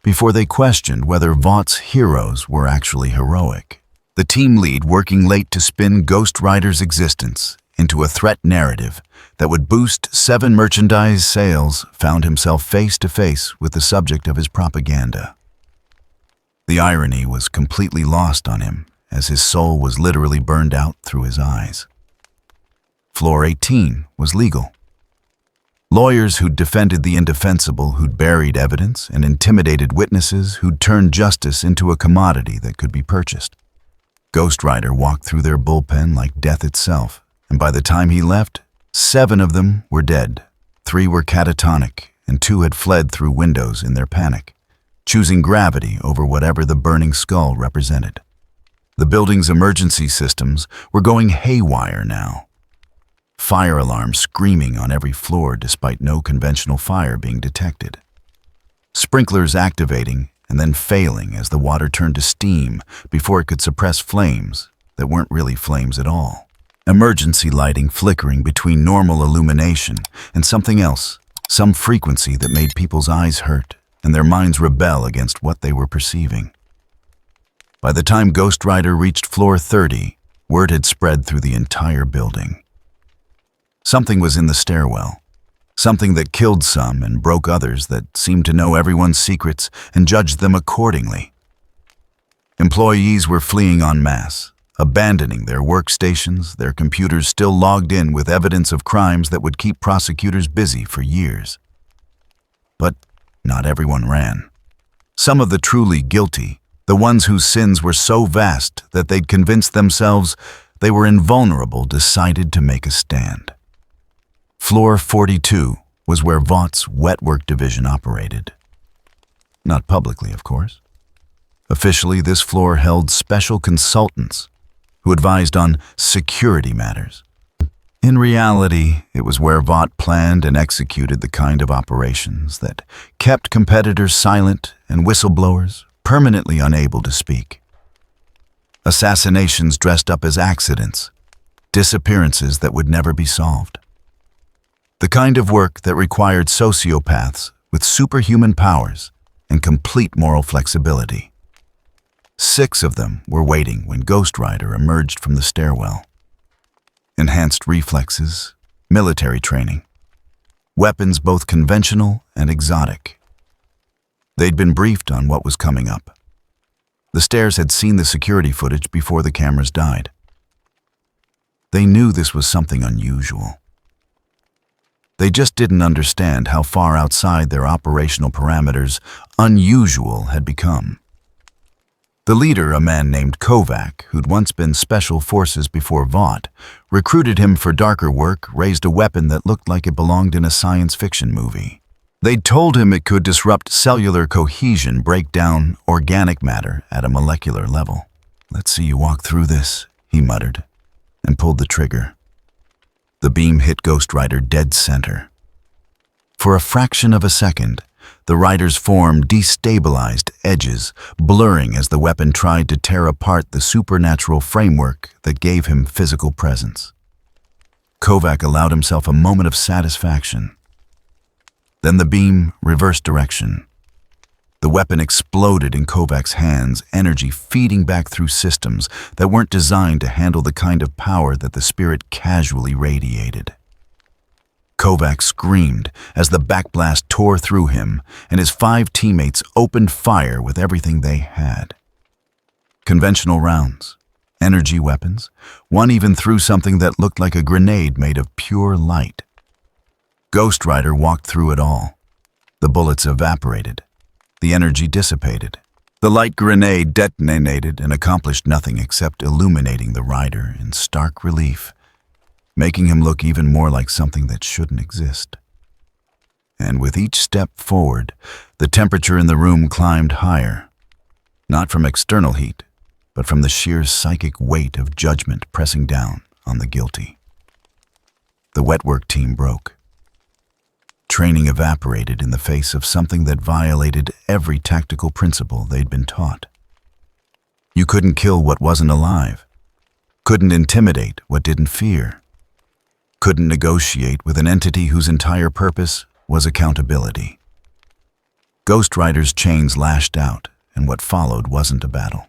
before they questioned whether Vaught's heroes were actually heroic. The team lead, working late to spin Ghost Rider's existence into a threat narrative that would boost 7 merchandise sales, found himself face to face with the subject of his propaganda. The irony was completely lost on him as his soul was literally burned out through his eyes. Floor 18 was legal. Lawyers who'd defended the indefensible, who'd buried evidence and intimidated witnesses, who'd turned justice into a commodity that could be purchased. Ghost Rider walked through their bullpen like death itself, and by the time he left, 7 of them were dead. 3 were catatonic, and 2 had fled through windows in their panic, choosing gravity over whatever the burning skull represented. The building's emergency systems were going haywire now. Fire alarms screaming on every floor despite no conventional fire being detected. Sprinklers activating and then failing as the water turned to steam before it could suppress flames that weren't really flames at all. Emergency lighting flickering between normal illumination and something else, some frequency that made people's eyes hurt and their minds rebel against what they were perceiving. By the time Ghost Rider reached floor 30, word had spread through the entire building. Something was in the stairwell, something that killed some and broke others, that seemed to know everyone's secrets and judged them accordingly. Employees were fleeing en masse, abandoning their workstations, their computers still logged in with evidence of crimes that would keep prosecutors busy for years. But not everyone ran. Some of the truly guilty, the ones whose sins were so vast that they'd convinced themselves they were invulnerable, decided to make a stand. Floor 42 was where Vaught's Wetwork division operated. Not publicly, of course. Officially, this floor held special consultants who advised on security matters. In reality, it was where Vaught planned and executed the kind of operations that kept competitors silent and whistleblowers permanently unable to speak. Assassinations dressed up as accidents, disappearances that would never be solved. The kind of work that required sociopaths with superhuman powers and complete moral flexibility. 6 of them were waiting when Ghost Rider emerged from the stairwell. Enhanced reflexes, military training, weapons both conventional and exotic. They'd been briefed on what was coming up. The stairs had seen the security footage before the cameras died. They knew this was something unusual. They just didn't understand how far outside their operational parameters unusual had become. The leader, a man named Kovac, who'd once been Special Forces before Vaught, recruited him for darker work, raised a weapon that looked like it belonged in a science fiction movie. They'd told him it could disrupt cellular cohesion, break down organic matter at a molecular level. "Let's see you walk through this," he muttered, and pulled the trigger. The beam hit Ghost Rider dead center. For a fraction of a second, the rider's form destabilized edges, blurring as the weapon tried to tear apart the supernatural framework that gave him physical presence. Kovac allowed himself a moment of satisfaction. Then the beam reversed direction. The weapon exploded in Kovac's hands, energy feeding back through systems that weren't designed to handle the kind of power that the spirit casually radiated. Kovac screamed as the backblast tore through him, and his 5 teammates opened fire with everything they had. Conventional rounds, energy weapons, one even threw something that looked like a grenade made of pure light. Ghost Rider walked through it all. The bullets evaporated. The energy dissipated. The light grenade detonated and accomplished nothing except illuminating the rider in stark relief, making him look even more like something that shouldn't exist. And with each step forward, the temperature in the room climbed higher, not from external heat, but from the sheer psychic weight of judgment pressing down on the guilty. The Wetwork team broke. Training evaporated in the face of something that violated every tactical principle they'd been taught. You couldn't kill what wasn't alive, couldn't intimidate what didn't fear, couldn't negotiate with an entity whose entire purpose was accountability. Ghost Rider's chains lashed out, and what followed wasn't a battle.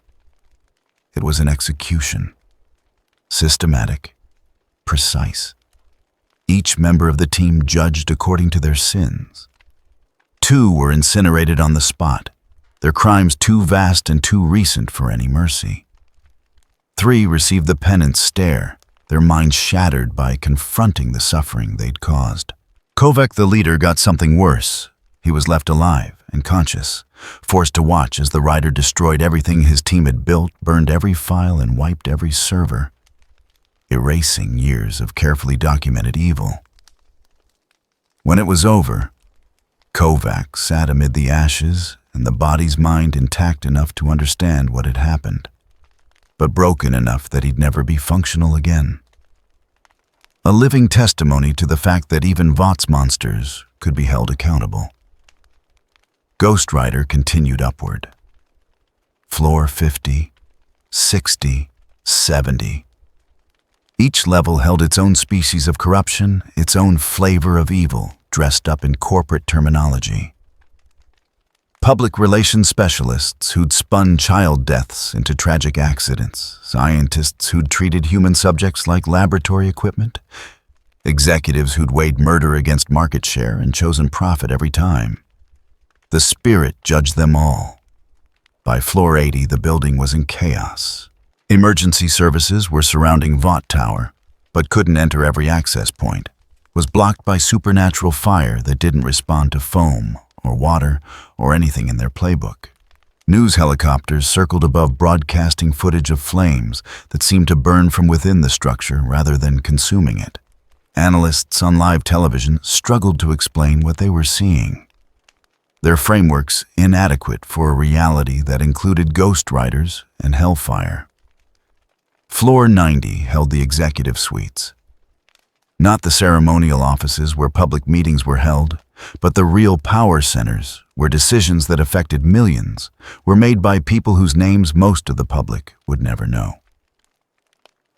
It was an execution. Systematic, precise. Each member of the team judged according to their sins. 2 were incinerated on the spot, their crimes too vast and too recent for any mercy. 3 received the penance stare, their minds shattered by confronting the suffering they'd caused. Kovac, the leader, got something worse. He was left alive and conscious, forced to watch as the rider destroyed everything his team had built, burned every file, and wiped every server, erasing years of carefully documented evil. When it was over, Kovac sat amid the ashes and the body's mind intact enough to understand what had happened, but broken enough that he'd never be functional again. A living testimony to the fact that even Vought's monsters could be held accountable. Ghost Rider continued upward. Floor 50, 60, 70. Each level held its own species of corruption, its own flavor of evil, dressed up in corporate terminology. Public relations specialists who'd spun child deaths into tragic accidents, scientists who'd treated human subjects like laboratory equipment, executives who'd weighed murder against market share and chosen profit every time. The spirit judged them all. By floor 80, the building was in chaos. Emergency services were surrounding Vought Tower, but couldn't enter every access point, was blocked by supernatural fire that didn't respond to foam or water or anything in their playbook. News helicopters circled above, broadcasting footage of flames that seemed to burn from within the structure rather than consuming it. Analysts on live television struggled to explain what they were seeing. Their frameworks inadequate for a reality that included ghost riders and hellfire. Floor 90 held the executive suites. Not the ceremonial offices where public meetings were held, but the real power centers where decisions that affected millions were made by people whose names most of the public would never know.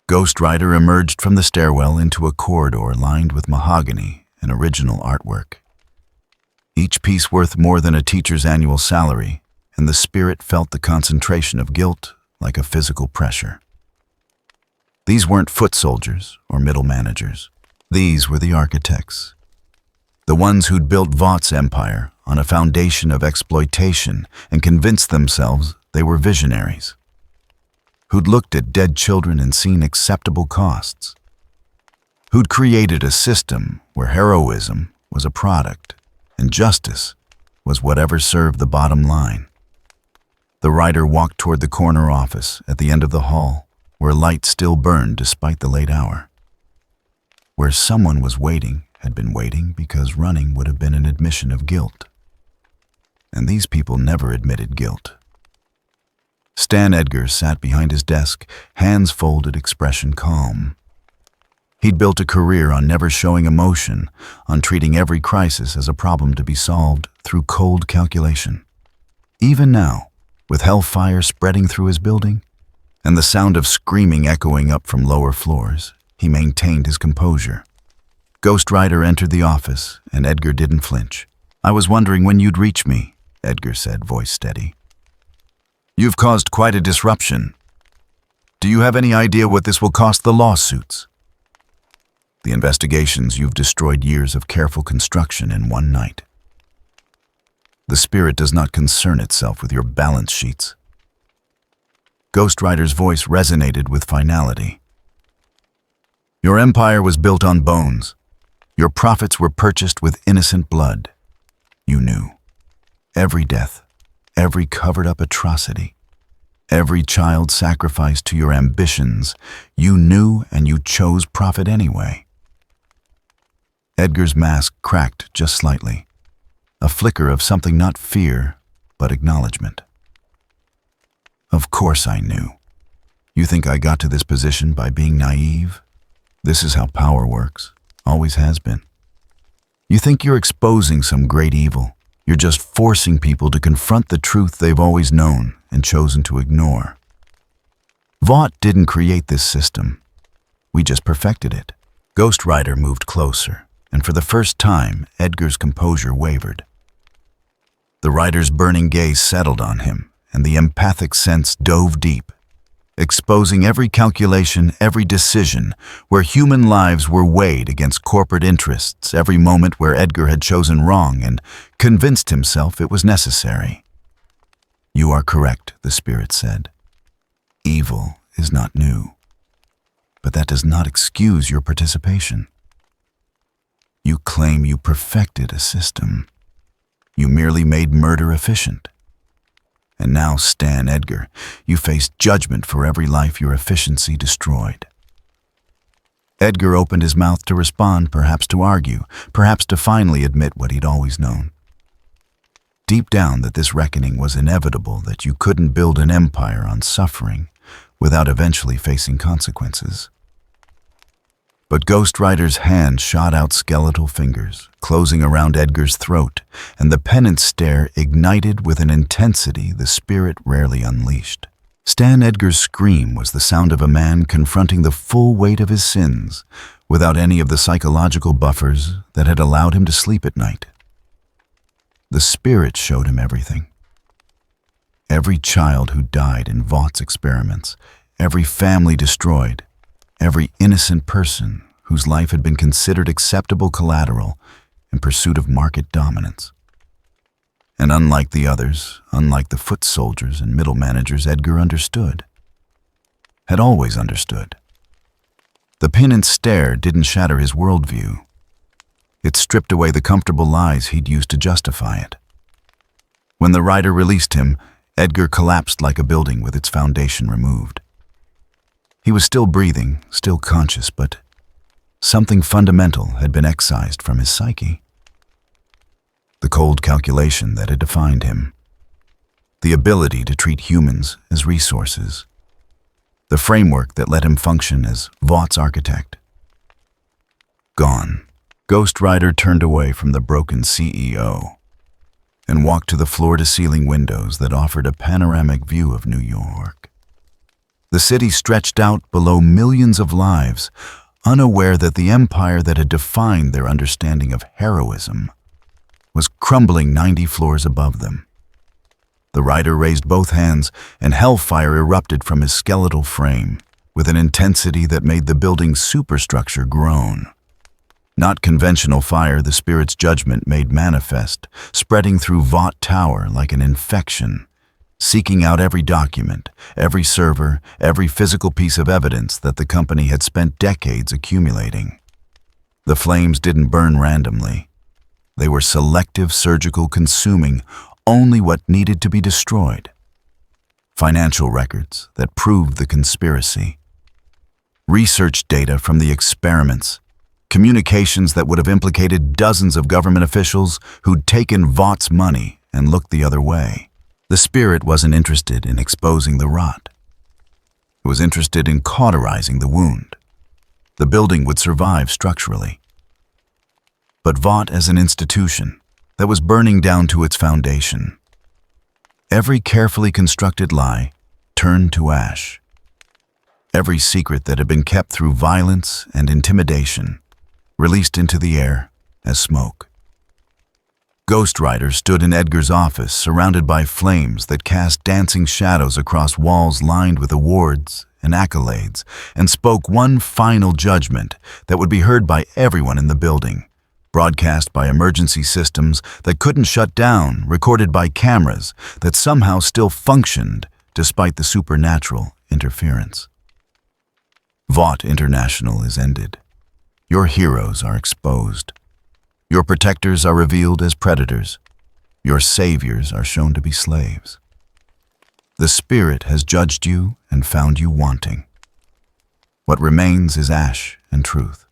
Ghost Rider emerged from the stairwell into a corridor lined with mahogany and original artwork. Each piece worth more than a teacher's annual salary, and the spirit felt the concentration of guilt like a physical pressure. These weren't foot soldiers or middle managers. These were the architects. The ones who'd built Vought's empire on a foundation of exploitation and convinced themselves they were visionaries. Who'd looked at dead children and seen acceptable costs. Who'd created a system where heroism was a product and justice was whatever served the bottom line. The rider walked toward the corner office at the end of the hall, where light still burned despite the late hour. Where someone was waiting had been waiting because running would have been an admission of guilt. And these people never admitted guilt. Stan Edgar sat behind his desk, hands folded, expression calm. He'd built a career on never showing emotion, on treating every crisis as a problem to be solved through cold calculation. Even now, with hellfire spreading through his building, and the sound of screaming echoing up from lower floors, he maintained his composure. Ghost Rider entered the office, and Edgar didn't flinch. "I was wondering when you'd reach me," Edgar said, voice steady. "You've caused quite a disruption. Do you have any idea what this will cost the lawsuits?" "The investigations, you've destroyed years of careful construction in one night. The spirit does not concern itself with your balance sheets." Ghost Rider's voice resonated with finality. "Your empire was built on bones. Your profits were purchased with innocent blood. You knew. Every death, every covered-up atrocity, every child sacrificed to your ambitions, you knew, and you chose profit anyway." Edgar's mask cracked just slightly, a flicker of something not fear, but acknowledgement. "Of course I knew. You think I got to this position by being naive? This is how power works, always has been. You think you're exposing some great evil. You're just forcing people to confront the truth they've always known and chosen to ignore. Vought didn't create this system. We just perfected it." Ghost Rider moved closer, and for the first time, Edgar's composure wavered. The rider's burning gaze settled on him, and the empathic sense dove deep, exposing every calculation, every decision, where human lives were weighed against corporate interests, every moment where Edgar had chosen wrong and convinced himself it was necessary. "You are correct," the spirit said. "Evil is not new, but that does not excuse your participation. You claim you perfected a system. You merely made murder efficient. And now, Stan Edgar, you face judgment for every life your efficiency destroyed. Edgar opened his mouth to respond, perhaps to argue, perhaps to finally admit what he'd always known. Deep down that this reckoning was inevitable, that you couldn't build an empire on suffering without eventually facing consequences. But Ghost Rider's hand shot out skeletal fingers, closing around Edgar's throat, and the penance stare ignited with an intensity the spirit rarely unleashed. Stan Edgar's scream was the sound of a man confronting the full weight of his sins without any of the psychological buffers that had allowed him to sleep at night. The spirit showed him everything. Every child who died in Vaught's experiments, every family destroyed, every innocent person whose life had been considered acceptable collateral in pursuit of market dominance. And unlike the others, unlike the foot soldiers and middle managers, Edgar understood. Had always understood. The penance stare didn't shatter his worldview. It stripped away the comfortable lies he'd used to justify it. When the rider released him, Edgar collapsed like a building with its foundation removed. He was still breathing, still conscious, but something fundamental had been excised from his psyche. The cold calculation that had defined him. The ability to treat humans as resources. The framework that let him function as Vaught's architect. Gone. Ghost Rider turned away from the broken CEO and walked to the floor-to-ceiling windows that offered a panoramic view of New York. The city stretched out below millions of lives, unaware that the empire that had defined their understanding of heroism was crumbling 90 floors above them. The rider raised both hands, and hellfire erupted from his skeletal frame with an intensity that made the building's superstructure groan. Not conventional fire, the spirit's judgment made manifest, spreading through Vought Tower like an infection, seeking out every document, every server, every physical piece of evidence that the company had spent decades accumulating. The flames didn't burn randomly. They were selective, surgical, consuming only what needed to be destroyed. Financial records that proved the conspiracy. Research data from the experiments. Communications that would have implicated dozens of government officials who'd taken Vaught's money and looked the other way. The spirit wasn't interested in exposing the rot. It was interested in cauterizing the wound. The building would survive structurally. But Vought as an institution that was burning down to its foundation. Every carefully constructed lie turned to ash. Every secret that had been kept through violence and intimidation released into the air as smoke. Ghost Rider stood in Edgar's office, surrounded by flames that cast dancing shadows across walls lined with awards and accolades, and spoke one final judgment that would be heard by everyone in the building, broadcast by emergency systems that couldn't shut down, recorded by cameras that somehow still functioned despite the supernatural interference. Vought International is ended. Your heroes are exposed. Your protectors are revealed as predators. Your saviors are shown to be slaves. The spirit has judged you and found you wanting. What remains is ash and truth.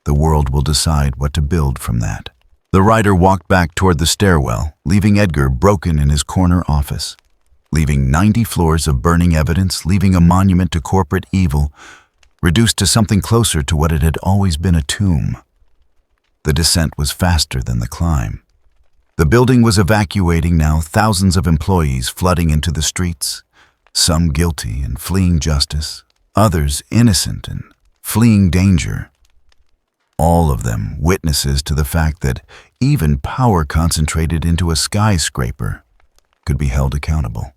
The world will decide what to build from that. The rider walked back toward the stairwell, leaving Edgar broken in his corner office, leaving 90 floors of burning evidence, leaving a monument to corporate evil, reduced to something closer to what it had always been, a tomb. The descent was faster than the climb. The building was evacuating now, thousands of employees flooding into the streets, some guilty and fleeing justice, others innocent and fleeing danger. All of them witnesses to the fact that even power concentrated into a skyscraper could be held accountable.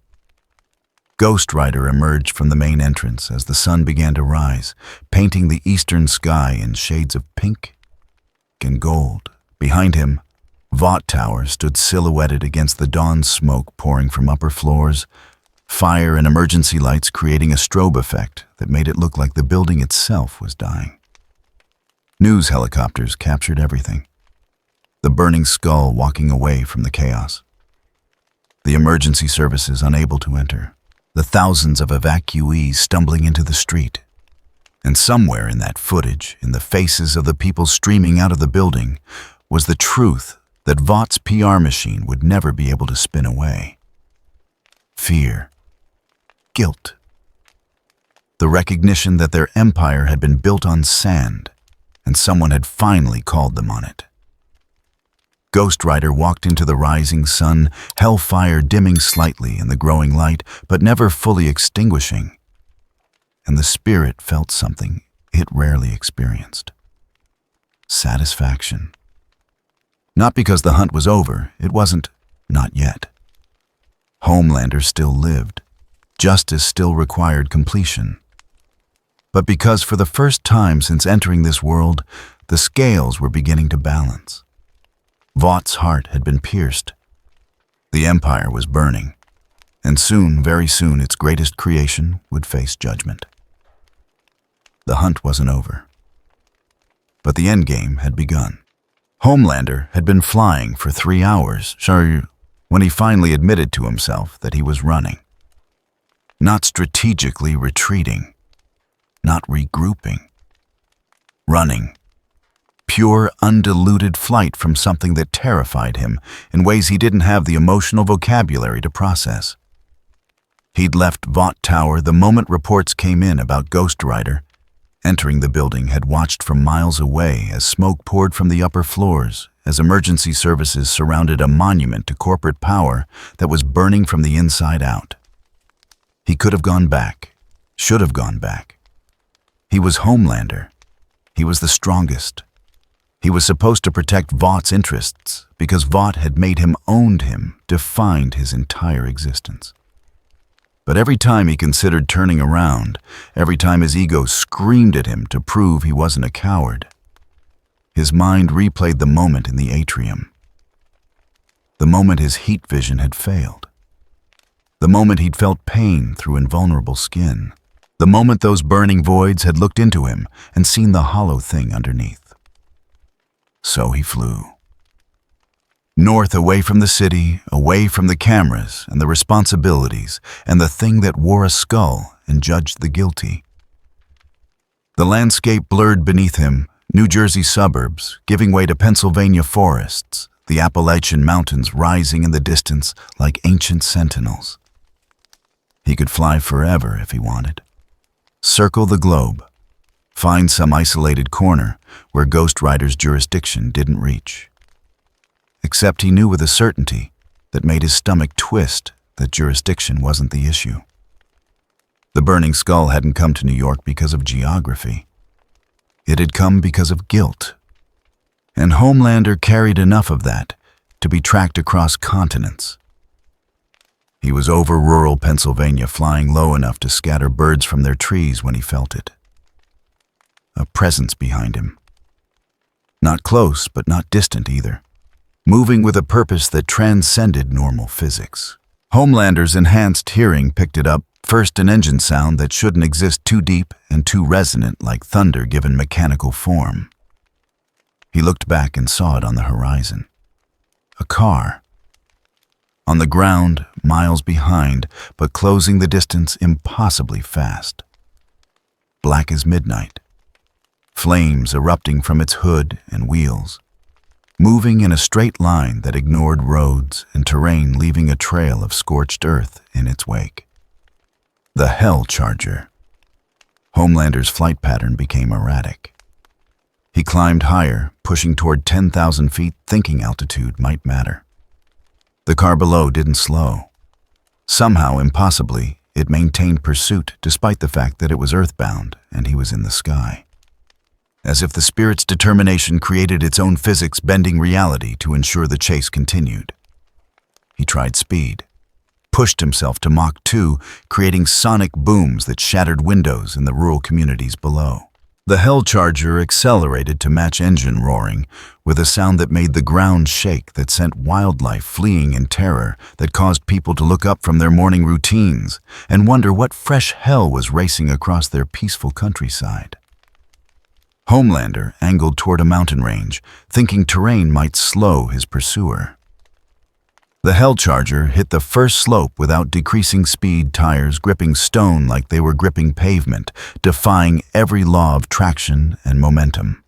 Ghost Rider emerged from the main entrance as the sun began to rise, painting the eastern sky in shades of pink and gold. Behind him, Vought Tower stood silhouetted against the dawn smoke pouring from upper floors, fire and emergency lights creating a strobe effect that made it look like the building itself was dying. News helicopters captured everything. The burning skull walking away from the chaos. The emergency services unable to enter. The thousands of evacuees stumbling into the street. And somewhere in that footage, in the faces of the people streaming out of the building, was the truth that Vought's PR machine would never be able to spin away. Fear. Guilt. The recognition that their empire had been built on sand, and someone had finally called them on it. Ghost Rider walked into the rising sun, hellfire dimming slightly in the growing light, but never fully extinguishing. And the spirit felt something it rarely experienced. Satisfaction. Not because the hunt was over, it wasn't, not yet. Homelander still lived. Justice still required completion. But because for the first time since entering this world, the scales were beginning to balance. Vought's heart had been pierced. The Empire was burning, and soon, very soon, its greatest creation would face judgment. The hunt wasn't over. But the endgame had begun. Homelander had been flying for 3 hours, when he finally admitted to himself that he was running. Not strategically retreating, not regrouping. Running. Pure, undiluted flight from something that terrified him in ways he didn't have the emotional vocabulary to process. He'd left Vought Tower the moment reports came in about Ghost Rider. Entering the building, had watched from miles away as smoke poured from the upper floors, as emergency services surrounded a monument to corporate power that was burning from the inside out. He could have gone back, should have gone back. He was Homelander. He was the strongest. He was supposed to protect Vought's interests because Vought had made him, owned him, defined his entire existence. But every time he considered turning around, every time his ego screamed at him to prove he wasn't a coward, his mind replayed the moment in the atrium. The moment his heat vision had failed. The moment he'd felt pain through invulnerable skin. The moment those burning voids had looked into him and seen the hollow thing underneath. So he flew. North, away from the city, away from the cameras and the responsibilities and the thing that wore a skull and judged the guilty. The landscape blurred beneath him, New Jersey suburbs giving way to Pennsylvania forests, the Appalachian Mountains rising in the distance like ancient sentinels. He could fly forever if he wanted. Circle the globe. Find some isolated corner where Ghost Rider's jurisdiction didn't reach. Except he knew with a certainty that made his stomach twist that jurisdiction wasn't the issue. The burning skull hadn't come to New York because of geography. It had come because of guilt. And Homelander carried enough of that to be tracked across continents. He was over rural Pennsylvania, flying low enough to scatter birds from their trees when he felt it. A presence behind him. Not close, but not distant either. Moving with a purpose that transcended normal physics. Homelander's enhanced hearing picked it up, first an engine sound that shouldn't exist, too deep and too resonant like thunder given mechanical form. He looked back and saw it on the horizon. A car. On the ground, miles behind, but closing the distance impossibly fast. Black as midnight. Flames erupting from its hood and wheels. Moving in a straight line that ignored roads and terrain, leaving a trail of scorched earth in its wake. The Hell Charger. Homelander's flight pattern became erratic. He climbed higher, pushing toward 10,000 feet, thinking altitude might matter. The car below didn't slow. Somehow, impossibly, it maintained pursuit despite the fact that it was earthbound and he was in the sky. As if the spirit's determination created its own physics bending reality to ensure the chase continued. He tried speed, pushed himself to Mach 2, creating sonic booms that shattered windows in the rural communities below. The Hell Charger accelerated to match engine roaring, with a sound that made the ground shake, that sent wildlife fleeing in terror, that caused people to look up from their morning routines and wonder what fresh hell was racing across their peaceful countryside. Homelander angled toward a mountain range, thinking terrain might slow his pursuer. The Hell Charger hit the first slope without decreasing speed, tires gripping stone like they were gripping pavement, defying every law of traction and momentum.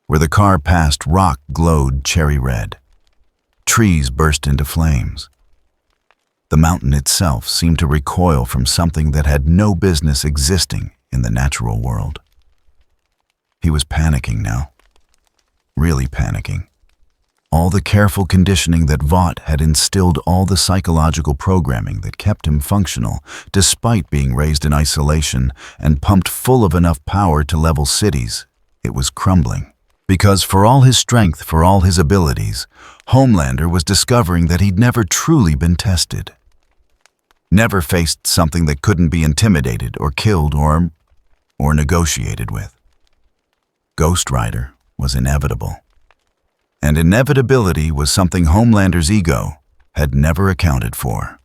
Where the car passed, rock glowed cherry red. Trees burst into flames. The mountain itself seemed to recoil from something that had no business existing in the natural world. He was panicking now. Really panicking. All the careful conditioning that Vought had instilled, all the psychological programming that kept him functional, despite being raised in isolation and pumped full of enough power to level cities, it was crumbling. Because for all his strength, for all his abilities, Homelander was discovering that he'd never truly been tested. Never faced something that couldn't be intimidated or killed or negotiated with. Ghost Rider was inevitable. And inevitability was something Homelander's ego had never accounted for.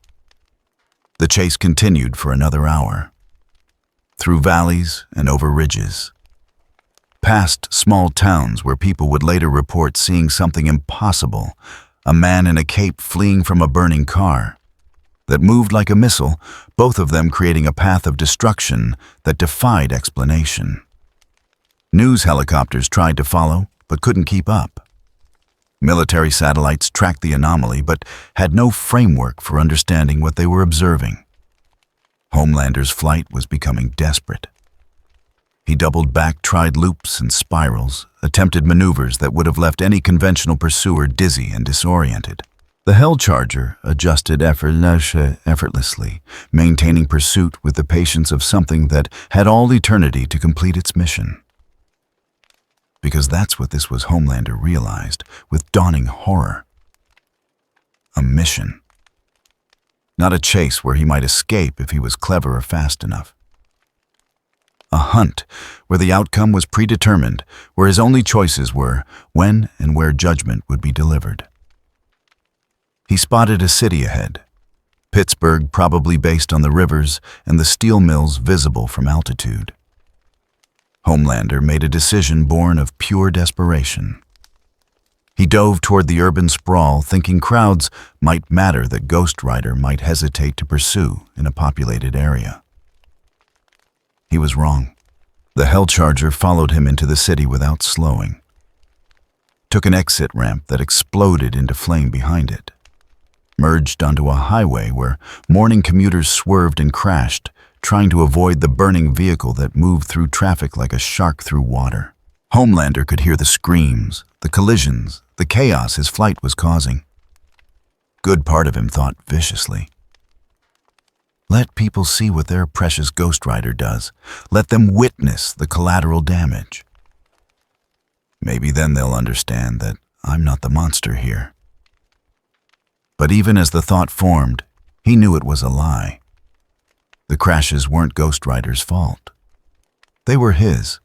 The chase continued for another hour. Through valleys and over ridges. Past small towns where people would later report seeing something impossible, a man in a cape fleeing from a burning car that moved like a missile, both of them creating a path of destruction that defied explanation. News helicopters tried to follow, but couldn't keep up. Military satellites tracked the anomaly, but had no framework for understanding what they were observing. Homelander's flight was becoming desperate. He doubled back, tried loops and spirals, attempted maneuvers that would have left any conventional pursuer dizzy and disoriented. The Hell Charger adjusted effortlessly, maintaining pursuit with the patience of something that had all eternity to complete its mission. Because that's what this was, Homelander realized with dawning horror. A mission. Not a chase where he might escape if he was clever or fast enough. A hunt where the outcome was predetermined, where his only choices were when and where judgment would be delivered. He spotted a city ahead. Pittsburgh, probably based on the rivers and the steel mills visible from altitude. Homelander made a decision born of pure desperation. He dove toward the urban sprawl, thinking crowds might matter, that Ghost Rider might hesitate to pursue in a populated area. He was wrong. The Hell Charger followed him into the city without slowing. Took an exit ramp that exploded into flame behind it. Merged onto a highway where morning commuters swerved and crashed, trying to avoid the burning vehicle that moved through traffic like a shark through water. Homelander could hear the screams, the collisions, the chaos his flight was causing. Good part of him thought viciously. Let people see what their precious Ghost Rider does. Let them witness the collateral damage. Maybe then they'll understand that I'm not the monster here. But even as the thought formed, he knew it was a lie. The crashes weren't Ghost Rider's fault. They were his.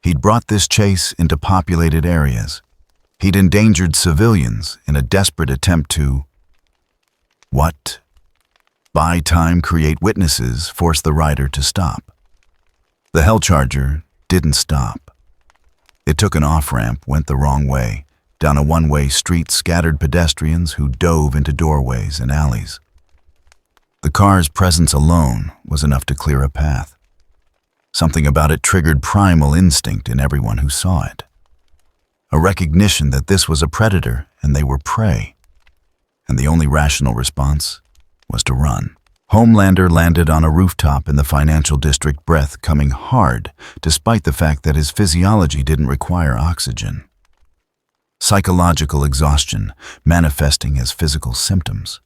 He'd brought this chase into populated areas. He'd endangered civilians in a desperate attempt to... what? Buy time, create witnesses, force the rider to stop. The Hell Charger didn't stop. It took an off-ramp, went the wrong way, down a one-way street, scattered pedestrians who dove into doorways and alleys. The car's presence alone was enough to clear a path. Something about it triggered primal instinct in everyone who saw it. A recognition that this was a predator and they were prey. And the only rational response was to run. Homelander landed on a rooftop in the financial district, breath coming hard, despite the fact that his physiology didn't require oxygen. Psychological exhaustion manifesting as physical symptoms.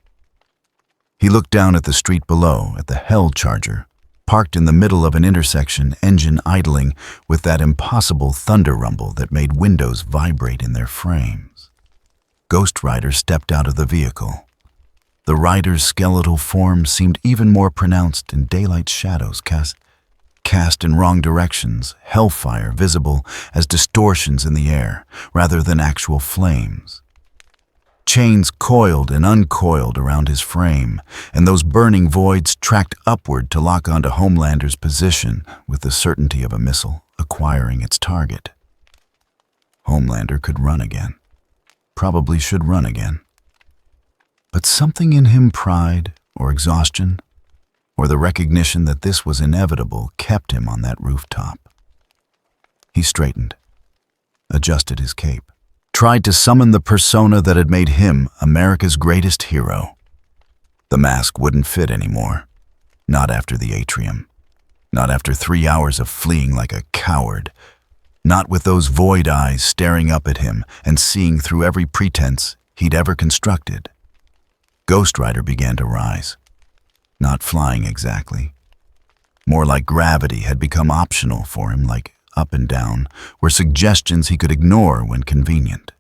He looked down at the street below, at the Hell Charger, parked in the middle of an intersection, engine idling with that impossible thunder rumble that made windows vibrate in their frames. Ghost Rider stepped out of the vehicle. The rider's skeletal form seemed even more pronounced in daylight shadows cast in wrong directions, hellfire visible as distortions in the air rather than actual flames. Chains coiled and uncoiled around his frame, and those burning voids tracked upward to lock onto Homelander's position with the certainty of a missile acquiring its target. Homelander could run again. Probably should run again. But something in him, pride or exhaustion, or the recognition that this was inevitable, kept him on that rooftop. He straightened, adjusted his cape, tried to summon the persona that had made him America's greatest hero. The mask wouldn't fit anymore. Not after the atrium. Not after 3 hours of fleeing like a coward. Not with those void eyes staring up at him and seeing through every pretense he'd ever constructed. Ghost Rider began to rise. Not flying exactly. More like gravity had become optional for him, like up and down were suggestions he could ignore when convenient.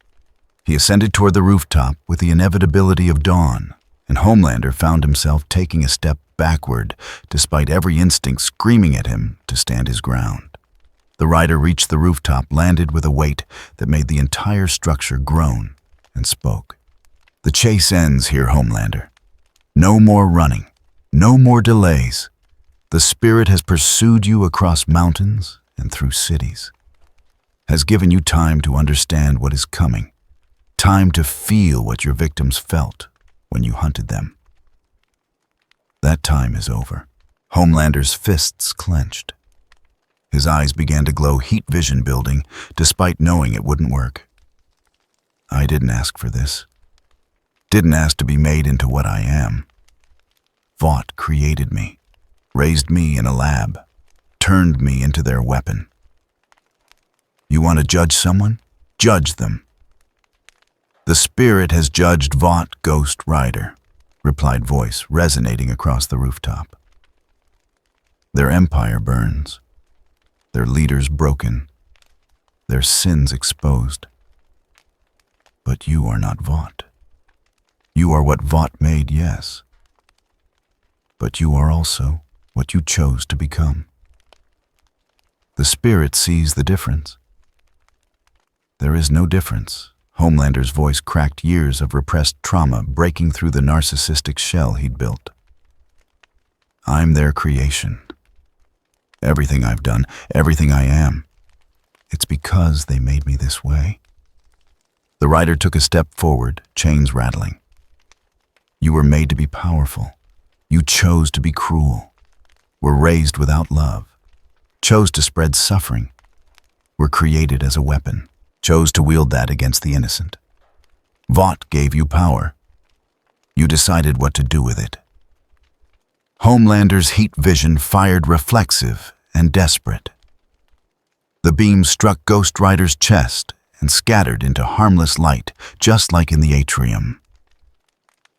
He ascended toward the rooftop with the inevitability of dawn, and Homelander found himself taking a step backward, despite every instinct screaming at him to stand his ground. The rider reached the rooftop, landed with a weight that made the entire structure groan, and spoke. "The chase ends here, Homelander. No more running. No more delays. The spirit has pursued you across mountains and through cities. Has given you time to understand what is coming. Time to feel what your victims felt when you hunted them. That time is over." Homelander's fists clenched. His eyes began to glow, heat vision building, despite knowing it wouldn't work. "I didn't ask for this. Didn't ask to be made into what I am. Vought created me, raised me in a lab, turned me into their weapon. You want to judge someone? Judge them." "The spirit has judged Vought, Ghost Rider," replied voice resonating across the rooftop. "Their empire burns, their leaders broken, their sins exposed. But you are not Vought. You are what Vought made, yes. But you are also what you chose to become. The spirit sees the difference." "There is no difference." Homelander's voice cracked, years of repressed trauma breaking through the narcissistic shell he'd built. "I'm their creation. Everything I've done, everything I am, it's because they made me this way." The rider took a step forward, chains rattling. "You were made to be powerful. You chose to be cruel. Were raised without love. Chose to spread suffering. Were created as a weapon. Chose to wield that against the innocent. Vought gave you power. You decided what to do with it." Homelander's heat vision fired, reflexive and desperate. The beam struck Ghost Rider's chest and scattered into harmless light, just like in the atrium.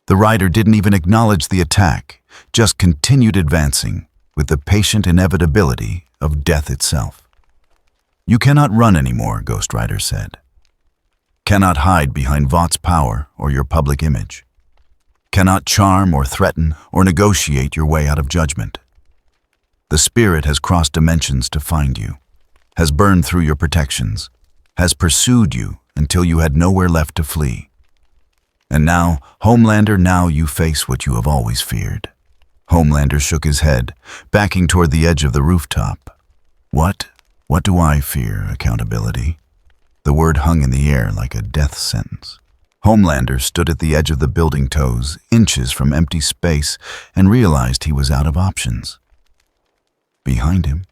The rider didn't even acknowledge the attack, just continued advancing with the patient inevitability of death itself. "You cannot run anymore," Ghost Rider said. "Cannot hide behind Vought's power or your public image. Cannot charm or threaten or negotiate your way out of judgment. The spirit has crossed dimensions to find you, has burned through your protections, has pursued you until you had nowhere left to flee. And now, Homelander, now you face what you have always feared." Homelander shook his head, backing toward the edge of the rooftop. What do I fear? Accountability. The word hung in the air like a death sentence. Homelander stood at the edge of the building toes, inches from empty space, and realized he was out of options. Behind him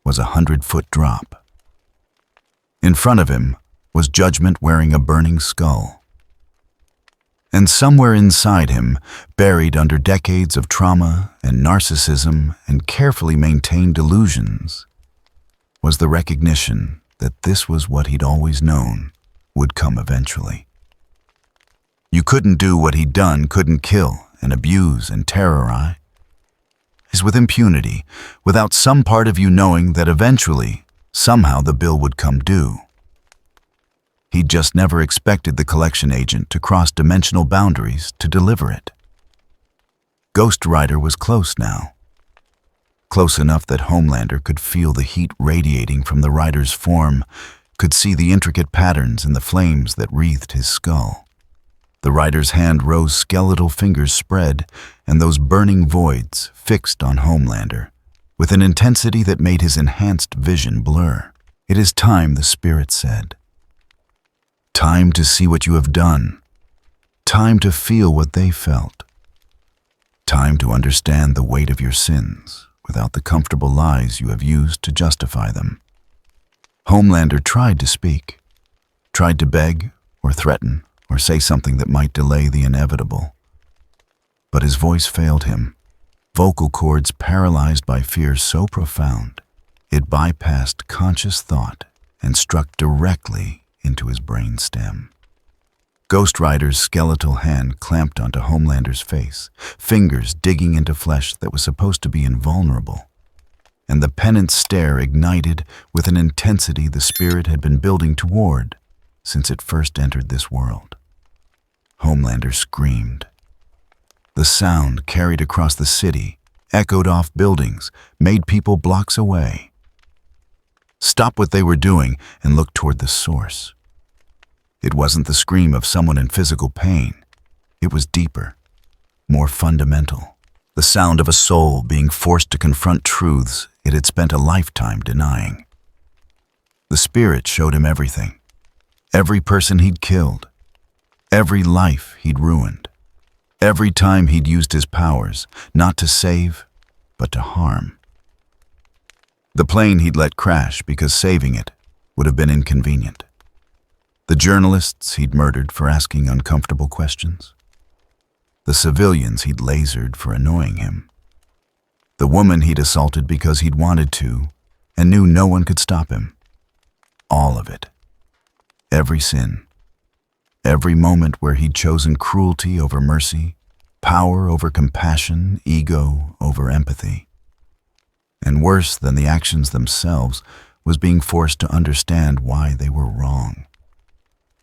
was a 100-foot drop. In front of him was Judgment wearing a burning skull. And somewhere inside him, buried under decades of trauma and narcissism and carefully maintained delusions, was the recognition that this was what he'd always known would come eventually. You couldn't do what he'd done, couldn't kill and abuse and terrorize with impunity, without some part of you knowing that eventually, somehow the bill would come due. He'd just never expected the collection agent to cross dimensional boundaries to deliver it. Ghost Rider was close now. close enough that Homelander could feel the heat radiating from the rider's form, could see the intricate patterns in the flames that wreathed his skull. The rider's hand rose, skeletal fingers spread, and those burning voids fixed on Homelander, with an intensity that made his enhanced vision blur. "It is time," the spirit said. "Time to see what you have done. Time to feel what they felt. Time to understand the weight of your sins without the comfortable lies you have used to justify them." Homelander tried to speak, tried to beg or threaten or say something that might delay the inevitable. But his voice failed him, vocal cords paralyzed by fear so profound, it bypassed conscious thought and struck directly into his brain stem. Ghost Rider's skeletal hand clamped onto Homelander's face, fingers digging into flesh that was supposed to be invulnerable. And the penance stare ignited with an intensity the spirit had been building toward since it first entered this world. Homelander screamed. The sound carried across the city, echoed off buildings, made people blocks away. Stop what they were doing and look toward the source. It wasn't the scream of someone in physical pain. It was deeper, more fundamental. The sound of a soul being forced to confront truths it had spent a lifetime denying. The spirit showed him everything. Every person he'd killed. Every life he'd ruined. Every time he'd used his powers, not to save, but to harm. The plane he'd let crash because saving it would have been inconvenient. The journalists he'd murdered for asking uncomfortable questions. The civilians he'd lasered for annoying him. The woman he'd assaulted because he'd wanted to and knew no one could stop him. All of it. Every sin. Every moment where he'd chosen cruelty over mercy, power over compassion, ego over empathy. And worse than the actions themselves was being forced to understand why they were wrong.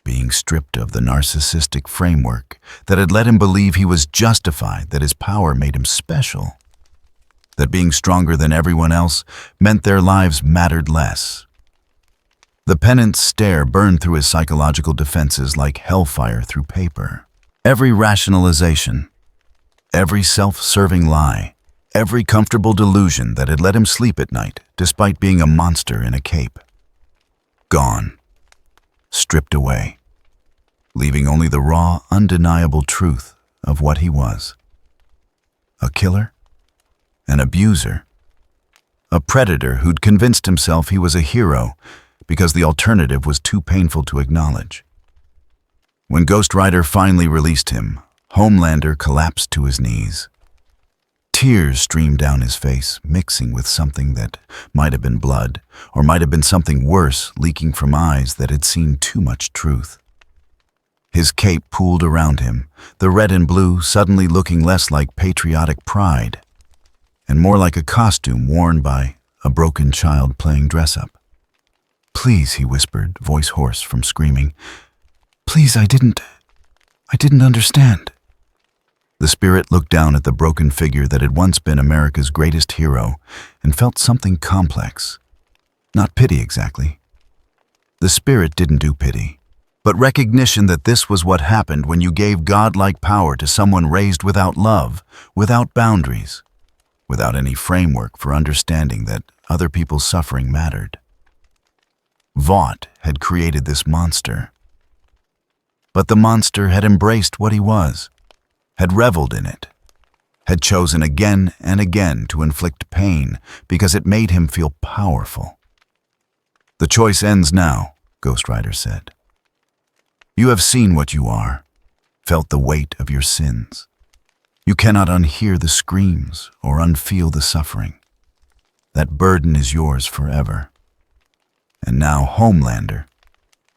Being stripped of the narcissistic framework that had let him believe he was justified, that his power made him special, that being stronger than everyone else meant their lives mattered less. The penance stare burned through his psychological defenses like hellfire through paper. Every rationalization, every self-serving lie, every comfortable delusion that had let him sleep at night despite being a monster in a cape. Gone. Stripped away, leaving only the raw, undeniable truth of what he was. A killer, an abuser, a predator who'd convinced himself he was a hero because the alternative was too painful to acknowledge. When Ghost Rider finally released him, Homelander collapsed to his knees. Tears streamed down his face, mixing with something that might have been blood, or might have been something worse leaking from eyes that had seen too much truth. His cape pooled around him, the red and blue suddenly looking less like patriotic pride, and more like a costume worn by a broken child playing dress-up. "Please," he whispered, voice hoarse from screaming. "Please, I didn't understand." The spirit looked down at the broken figure that had once been America's greatest hero and felt something complex. Not pity exactly. The spirit didn't do pity, but recognition that this was what happened when you gave godlike power to someone raised without love, without boundaries, without any framework for understanding that other people's suffering mattered. Vought had created this monster. But the monster had embraced what he was, had reveled in it, had chosen again and again to inflict pain because it made him feel powerful. "The choice ends now," Ghost Rider said. "You have seen what you are, felt the weight of your sins. You cannot unhear the screams or unfeel the suffering. That burden is yours forever. And now, Homelander,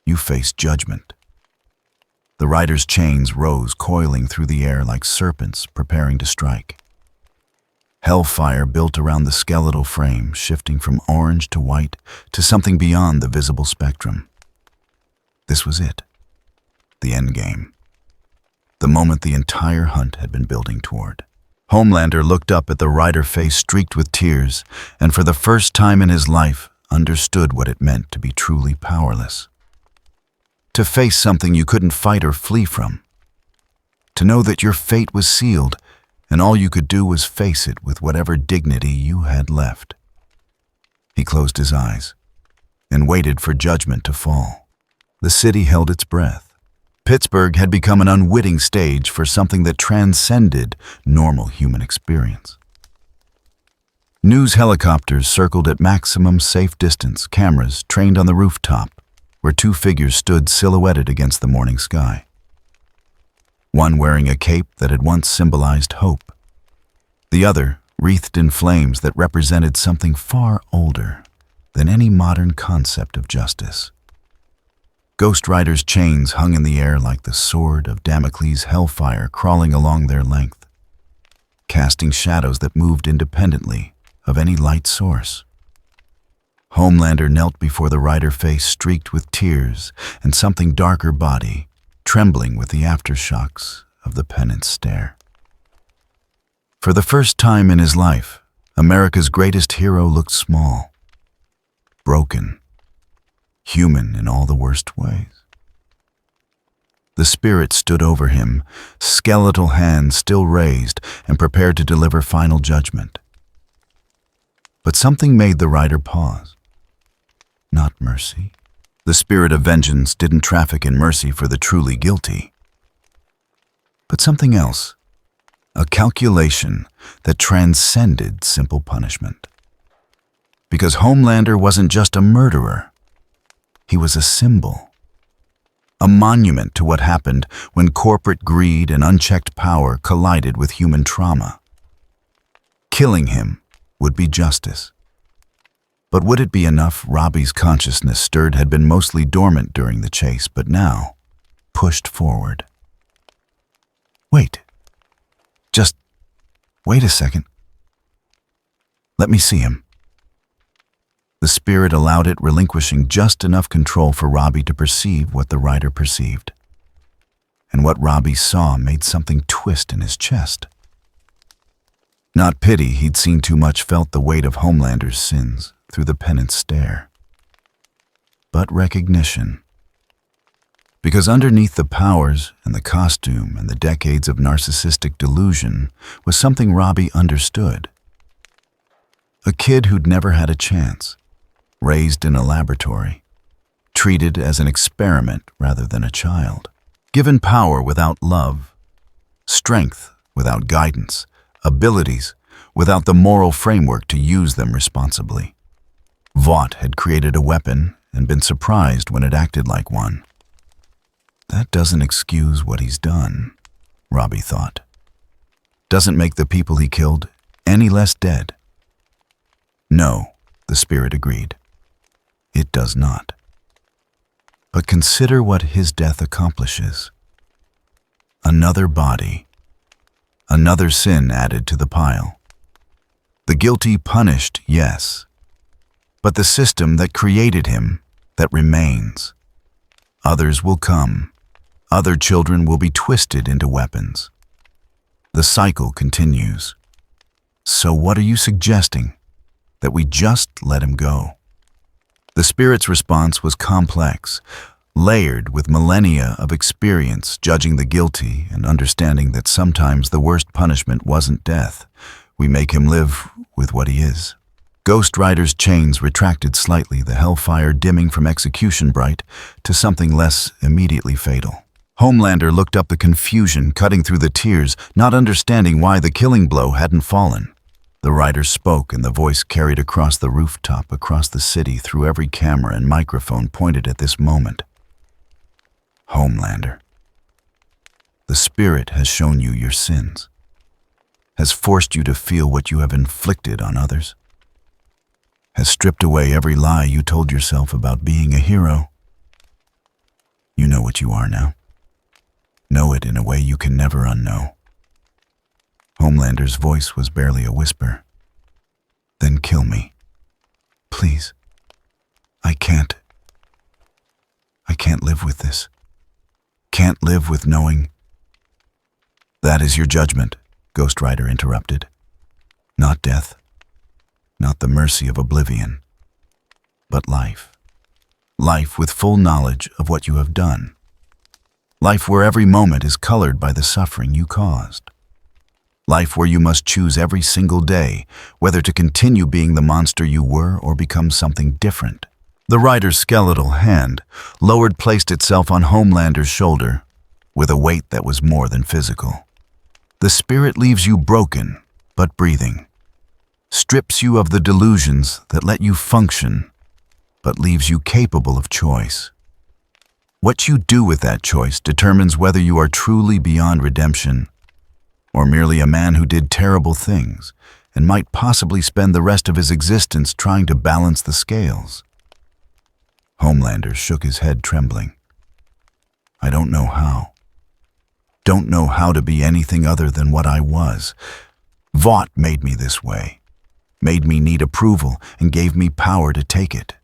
you face judgment." The rider's chains rose, coiling through the air like serpents preparing to strike. Hellfire built around the skeletal frame, shifting from orange to white to something beyond the visible spectrum. This was it. The endgame. The moment the entire hunt had been building toward. Homelander looked up at the rider face streaked with tears, and for the first time in his life, understood what it meant to be truly powerless. To face something you couldn't fight or flee from. To know that your fate was sealed, and all you could do was face it with whatever dignity you had left. He closed his eyes and waited for judgment to fall. The city held its breath. Pittsburgh had become an unwitting stage for something that transcended normal human experience. News helicopters circled at maximum safe distance, cameras trained on the rooftop, where two figures stood silhouetted against the morning sky. One wearing a cape that had once symbolized hope. The other wreathed in flames that represented something far older than any modern concept of justice. Ghost Rider's chains hung in the air like the sword of Damocles' hellfire crawling along their length, casting shadows that moved independently of any light source. Homelander knelt before the rider face streaked with tears and something darker body, trembling with the aftershocks of the penance stare. For the first time in his life, America's greatest hero looked small, broken, human in all the worst ways. The spirit stood over him, skeletal hands still raised and prepared to deliver final judgment. But something made the rider pause. Not mercy. The spirit of vengeance didn't traffic in mercy for the truly guilty. But something else, a calculation that transcended simple punishment. Because Homelander wasn't just a murderer, he was a symbol, a monument to what happened when corporate greed and unchecked power collided with human trauma. Killing him would be justice. But would it be enough? Robbie's consciousness stirred had been mostly dormant during the chase, but now pushed forward. Wait. Just wait a second. Let me see him. The spirit allowed it, relinquishing just enough control for Robbie to perceive what the rider perceived. And what Robbie saw made something twist in his chest. Not pity, he'd seen too much, felt the weight of Homelander's sins through the penance stare. But recognition. Because underneath the powers and the costume and the decades of narcissistic delusion was something Robbie understood. A kid who'd never had a chance, raised in a laboratory, treated as an experiment rather than a child, given power without love, strength without guidance, abilities without the moral framework to use them responsibly. Vought had created a weapon and been surprised when it acted like one. That doesn't excuse what he's done, Robbie thought. Doesn't make the people he killed any less dead. No, the spirit agreed. It does not. But consider what his death accomplishes. Another body, another sin added to the pile. The guilty punished, yes, but the system that created him, that remains. Others will come. Other children will be twisted into weapons. The cycle continues. So what are you suggesting? That we just let him go? The spirit's response was complex, layered with millennia of experience judging the guilty and understanding that sometimes the worst punishment wasn't death. We make him live with what he is. Ghost Rider's chains retracted slightly, the hellfire dimming from execution bright to something less immediately fatal. Homelander looked up, the confusion cutting through the tears, not understanding why the killing blow hadn't fallen. The rider spoke, and the voice carried across the rooftop, across the city, through every camera and microphone pointed at this moment. Homelander, the spirit has shown you your sins, has forced you to feel what you have inflicted on others, has stripped away every lie you told yourself about being a hero. You know what you are now. Know it in a way you can never unknow. Homelander's voice was barely a whisper. Then kill me. Please. I can't live with this. Can't live with knowing. That is your judgment, Ghost Rider interrupted. Not death, not the mercy of oblivion, but life. Life with full knowledge of what you have done. Life where every moment is colored by the suffering you caused. Life where you must choose every single day whether to continue being the monster you were or become something different. The rider's skeletal hand, lowered, placed itself on Homelander's shoulder with a weight that was more than physical. The spirit leaves you broken, but breathing. Strips you of the delusions that let you function, but leaves you capable of choice. What you do with that choice determines whether you are truly beyond redemption, or merely a man who did terrible things and might possibly spend the rest of his existence trying to balance the scales. Homelander shook his head, trembling. I don't know how. Don't know how to be anything other than what I was. Vought made me this way. Made me need approval and gave me power to take it.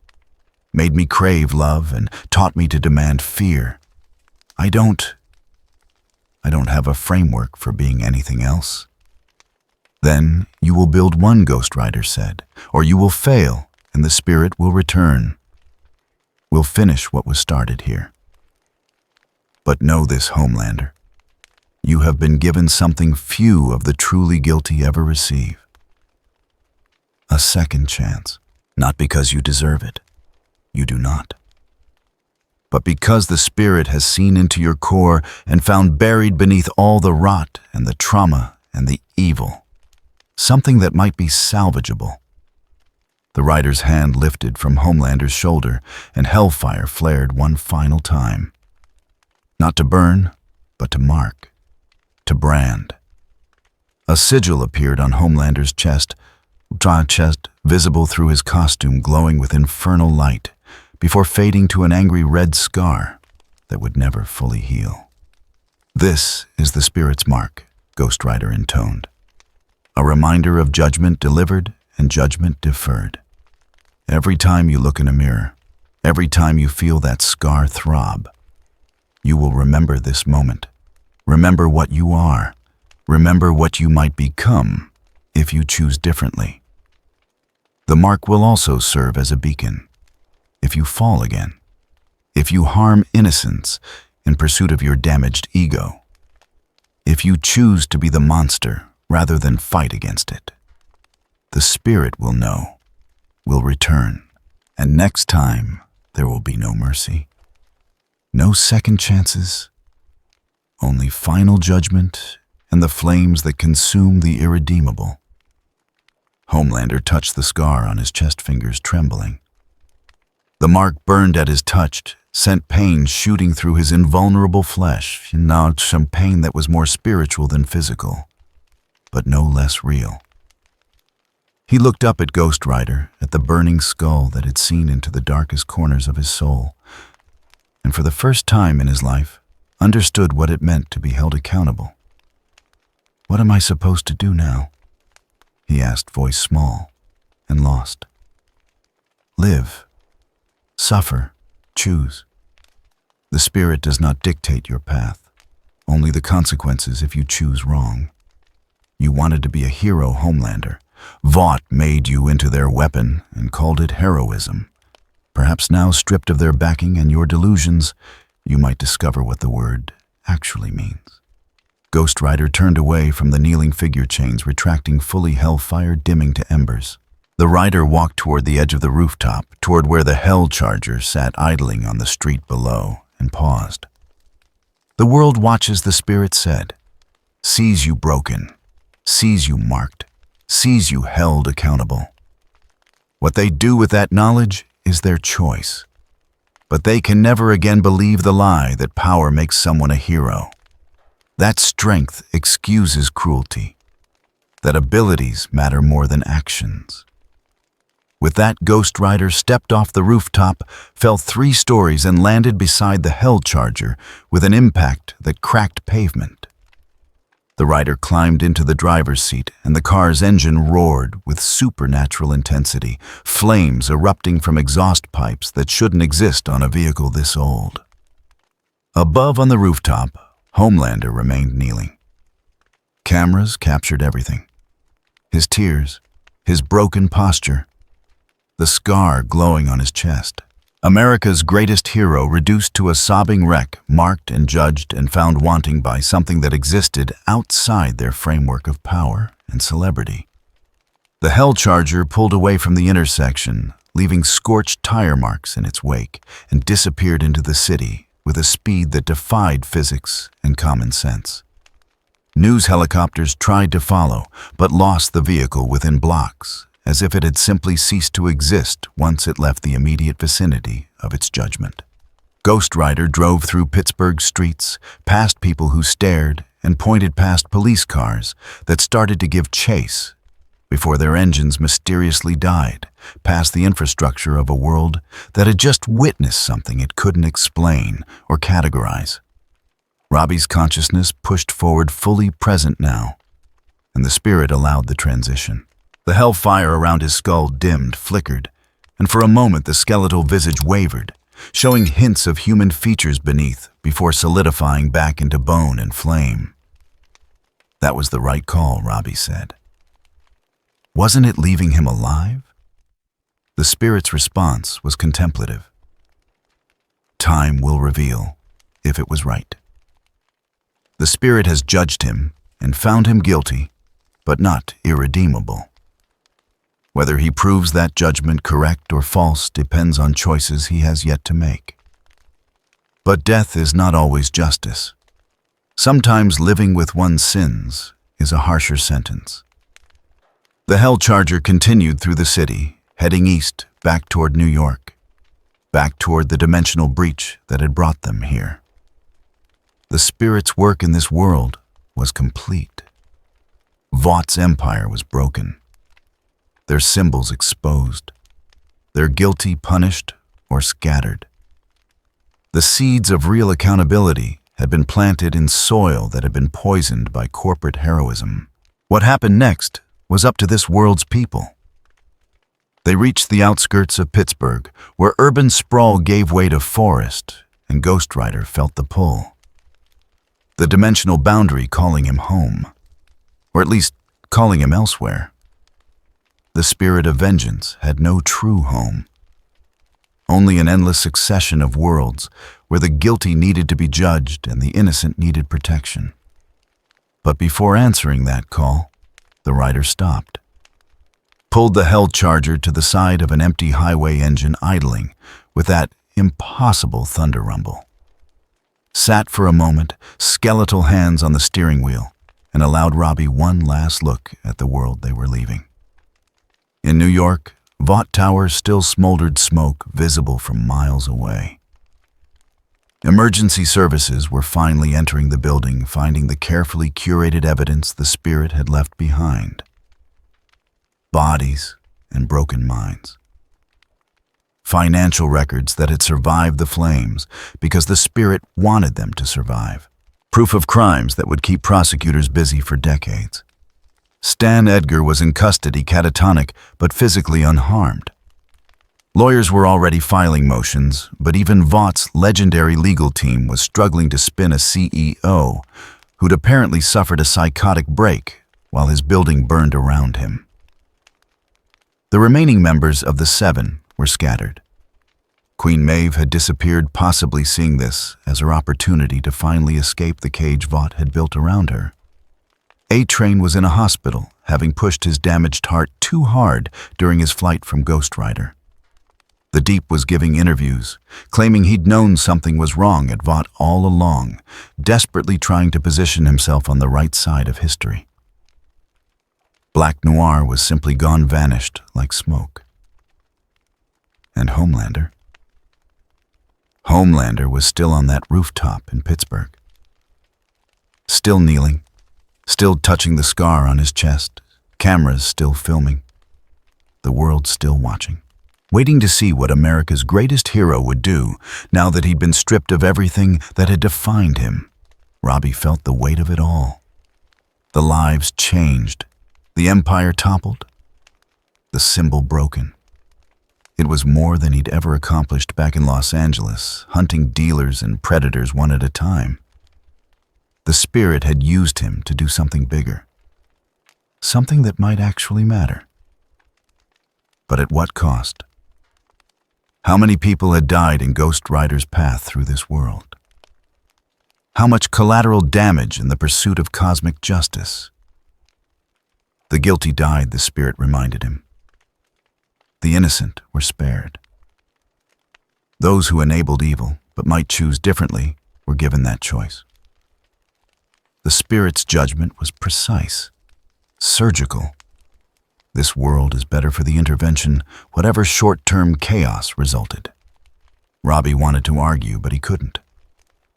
Made me crave love and taught me to demand fear. I don't have a framework for being anything else. Then you will build one, Ghost Rider said, or you will fail and the spirit will return. We'll finish what was started here. But know this, Homelander. You have been given something few of the truly guilty ever receive. A second chance, not because you deserve it. You do not. But because the spirit has seen into your core and found buried beneath all the rot and the trauma and the evil, something that might be salvageable. The rider's hand lifted from Homelander's shoulder and hellfire flared one final time. Not to burn, but to mark, to brand. A sigil appeared on Homelander's chest, visible through his costume glowing with infernal light, before fading to an angry red scar that would never fully heal. This is the spirit's mark, Ghost Rider intoned. A reminder of judgment delivered and judgment deferred. Every time you look in a mirror, every time you feel that scar throb, you will remember this moment. Remember what you are. Remember what you might become if you choose differently. The mark will also serve as a beacon. If you fall again, if you harm innocence in pursuit of your damaged ego, if you choose to be the monster rather than fight against it, the spirit will know, will return, and next time there will be no mercy. No second chances, only final judgment and the flames that consume the irredeemable. Homelander touched the scar on his chest fingers, trembling. The mark burned at his touch, sent pain shooting through his invulnerable flesh, and now some pain that was more spiritual than physical, but no less real. He looked up at Ghost Rider, at the burning skull that had seen into the darkest corners of his soul, and for the first time in his life, understood what it meant to be held accountable. What am I supposed to do now? He asked, voice small and lost. Live. Suffer. Choose. The spirit does not dictate your path, only the consequences if you choose wrong. You wanted to be a hero, Homelander. Vought made you into their weapon and called it heroism. Perhaps now, stripped of their backing and your delusions, you might discover what the word actually means. Ghost Rider turned away from the kneeling figure chains, retracting fully hellfire, dimming to embers. The rider walked toward the edge of the rooftop, toward where the Hell Charger sat idling on the street below, and paused. The world watches, the spirit said. Sees you broken, sees you marked, sees you held accountable. What they do with that knowledge is their choice. But they can never again believe the lie that power makes someone a hero. That strength excuses cruelty. That abilities matter more than actions. With that, Ghost Rider stepped off the rooftop, fell 3 stories, and landed beside the Hell Charger with an impact that cracked pavement. The rider climbed into the driver's seat, and the car's engine roared with supernatural intensity, flames erupting from exhaust pipes that shouldn't exist on a vehicle this old. Above on the rooftop, Homelander remained kneeling. Cameras captured everything. His tears, his broken posture, the scar glowing on his chest. America's greatest hero reduced to a sobbing wreck, marked and judged and found wanting by something that existed outside their framework of power and celebrity. The Hell Charger pulled away from the intersection, leaving scorched tire marks in its wake, and disappeared into the city with a speed that defied physics and common sense. News helicopters tried to follow, but lost the vehicle within blocks, as if it had simply ceased to exist once it left the immediate vicinity of its judgment. Ghost Rider drove through Pittsburgh streets, past people who stared, and pointed past police cars that started to give chase before their engines mysteriously died, past the infrastructure of a world that had just witnessed something it couldn't explain or categorize. Robbie's consciousness pushed forward, fully present now, and the spirit allowed the transition. The hellfire around his skull dimmed, flickered, and for a moment the skeletal visage wavered, showing hints of human features beneath before solidifying back into bone and flame. That was the right call, Robbie said. Wasn't it leaving him alive? The spirit's response was contemplative. Time will reveal if it was right. The spirit has judged him and found him guilty, but not irredeemable. Whether he proves that judgment correct or false depends on choices he has yet to make. But death is not always justice. Sometimes living with one's sins is a harsher sentence. The Hell Charger continued through the city, heading east, back toward New York, back toward the dimensional breach that had brought them here. The spirit's work in this world was complete. Vought's empire was broken, their symbols exposed, their guilty punished or scattered. The seeds of real accountability had been planted in soil that had been poisoned by corporate heroism. What happened next was up to this world's people. They reached the outskirts of Pittsburgh, where urban sprawl gave way to forest, and Ghost Rider felt the pull. The dimensional boundary calling him home, or at least calling him elsewhere. The spirit of vengeance had no true home, only an endless succession of worlds where the guilty needed to be judged and the innocent needed protection. But before answering that call, the rider stopped, pulled the Hell Charger to the side of an empty highway engine idling with that impossible thunder rumble, sat for a moment, skeletal hands on the steering wheel, and allowed Robbie one last look at the world they were leaving. In New York, Vought Tower still smoldered smoke visible from miles away. Emergency services were finally entering the building, finding the carefully curated evidence the spirit had left behind. Bodies and broken minds. Financial records that had survived the flames because the spirit wanted them to survive. Proof of crimes that would keep prosecutors busy for decades. Stan Edgar was in custody, catatonic, but physically unharmed. Lawyers were already filing motions, but even Vaught's legendary legal team was struggling to spin a CEO who'd apparently suffered a psychotic break while his building burned around him. The remaining members of the Seven were scattered. Queen Maeve had disappeared, possibly seeing this as her opportunity to finally escape the cage Vought had built around her. A-Train was in a hospital, having pushed his damaged heart too hard during his flight from Ghost Rider. The Deep was giving interviews, claiming he'd known something was wrong at Vought all along, desperately trying to position himself on the right side of history. Black Noir was simply gone, vanished like smoke. And Homelander? Homelander was still on that rooftop in Pittsburgh. Still kneeling, still touching the scar on his chest, cameras still filming, the world still watching. Waiting to see what America's greatest hero would do now that he'd been stripped of everything that had defined him. Robbie felt the weight of it all. The lives changed, the empire toppled, the symbol broken. It was more than he'd ever accomplished back in Los Angeles, hunting dealers and predators one at a time. The spirit had used him to do something bigger. Something that might actually matter. But at what cost? How many people had died in Ghost Rider's path through this world? How much collateral damage in the pursuit of cosmic justice? The guilty died, the spirit reminded him. The innocent were spared. Those who enabled evil, but might choose differently, were given that choice. The spirit's judgment was precise, surgical. This world is better for the intervention, whatever short-term chaos resulted. Robbie wanted to argue, but he couldn't,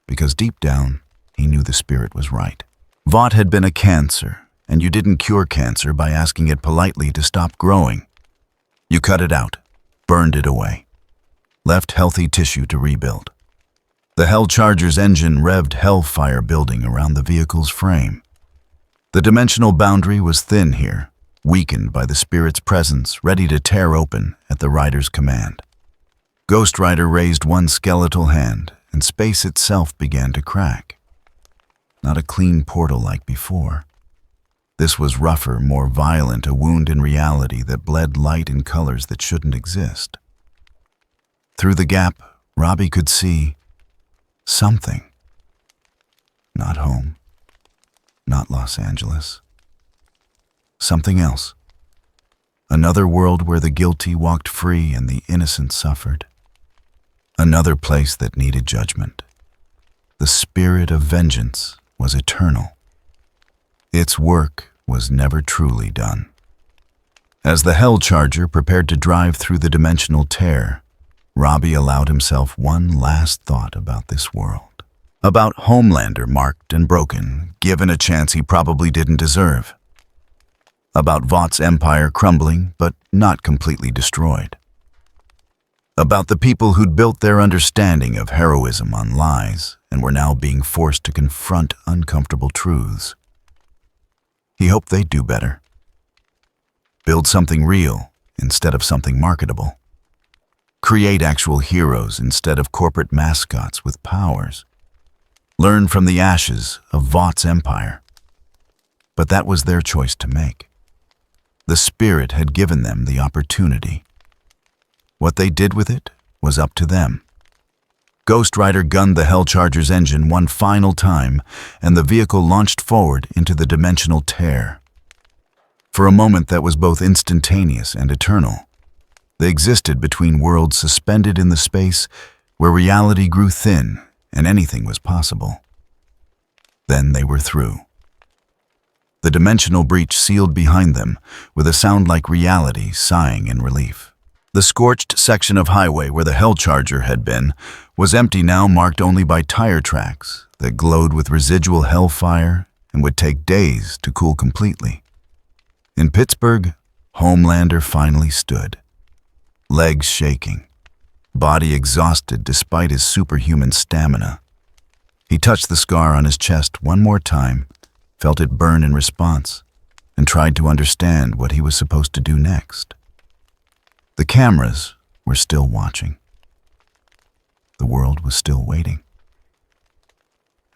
because deep down, he knew the spirit was right. Vought had been a cancer, and you didn't cure cancer by asking it politely to stop growing. You cut it out, burned it away, left healthy tissue to rebuild. The Hell Charger's engine revved hellfire building around the vehicle's frame. The dimensional boundary was thin here, weakened by the spirit's presence, ready to tear open at the rider's command. Ghost Rider raised one skeletal hand, and space itself began to crack. Not a clean portal like before. This was rougher, more violent, a wound in reality that bled light in colors that shouldn't exist. Through the gap, Robbie could see something. Not home. Not Los Angeles. Something else. Another world where the guilty walked free and the innocent suffered. Another place that needed judgment. The spirit of vengeance was eternal. Its work was never truly done. As the Hell Charger prepared to drive through the dimensional tear, Robbie allowed himself one last thought about this world. About Homelander marked and broken, given a chance he probably didn't deserve. About Vought's empire crumbling, but not completely destroyed. About the people who'd built their understanding of heroism on lies and were now being forced to confront uncomfortable truths. He hoped they'd do better. Build something real instead of something marketable. Create actual heroes instead of corporate mascots with powers. Learn from the ashes of Vought's empire. But that was their choice to make. The spirit had given them the opportunity. What they did with it was up to them. Ghost Rider gunned the Hell Charger's engine one final time, and the vehicle launched forward into the dimensional tear. For a moment that was both instantaneous and eternal. They existed between worlds suspended in the space where reality grew thin and anything was possible. Then they were through. The dimensional breach sealed behind them, with a sound like reality sighing in relief. The scorched section of highway where the Hell Charger had been was empty now, marked only by tire tracks that glowed with residual hellfire and would take days to cool completely. In Pittsburgh, Homelander finally stood. Legs shaking, body exhausted despite his superhuman stamina. He touched the scar on his chest one more time, felt it burn in response, and tried to understand what he was supposed to do next. The cameras were still watching. The world was still waiting.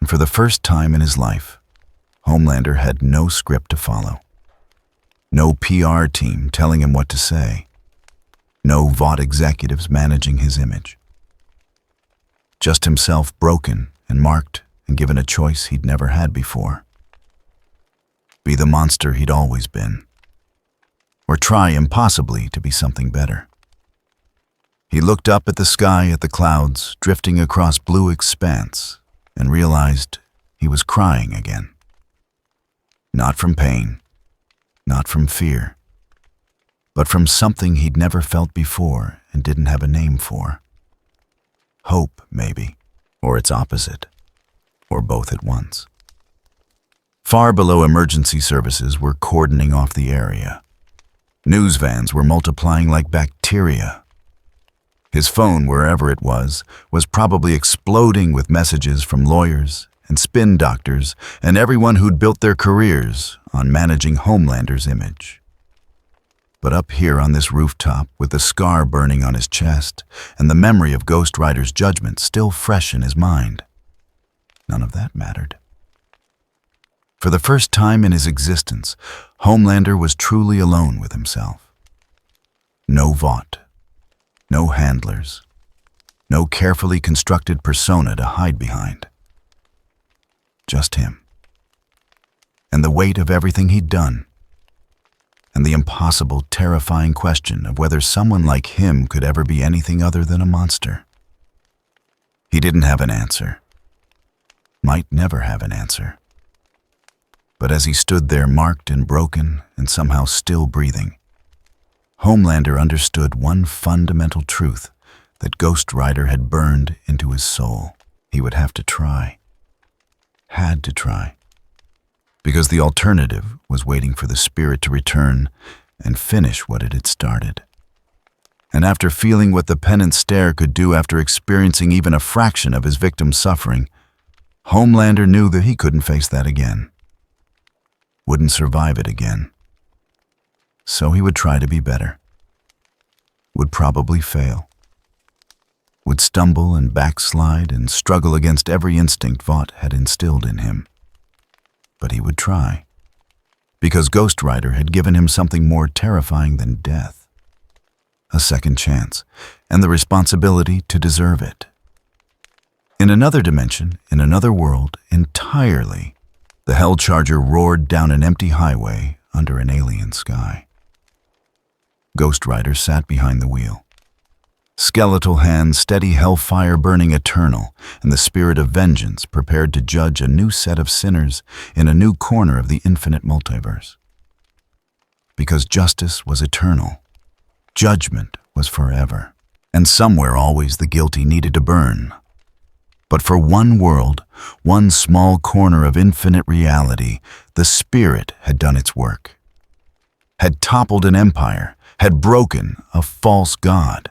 And for the first time in his life, Homelander had no script to follow. No PR team telling him what to say. No Vought executives managing his image. Just himself, broken and marked and given a choice he'd never had before. Be the monster he'd always been. Or try impossibly to be something better. He looked up at the sky, at the clouds drifting across blue expanse, and realized he was crying again. Not from pain, not from fear, but from something he'd never felt before and didn't have a name for. Hope, maybe, or its opposite, or both at once. Far below, emergency services were cordoning off the area. News vans were multiplying like bacteria. His phone, wherever it was probably exploding with messages from lawyers and spin doctors and everyone who'd built their careers on managing Homelander's image. But up here on this rooftop, with the scar burning on his chest and the memory of Ghost Rider's judgment still fresh in his mind, none of that mattered. For the first time in his existence, Homelander was truly alone with himself. No Vought, no handlers, no carefully constructed persona to hide behind. Just him. And the weight of everything he'd done. And the impossible, terrifying question of whether someone like him could ever be anything other than a monster. He didn't have an answer. Might never have an answer. But as he stood there marked and broken and somehow still breathing, Homelander understood one fundamental truth that Ghost Rider had burned into his soul. He would have to try. Had to try. Because the alternative was waiting for the spirit to return and finish what it had started. And after feeling what the penance stare could do after experiencing even a fraction of his victim's suffering, Homelander knew that he couldn't face that again. Wouldn't survive it again. So he would try to be better. Would probably fail. Would stumble and backslide and struggle against every instinct Vought had instilled in him. But he would try. Because Ghost Rider had given him something more terrifying than death. A second chance, and the responsibility to deserve it. In another dimension, in another world, entirely, the Hell Charger roared down an empty highway under an alien sky. Ghost Rider sat behind the wheel. Skeletal hands steady hellfire burning eternal, and the spirit of vengeance prepared to judge a new set of sinners in a new corner of the infinite multiverse. Because justice was eternal, judgment was forever, and somewhere always the guilty needed to burn. But for one world, one small corner of infinite reality, the spirit had done its work. Had toppled an empire, had broken a false god.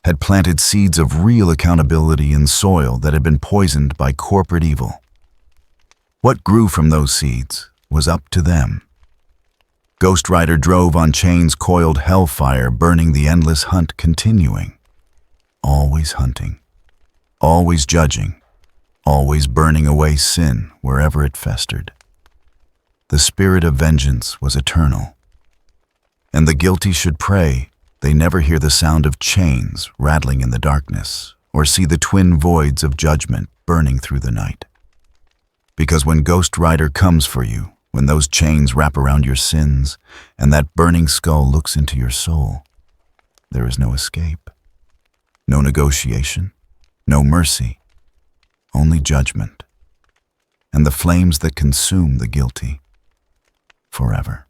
Had planted seeds of real accountability in soil that had been poisoned by corporate evil. What grew from those seeds was up to them. Ghost Rider drove on chains coiled hellfire, burning the endless hunt continuing. Always hunting. Always judging, always burning away sin wherever it festered. The spirit of vengeance was eternal. And the guilty should pray they never hear the sound of chains rattling in the darkness or see the twin voids of judgment burning through the night. Because when Ghost Rider comes for you, when those chains wrap around your sins and that burning skull looks into your soul, there is no escape, no negotiation. No mercy, only judgment, and the flames that consume the guilty forever.